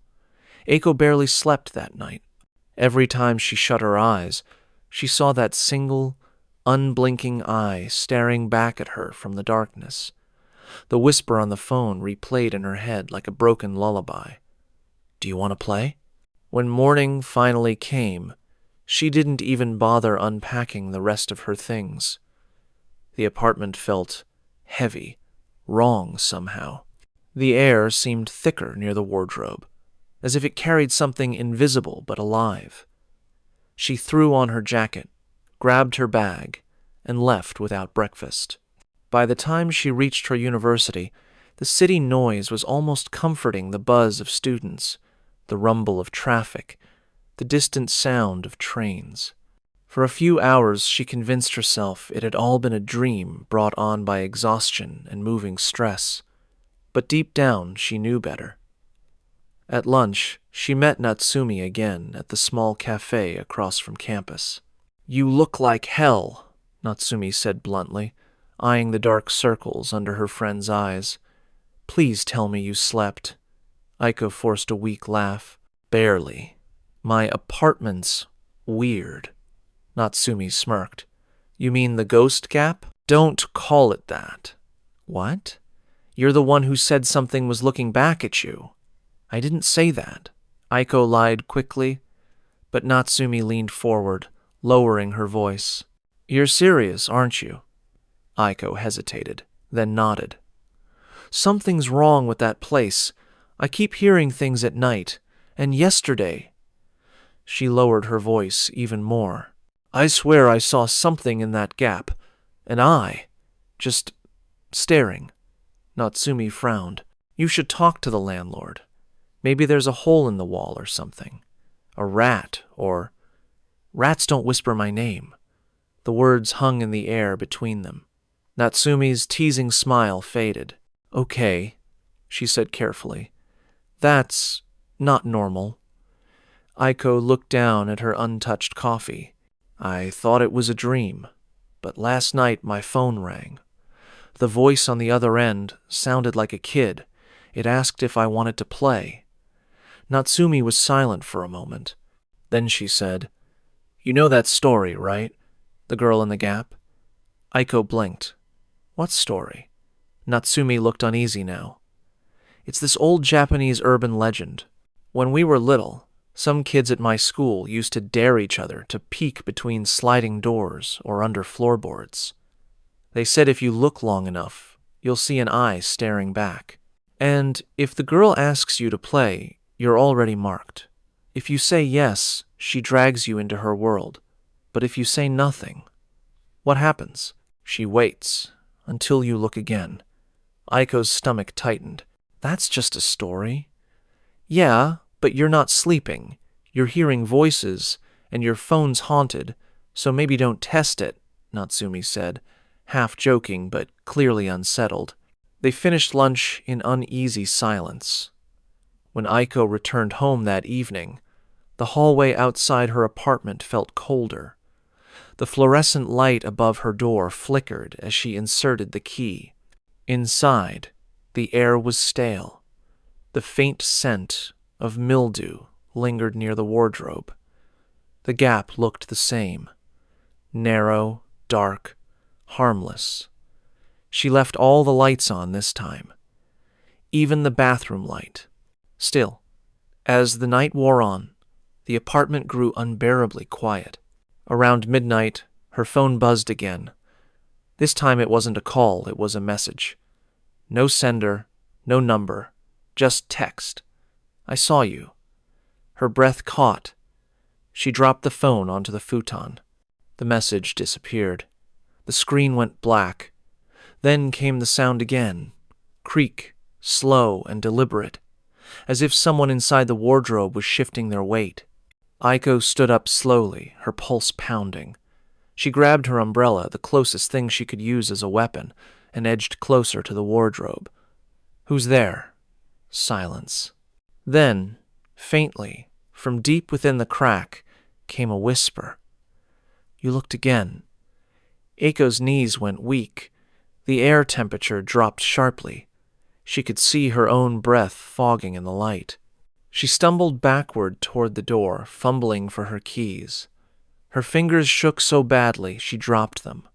Aiko barely slept that night. Every time she shut her eyes, she saw that single, unblinking eye staring back at her from the darkness. The whisper on the phone replayed in her head like a broken lullaby. "Do you want to play?" When morning finally came, she didn't even bother unpacking the rest of her things. The apartment felt heavy, wrong somehow. The air seemed thicker near the wardrobe, as if it carried something invisible but alive. She threw on her jacket, grabbed her bag, and left without breakfast. By the time she reached her university, the city noise was almost comforting the buzz of students, the rumble of traffic, the distant sound of trains. For a few hours she convinced herself it had all been a dream brought on by exhaustion and moving stress. But deep down she knew better. At lunch, she met Natsumi again at the small cafe across from campus. "You look like hell," Natsumi said bluntly, eyeing the dark circles under her friend's eyes. "Please tell me you slept." Aiko forced a weak laugh. "Barely. My apartment's weird." Natsumi smirked. "You mean the ghost gap?" "Don't call it that." "What? You're the one who said something was looking back at you." "I didn't say that." Aiko lied quickly, but Natsumi leaned forward, lowering her voice. "You're serious, aren't you?" Aiko hesitated, then nodded. "Something's wrong with that place. I keep hearing things at night, and yesterday—" She lowered her voice even more. "I swear I saw something in that gap. An eye. Just staring." Natsumi frowned. "You should talk to the landlord. Maybe there's a hole in the wall or something. A rat, or—" "Rats don't whisper my name." The words hung in the air between them. Natsumi's teasing smile faded. "Okay," she said carefully. "That's not normal." Aiko looked down at her untouched coffee. "I thought it was a dream, but last night my phone rang. The voice on the other end sounded like a kid. It asked if I wanted to play." Natsumi was silent for a moment. Then she said, "You know that story, right? The girl in the gap?" Aiko blinked. "What story?" Natsumi looked uneasy now. "It's this old Japanese urban legend. When we were little, some kids at my school used to dare each other to peek between sliding doors or under floorboards. They said if you look long enough, you'll see an eye staring back. And if the girl asks you to play, you're already marked. If you say yes, she drags you into her world. But if you say nothing, what happens? She waits until you look again." Aiko's stomach tightened. "That's just a story." "Yeah, but you're not sleeping. You're hearing voices, and your phone's haunted, so maybe don't test it," Natsumi said, half joking but clearly unsettled. They finished lunch in uneasy silence. When Aiko returned home that evening, the hallway outside her apartment felt colder. The fluorescent light above her door flickered as she inserted the key. Inside, the air was stale. The faint scent of mildew lingered near the wardrobe. The gap looked the same. Narrow, dark, harmless. She left all the lights on this time, even the bathroom light. Still, as the night wore on, the apartment grew unbearably quiet. Around midnight, her phone buzzed again. This time it wasn't a call, it was a message. No sender, no number, just text. "I saw you." Her breath caught. She dropped the phone onto the futon. The message disappeared. The screen went black. Then came the sound again. Creak, slow and deliberate, as if someone inside the wardrobe was shifting their weight. Aiko stood up slowly, her pulse pounding. She grabbed her umbrella, the closest thing she could use as a weapon, and edged closer to the wardrobe. "Who's there?" Silence. Then, faintly, from deep within the crack, came a whisper. "You looked again." Aiko's knees went weak. The air temperature dropped sharply. She could see her own breath fogging in the light. She stumbled backward toward the door, fumbling for her keys. Her fingers shook so badly she dropped them.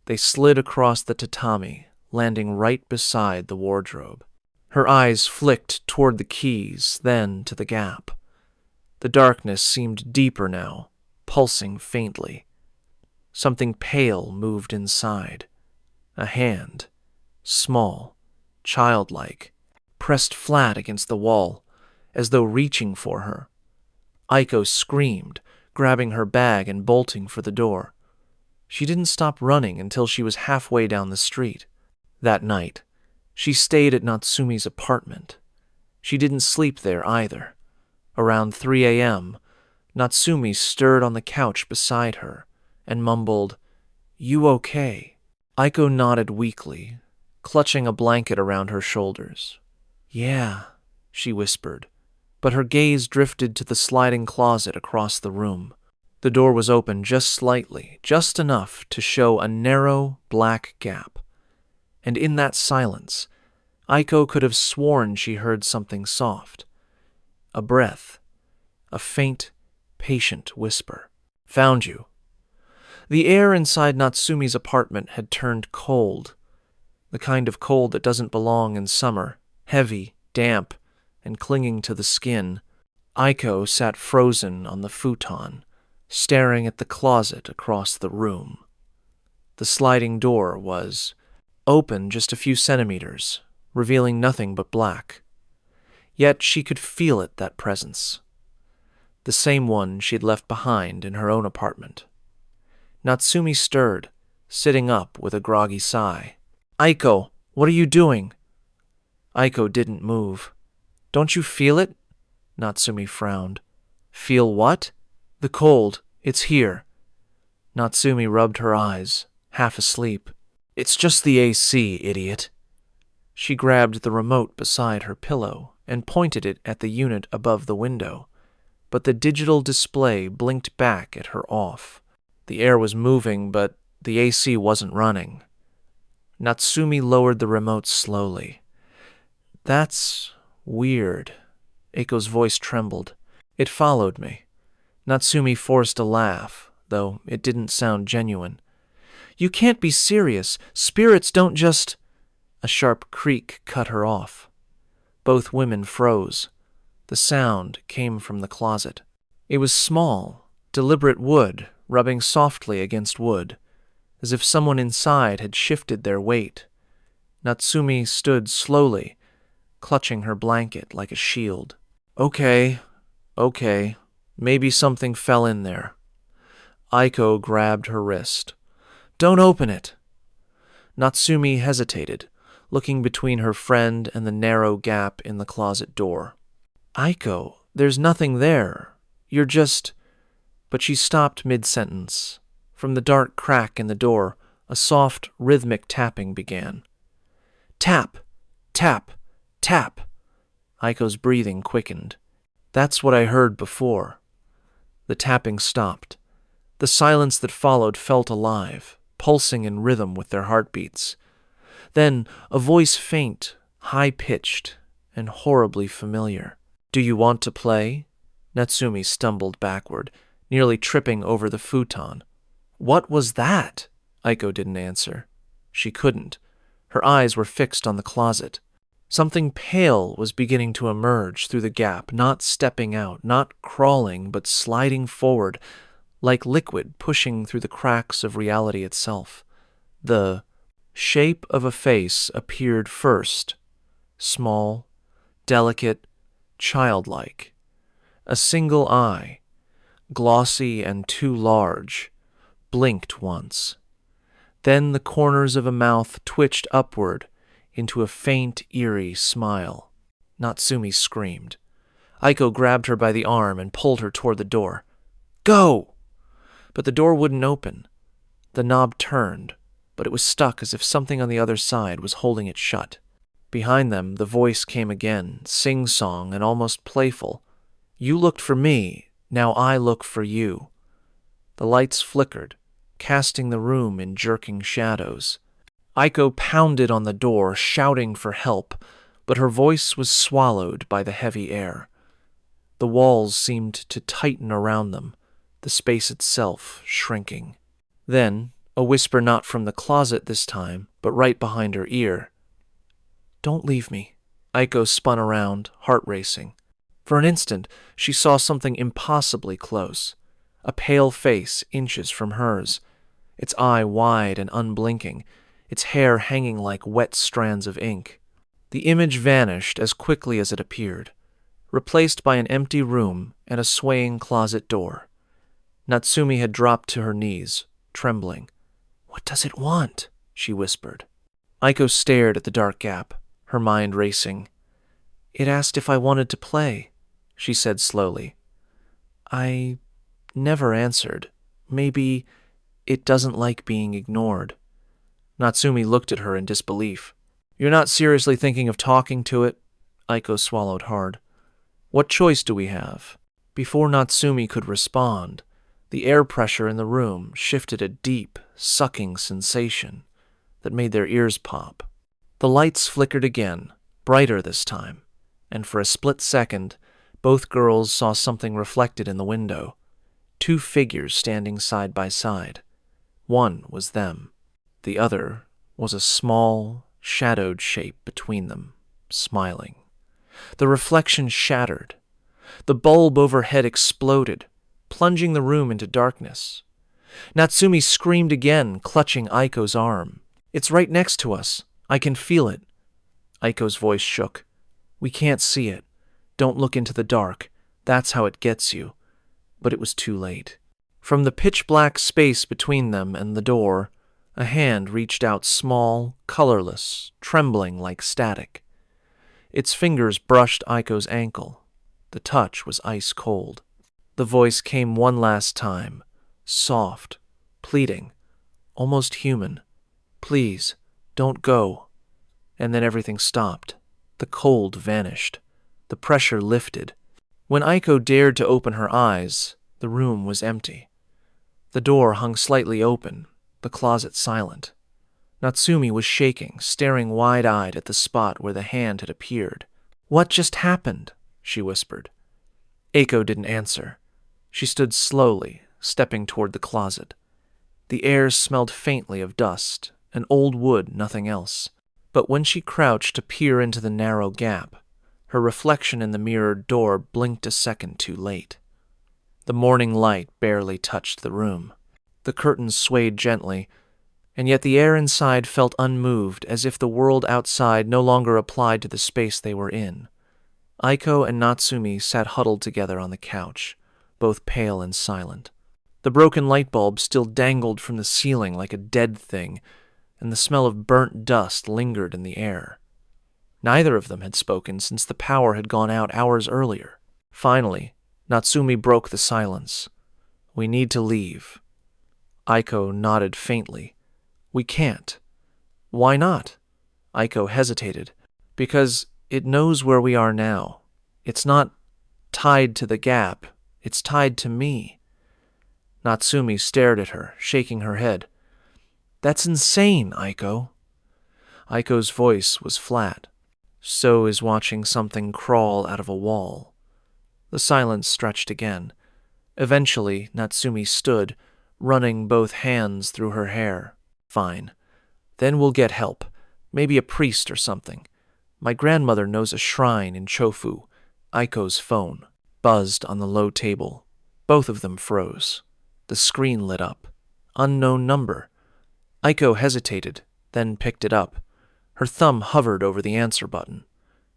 They slid across the tatami, landing right beside the wardrobe. Her eyes flicked toward the keys, then to the gap. The darkness seemed deeper now, pulsing faintly. Something pale moved inside. A hand, small, childlike, pressed flat against the wall, as though reaching for her. Aiko screamed, grabbing her bag and bolting for the door. She didn't stop running until she was halfway down the street. That night, she stayed at Natsumi's apartment. She didn't sleep there either. Around 3 a.m., Natsumi stirred on the couch beside her and mumbled, "You okay?" Aiko nodded weakly, clutching a blanket around her shoulders. "Yeah," she whispered, but her gaze drifted to the sliding closet across the room. The door was open just slightly, just enough to show a narrow, black gap. And in that silence, Aiko could have sworn she heard something soft. A breath. A faint, patient whisper. "Found you." The air inside Natsumi's apartment had turned cold. The kind of cold that doesn't belong in summer. Heavy, damp, and clinging to the skin. Aiko sat frozen on the futon, staring at the closet across the room. The sliding door was open just a few centimeters, revealing nothing but black. Yet she could feel it, that presence. The same one she'd left behind in her own apartment. Natsumi stirred, sitting up with a groggy sigh. "Aiko, what are you doing?" Aiko didn't move. "Don't you feel it?" Natsumi frowned. "Feel what?" "The cold. It's here." Natsumi rubbed her eyes, half asleep. It's just the AC, idiot. She grabbed the remote beside her pillow and pointed it at the unit above the window, but the digital display blinked back at her off. The air was moving, but the AC wasn't running. Natsumi lowered the remote slowly. That's weird. Aiko's voice trembled. It followed me. Natsumi forced a laugh, though it didn't sound genuine. You can't be serious. Spirits don't just... A sharp creak cut her off. Both women froze. The sound came from the closet. It was small, deliberate wood rubbing softly against wood, as if someone inside had shifted their weight. Natsumi stood slowly, clutching her blanket like a shield. Okay, maybe something fell in there. Aiko grabbed her wrist. Don't open it. Natsumi hesitated, looking between her friend and the narrow gap in the closet door. Aiko, there's nothing there. You're just... But she stopped mid-sentence. From the dark crack in the door, a soft, rhythmic tapping began. Tap, tap, tap. Aiko's breathing quickened. That's what I heard before. The tapping stopped. The silence that followed felt alive, pulsing in rhythm with their heartbeats. Then, a voice faint, high-pitched, and horribly familiar. Do you want to play? Natsumi stumbled backward, nearly tripping over the futon. What was that? Aiko didn't answer. She couldn't. Her eyes were fixed on the closet. Something pale was beginning to emerge through the gap, not stepping out, not crawling, but sliding forward, like liquid pushing through the cracks of reality itself. The shape of a face appeared first, small, delicate, childlike. A single eye, glossy and too large, blinked once. Then the corners of a mouth twitched upward into a faint, eerie smile. Natsumi screamed. Aiko grabbed her by the arm and pulled her toward the door. Go! But the door wouldn't open. The knob turned, but it was stuck as if something on the other side was holding it shut. Behind them, the voice came again, sing-song and almost playful. You looked for me, now I look for you. The lights flickered, casting the room in jerking shadows. Aiko pounded on the door, shouting for help, but her voice was swallowed by the heavy air. The walls seemed to tighten around them, the space itself shrinking. Then, a whisper not from the closet this time, but right behind her ear. Don't leave me. Aiko spun around, heart racing. For an instant, she saw something impossibly close. A pale face inches from hers, its eye wide and unblinking, its hair hanging like wet strands of ink. The image vanished as quickly as it appeared, replaced by an empty room and a swaying closet door. Natsumi had dropped to her knees, trembling. What does it want? She whispered. Aiko stared at the dark gap, her mind racing. It asked if I wanted to play, she said slowly. I never answered. Maybe it doesn't like being ignored. Natsumi looked at her in disbelief. You're not seriously thinking of talking to it? Aiko swallowed hard. What choice do we have? Before Natsumi could respond, the air pressure in the room shifted a deep, sucking sensation that made their ears pop. The lights flickered again, brighter this time, and for a split second, both girls saw something reflected in the window. Two figures standing side by side. One was them. The other was a small, shadowed shape between them, smiling. The reflection shattered. The bulb overhead exploded, plunging the room into darkness. Natsumi screamed again, clutching Aiko's arm. It's right next to us. I can feel it. Aiko's voice shook. We can't see it. Don't look into the dark. That's how it gets you. But it was too late. From the pitch-black space between them and the door, a hand reached out small, colorless, trembling like static. Its fingers brushed Aiko's ankle. The touch was ice cold. The voice came one last time, soft, pleading, almost human. Please, don't go. And then everything stopped. The cold vanished. The pressure lifted. When Aiko dared to open her eyes, the room was empty. The door hung slightly open, the closet silent. Natsumi was shaking, staring wide-eyed at the spot where the hand had appeared. "What just happened?" she whispered. Aiko didn't answer. She stood slowly, stepping toward the closet. The air smelled faintly of dust, and old wood, nothing else. But when she crouched to peer into the narrow gap, her reflection in the mirrored door blinked a second too late. The morning light barely touched the room. The curtains swayed gently, and yet the air inside felt unmoved, as if the world outside no longer applied to the space they were in. Aiko and Natsumi sat huddled together on the couch, both pale and silent. The broken light bulb still dangled from the ceiling like a dead thing, and the smell of burnt dust lingered in the air. Neither of them had spoken since the power had gone out hours earlier. Finally, Natsumi broke the silence. "We need to leave." Aiko nodded faintly. "We can't." "Why not?" Aiko hesitated. "Because it knows where we are now. It's not tied to the gap. It's tied to me." Natsumi stared at her, shaking her head. "That's insane, Aiko." Aiko's voice was flat. So is watching something crawl out of a wall. The silence stretched again. Eventually, Natsumi stood, running both hands through her hair. "Fine. Then we'll get help. Maybe a priest or something. My grandmother knows a shrine in Chofu." Aiko's phone buzzed on the low table. Both of them froze. The screen lit up. Unknown number. Aiko hesitated, then picked it up. Her thumb hovered over the answer button.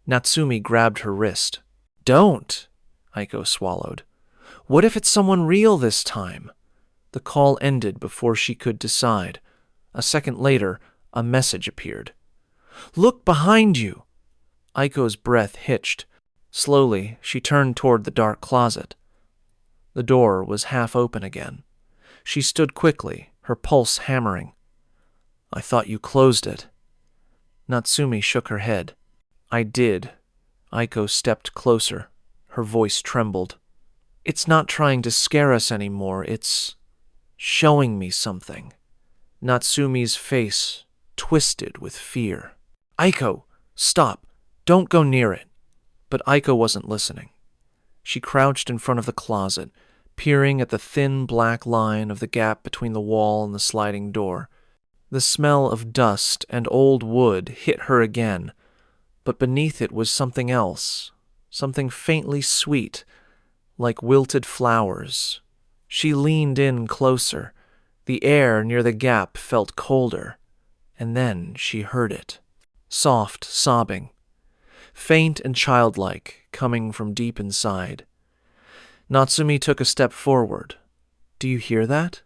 Natsumi grabbed her wrist. "Don't!" Aiko swallowed. "What if it's someone real this time?" The call ended before she could decide. A second later, a message appeared. "Look behind you!" Aiko's breath hitched. Slowly, she turned toward the dark closet. The door was half open again. She stood quickly, her pulse hammering. "I thought you closed it." Natsumi shook her head. "I did." Aiko stepped closer. Her voice trembled. "It's not trying to scare us anymore. It's showing me something." Natsumi's face twisted with fear. "Aiko, stop. Don't go near it." But Aiko wasn't listening. She crouched in front of the closet, peering at the thin black line of the gap between the wall and the sliding door. The smell of dust and old wood hit her again, but beneath it was something else, something faintly sweet, like wilted flowers. She leaned in closer. The air near the gap felt colder, and then she heard it. Soft sobbing, faint and childlike, coming from deep inside. Natsumi took a step forward. "Do you hear that?"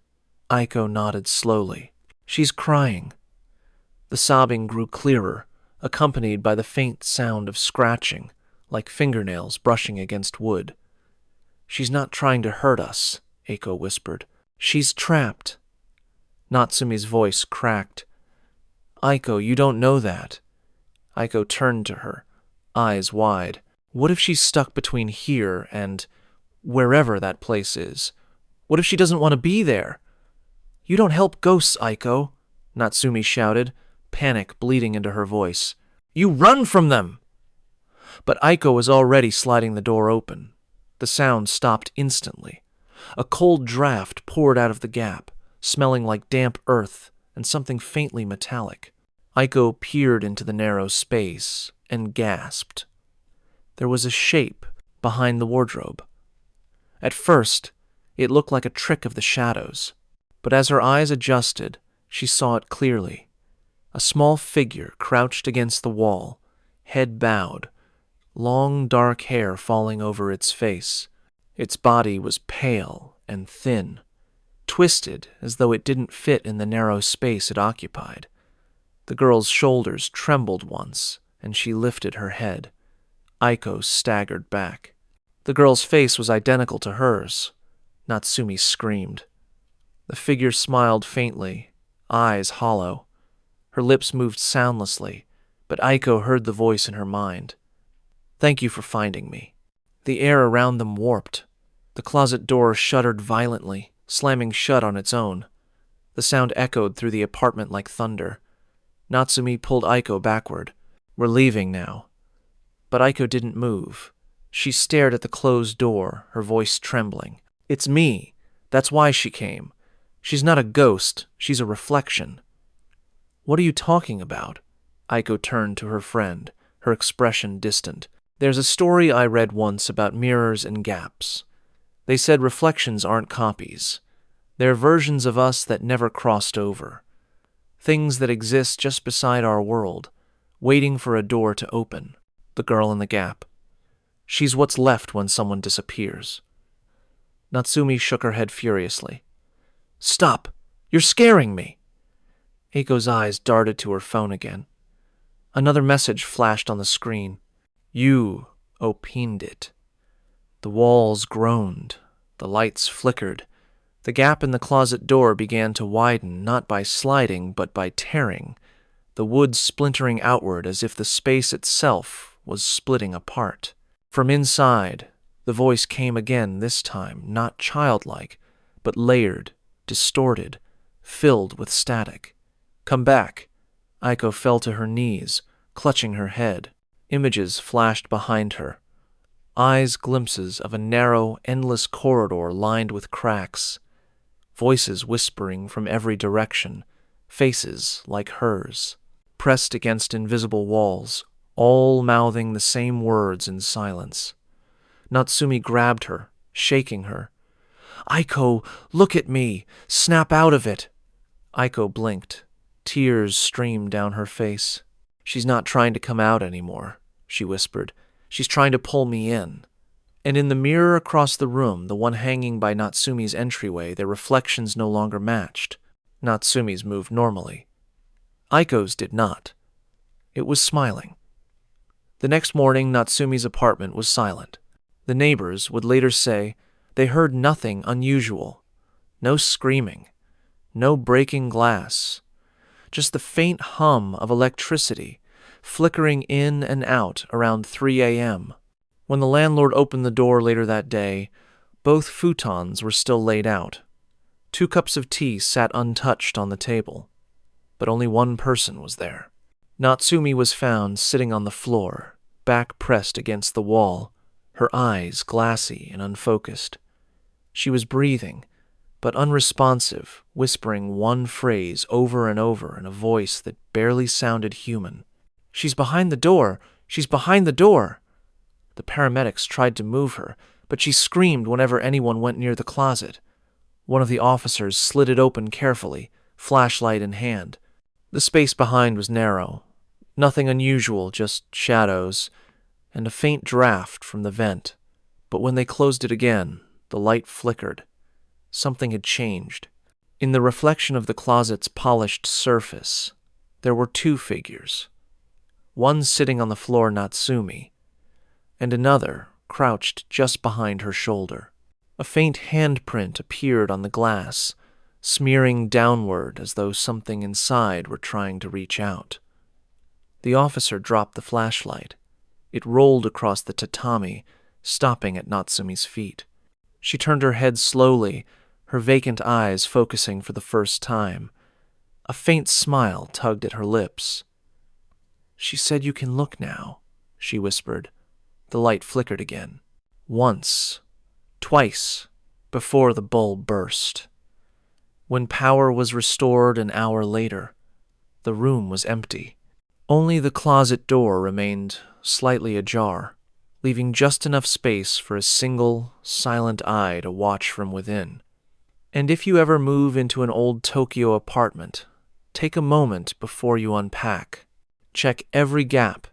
Aiko nodded slowly. "She's crying." The sobbing grew clearer, accompanied by the faint sound of scratching, like fingernails brushing against wood. "She's not trying to hurt us," Aiko whispered. "She's trapped." Natsumi's voice cracked. "Aiko, you don't know that." Aiko turned to her, eyes wide. "What if she's stuck between here and wherever that place is? What if she doesn't want to be there?" "You don't help ghosts, Aiko," Natsumi shouted, panic bleeding into her voice. "You run from them!" But Aiko was already sliding the door open. The sound stopped instantly. A cold draft poured out of the gap, smelling like damp earth and something faintly metallic. Aiko peered into the narrow space and gasped. There was a shape behind the wardrobe. At first, it looked like a trick of the shadows, but as her eyes adjusted, she saw it clearly. A small figure crouched against the wall, head bowed, long dark hair falling over its face. Its body was pale and thin, twisted as though it didn't fit in the narrow space it occupied. The girl's shoulders trembled once, and she lifted her head. Aiko staggered back. The girl's face was identical to hers. Natsumi screamed. The figure smiled faintly, eyes hollow. Her lips moved soundlessly, but Aiko heard the voice in her mind. "Thank you for finding me." The air around them warped. The closet door shuddered violently, slamming shut on its own. The sound echoed through the apartment like thunder. Natsumi pulled Aiko backward. "We're leaving now." But Aiko didn't move. She stared at the closed door, her voice trembling. "It's me. That's why she came. She's not a ghost, she's a reflection." "What are you talking about?" Aiko turned to her friend, her expression distant. "There's a story I read once about mirrors and gaps. They said reflections aren't copies. They're versions of us that never crossed over. Things that exist just beside our world, waiting for a door to open." The girl in the gap. "She's what's left when someone disappears." Natsumi shook her head furiously. "Stop! You're scaring me!" Aiko's eyes darted to her phone again. Another message flashed on the screen. "You opined it." The walls groaned. The lights flickered. The gap in the closet door began to widen, not by sliding, but by tearing, the wood splintering outward as if the space itself was splitting apart. From inside, the voice came again, this time not childlike, but layered, distorted, filled with static. "Come back." Aiko fell to her knees, clutching her head. Images flashed behind her. Eyes glimpses of a narrow, endless corridor lined with cracks. Voices whispering from every direction, faces like hers, pressed against invisible walls, all mouthing the same words in silence. Natsumi grabbed her, shaking her. "Aiko, look at me! Snap out of it!" Aiko blinked. Tears streamed down her face. "She's not trying to come out anymore," she whispered. "She's trying to pull me in." And in the mirror across the room, the one hanging by Natsumi's entryway, their reflections no longer matched. Natsumi's moved normally. Aiko's did not. It was smiling. The next morning, Natsumi's apartment was silent. The neighbors would later say they heard nothing unusual. No screaming. No breaking glass. Just the faint hum of electricity flickering in and out around 3 a.m. When the landlord opened the door later that day, both futons were still laid out. 2 cups of tea sat untouched on the table, but only one person was there. Natsumi was found sitting on the floor, back pressed against the wall, her eyes glassy and unfocused. She was breathing, but unresponsive, whispering one phrase over and over in a voice that barely sounded human. "She's behind the door! She's behind the door!" The paramedics tried to move her, but she screamed whenever anyone went near the closet. One of the officers slid it open carefully, flashlight in hand. The space behind was narrow. Nothing unusual, just shadows, and a faint draft from the vent. But when they closed it again, the light flickered. Something had changed. In the reflection of the closet's polished surface, there were 2 figures. One sitting on the floor, Natsumi, and another crouched just behind her shoulder. A faint handprint appeared on the glass, smearing downward as though something inside were trying to reach out. The officer dropped the flashlight. It rolled across the tatami, stopping at Natsumi's feet. She turned her head slowly, her vacant eyes focusing for the first time. A faint smile tugged at her lips. "She said you can look now," she whispered. The light flickered again. Once, twice, before the bulb burst. When power was restored an hour later, the room was empty. Only the closet door remained slightly ajar, leaving just enough space for a single, silent eye to watch from within. And if you ever move into an old Tokyo apartment, take a moment before you unpack. Check every gap,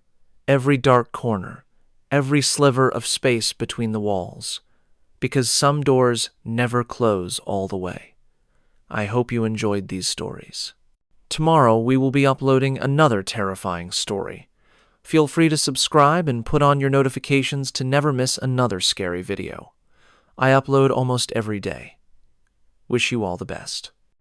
every dark corner, every sliver of space between the walls, because some doors never close all the way. I hope you enjoyed these stories. Tomorrow we will be uploading another terrifying story. Feel free to subscribe and put on your notifications to never miss another scary video. I upload almost every day. Wish you all the best.